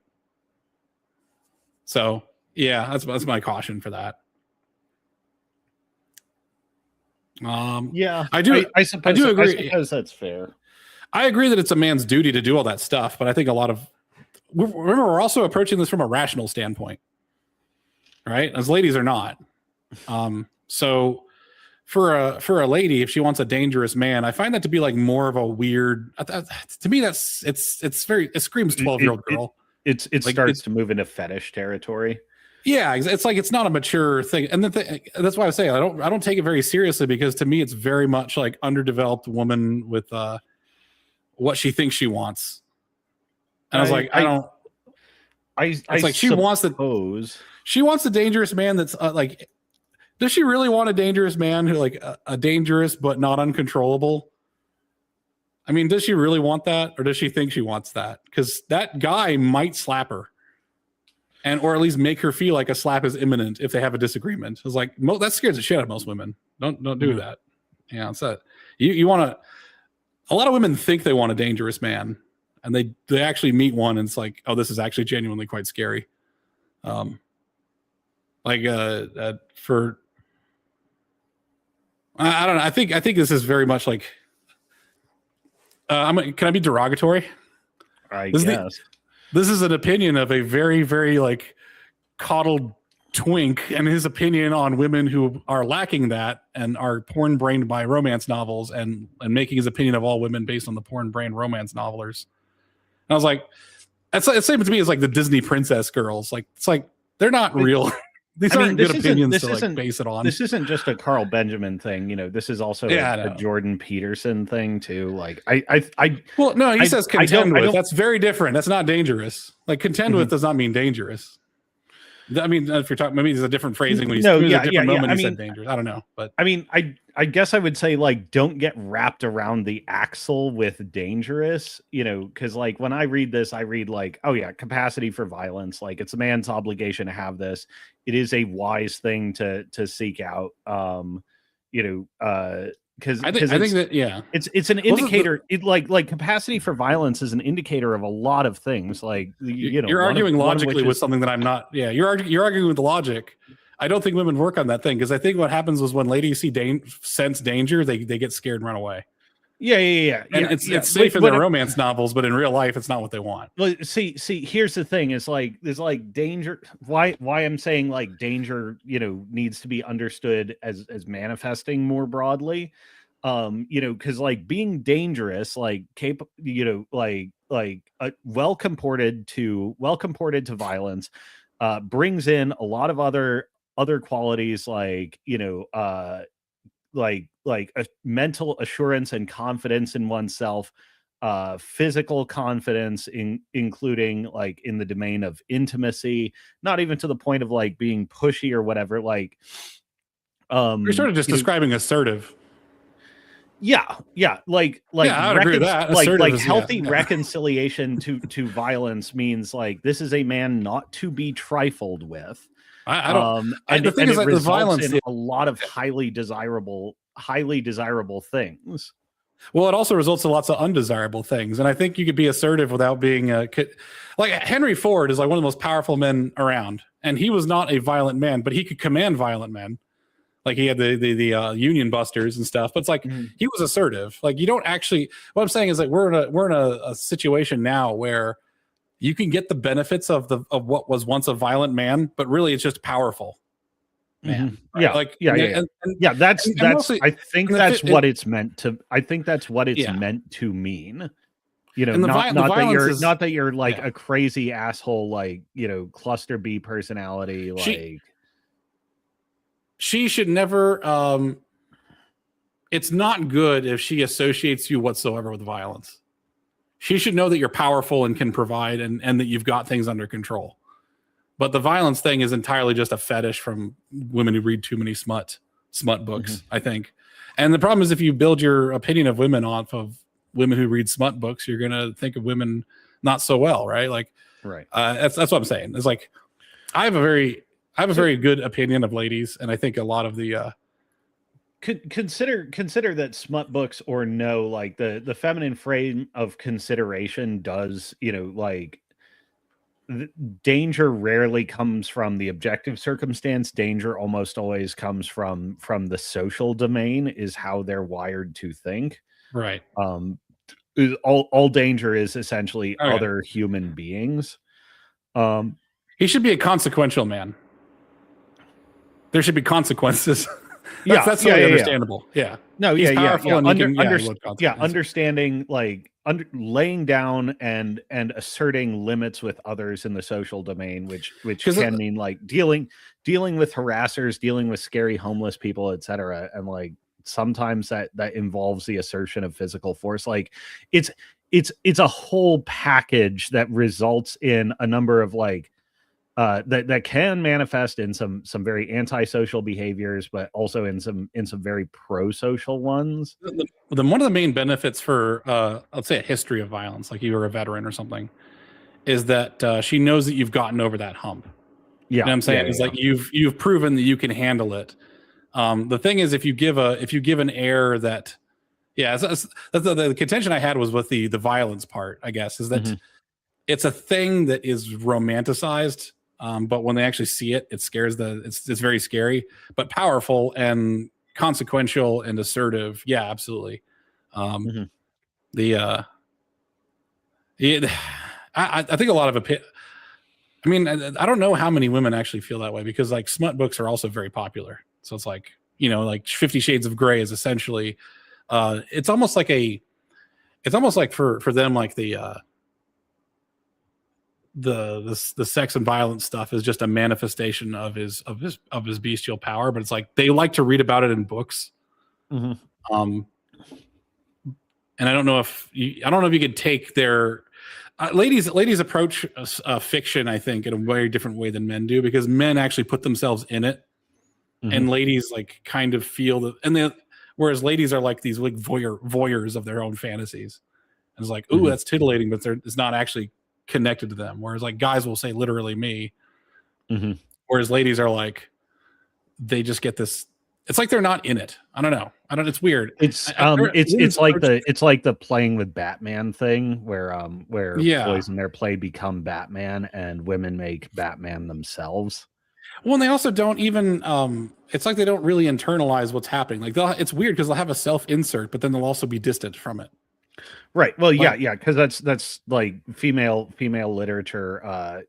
so yeah, that's my caution for that. Yeah, I do. I suppose I do agree. I suppose that's fair. I agree that it's a man's duty to do all that stuff, but I think remember, we're also approaching this from a rational standpoint, right? As ladies are not. So for a lady, if she wants a dangerous man, I find that to be, like, more of a weird. To me, it screams 12-year-old girl. It Like, starts to move into fetish territory. Yeah, it's like, it's not a mature thing, and that's why I say I don't take it very seriously, because to me it's very much like underdeveloped woman with what she thinks she wants. And I was like, I don't. It's like she wants the dangerous man. That's like, does she really want a dangerous man who, like, a dangerous but not uncontrollable? I mean, does she really want that, or does she think she wants that? Because that guy might slap her. Or at least make her feel like a slap is imminent if they have a disagreement. It's like, that scares the shit out of most women. Don't do that. Yeah, it's that you want to. A lot of women think they want a dangerous man, and they actually meet one, and it's like, oh, this is actually genuinely quite scary. Like, for I don't know. I think this is very much like. Can I be derogatory? I guess. This is an opinion of a very, very, like, coddled twink, and his opinion on women who are lacking that and are porn brained by romance novels, and making his opinion of all women based on the porn brained romance novelers. And I was like, it's same to me as, like, the Disney princess girls. Like, it's like, they're not real. These aren't good opinions to, like, base it on. This isn't just a Carl Benjamin thing, this is also a Jordan Peterson thing too. Like, well, no, he says contend with. That's very different. That's not dangerous. Like, contend with does not mean dangerous. I mean, if you're talking, maybe there's a different phrasing when he's a different moment. He said dangerous. I don't know, but I mean, I guess I would say, like, don't get wrapped around the axle with dangerous, because, like, when I read this, I read, like, oh yeah, capacity for violence. Like, it's a man's obligation to have this. It is a wise thing to seek out. Because I think that, yeah, it's an indicator. Like capacity for violence is an indicator of a lot of things. Like, you're arguing logically with something that I'm not. Yeah, you're arguing with the logic. I don't think women work on that thing, because I think what happens is when ladies sense danger, they get scared and run away. Yeah. And it's safe in their romance novels, but in real life, it's not what they want. Well, see, here's the thing: is, like, there's, like, danger. Why I'm saying, like, danger, needs to be understood as manifesting more broadly. Because, like, being dangerous, like, well comported to violence, brings in a lot of other other qualities like, like a mental assurance and confidence in oneself, physical confidence, including like in the domain of intimacy, not even to the point of like being pushy or whatever, like You're sort of just describing assertive. yeah, like Yeah, I would agree with that. Assertive is, healthy reconciliation to violence means like this is a man not to be trifled with. I don't. And The thing is, it like, the results violence. in a lot of highly desirable things. Well, it also results in lots of undesirable things, and I think you could be assertive without being like Henry Ford is like one of the most powerful men around, and he was not a violent man, but he could command violent men. Like he had the Union Busters and stuff, but it's like he was assertive. Like you don't actually. What I'm saying is like we're in a situation now where you can get the benefits of what was once a violent man, but really it's just powerful man. Right? Yeah, like that's mostly, I think that's what it's meant to. I think that's what it's meant to mean. Not that you're like a crazy asshole, like cluster B personality, like. She should never it's not good if she associates you whatsoever with violence. She should know that you're powerful and can provide and that you've got things under control. But the violence thing is entirely just a fetish from women who read too many smut books, I think. And the problem is if you build your opinion of women off of women who read smut books, you're going to think of women not so well, right? Like that's what I'm saying. It's like I have a very good opinion of ladies, and I think a lot of the consider that smut books or no, like the feminine frame of consideration does, like danger rarely comes from the objective circumstance. Danger almost always comes from the social domain, is how they're wired to think. Right. All danger is essentially other human beings. He should be a consequential man. There should be consequences. That's totally understandable. Yeah. No, he's powerful and understanding, like laying down and asserting limits with others in the social domain, which can mean like dealing with harassers, dealing with scary homeless people, etc. And like sometimes that involves the assertion of physical force. Like it's a whole package that results in a number of like that can manifest in some very antisocial behaviors, but also in some very pro-social ones. One of the main benefits for let's say a history of violence, like you were a veteran or something, is that she knows that you've gotten over that hump. Yeah, you know what I'm saying? It's like you've proven that you can handle it. The thing is, if you give an air that, that's the contention I had was with the violence part, I guess, is that it's a thing that is romanticized. But when they actually see it, it scares it's very scary, but powerful and consequential and assertive. Yeah, absolutely. I think a lot of I mean, I don't know how many women actually feel that way, because like smut books are also very popular. So it's like, like 50 Shades of Grey is essentially, it's almost like for them, like the sex and violence stuff is just a manifestation of his bestial power, but it's like they like to read about it in books. And I don't know if you could take their ladies approach fiction, I think, in a very different way than men do, because men actually put themselves in it, and ladies like kind of feel that, and whereas ladies are like these like voyeurs of their own fantasies, and it's like, ooh, that's titillating, but it's not actually connected to them. Whereas like guys will say literally me, whereas ladies are like, they just get this, it's like they're not in it. I don't know. It's weird. It's like the playing with Batman thing where boys in their play become Batman and women make Batman themselves. Well, and they also don't even it's like they don't really internalize what's happening. Like it's weird because they'll have a self insert, but then they'll also be distant from it. Right. Well, because that's like female literature.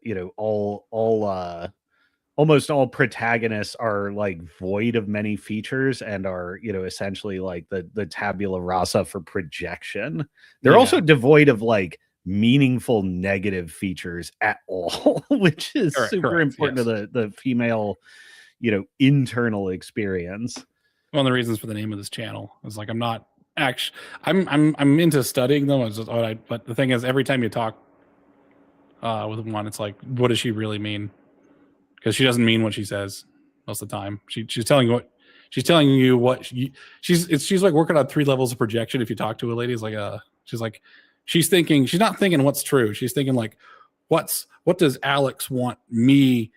Almost all protagonists are like void of many features and are, essentially like the tabula rasa for projection. They're also devoid of like meaningful negative features at all, which is super important to the female internal experience. One of the reasons for the name of this channel is like I'm not actually I'm into studying them. But the thing is, every time you talk with one, it's like, what does she really mean? Because she doesn't mean what she says most of the time. She's telling you what she's like working on 3 levels of projection. If you talk to a lady, it's like she's not thinking what's true. She's thinking like, what does Alex want me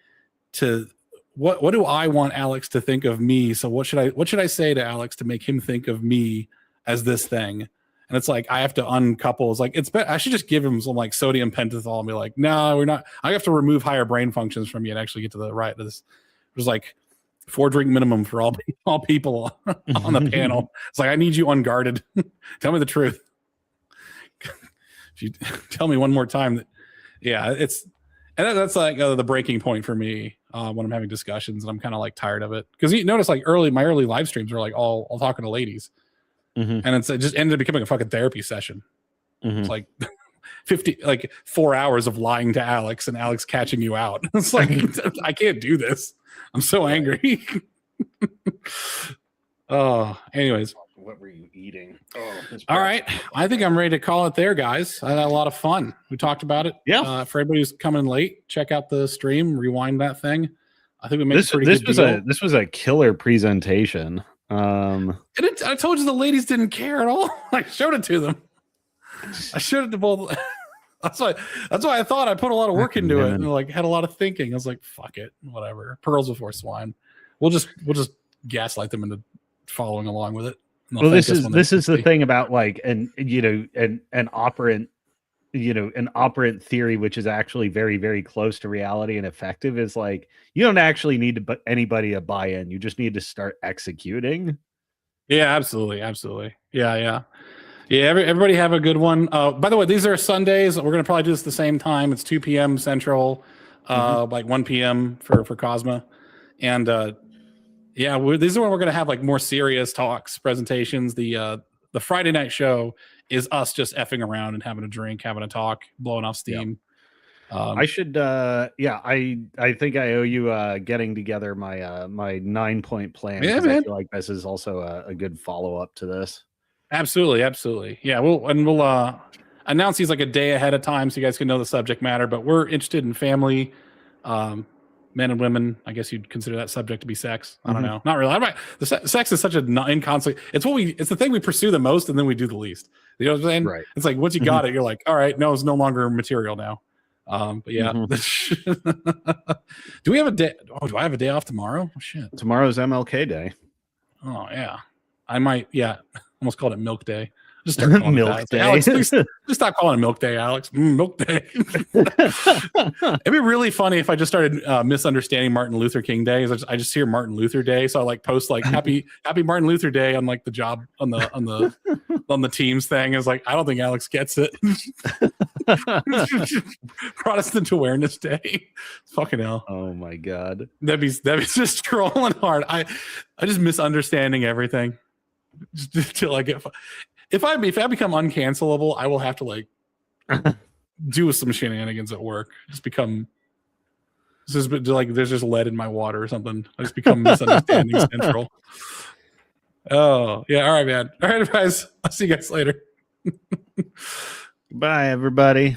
to, what do I want Alex to think of me? So what should I say to Alex to make him think of me as this thing? And it's like, I have to uncouple. It's like, I should just give him some like sodium pentothal and be like, no, we're not. I have to remove higher brain functions from you and actually get to the right of this. There's like 4 drink minimum for all people on the panel. It's like, I need you unguarded. Tell me the truth. If you tell me one more time that, yeah, that's like the breaking point for me when I'm having discussions, and I'm kind of like tired of it. Because you notice like my early live streams are like all talking to ladies. And it just ended up becoming a fucking therapy session. It's like 4 hours of lying to Alex and Alex catching you out. It's like, I can't do this. I'm so angry. Oh, anyways. What were you eating? All right. I think I'm ready to call it there, guys. I had a lot of fun. We talked about it. Yeah. For everybody who's coming late, check out the stream, rewind that thing. I think we made this, a pretty good deal. This was a killer presentation. I told you the ladies didn't care at all. I showed it to them. I showed it to both. That's why I thought I put a lot of work into it and like had a lot of thinking. I was like, fuck it, whatever. Pearls before swine. We'll just gaslight them into following along with it. Well, this is the thing about like an operant theory, which is actually very, very close to reality and effective, is like, you don't actually need anybody to buy in. You just need to start executing. Yeah, absolutely. Yeah. Everybody have a good one. By the way, these are Sundays. We're going to probably do this at the same time. It's 2 p.m. Central, like 1 p.m. for Kosma. And these are when we're going to have like more serious talks, presentations. The Friday night show is us just effing around and having a drink, having a talk, blowing off steam. I should, I think I owe you getting together my my 9-point plan. Yeah, man. I feel like this is also a good follow up to this. Absolutely. Yeah, we'll announce these like a day ahead of time so you guys can know the subject matter. But we're interested in family, men and women. I guess you'd consider that subject to be sex. I don't know. Not really. Sex is such an inconsequential. It's the thing we pursue the most, and then we do the least. You know what I'm saying? Right. It's like once you got it, you're like, all right, no, it's no longer material now. But yeah. Do we have a day? Oh, do I have a day off tomorrow? Oh, shit. Tomorrow's MLK Day. Oh yeah. I might. Yeah. Almost called it Milk Day. Just start calling Milk it Day. Alex, please, just stop calling it Milk Day, Alex. Milk Day. It'd be really funny if I just started misunderstanding Martin Luther King Day. I just hear Martin Luther Day, so I like post like happy Martin Luther Day on like the job on the Teams thing. It's like, I don't think Alex gets it. Protestant Awareness Day. Fucking hell. Oh my god. That'd be just trolling hard. I just misunderstanding everything. Just till I get. If I become uncancelable, I will have to like do some shenanigans at work. Just become. This is like there's just lead in my water or something. I just become misunderstanding central. Oh yeah, all right, man. All right, guys. I'll see you guys later. Bye, everybody.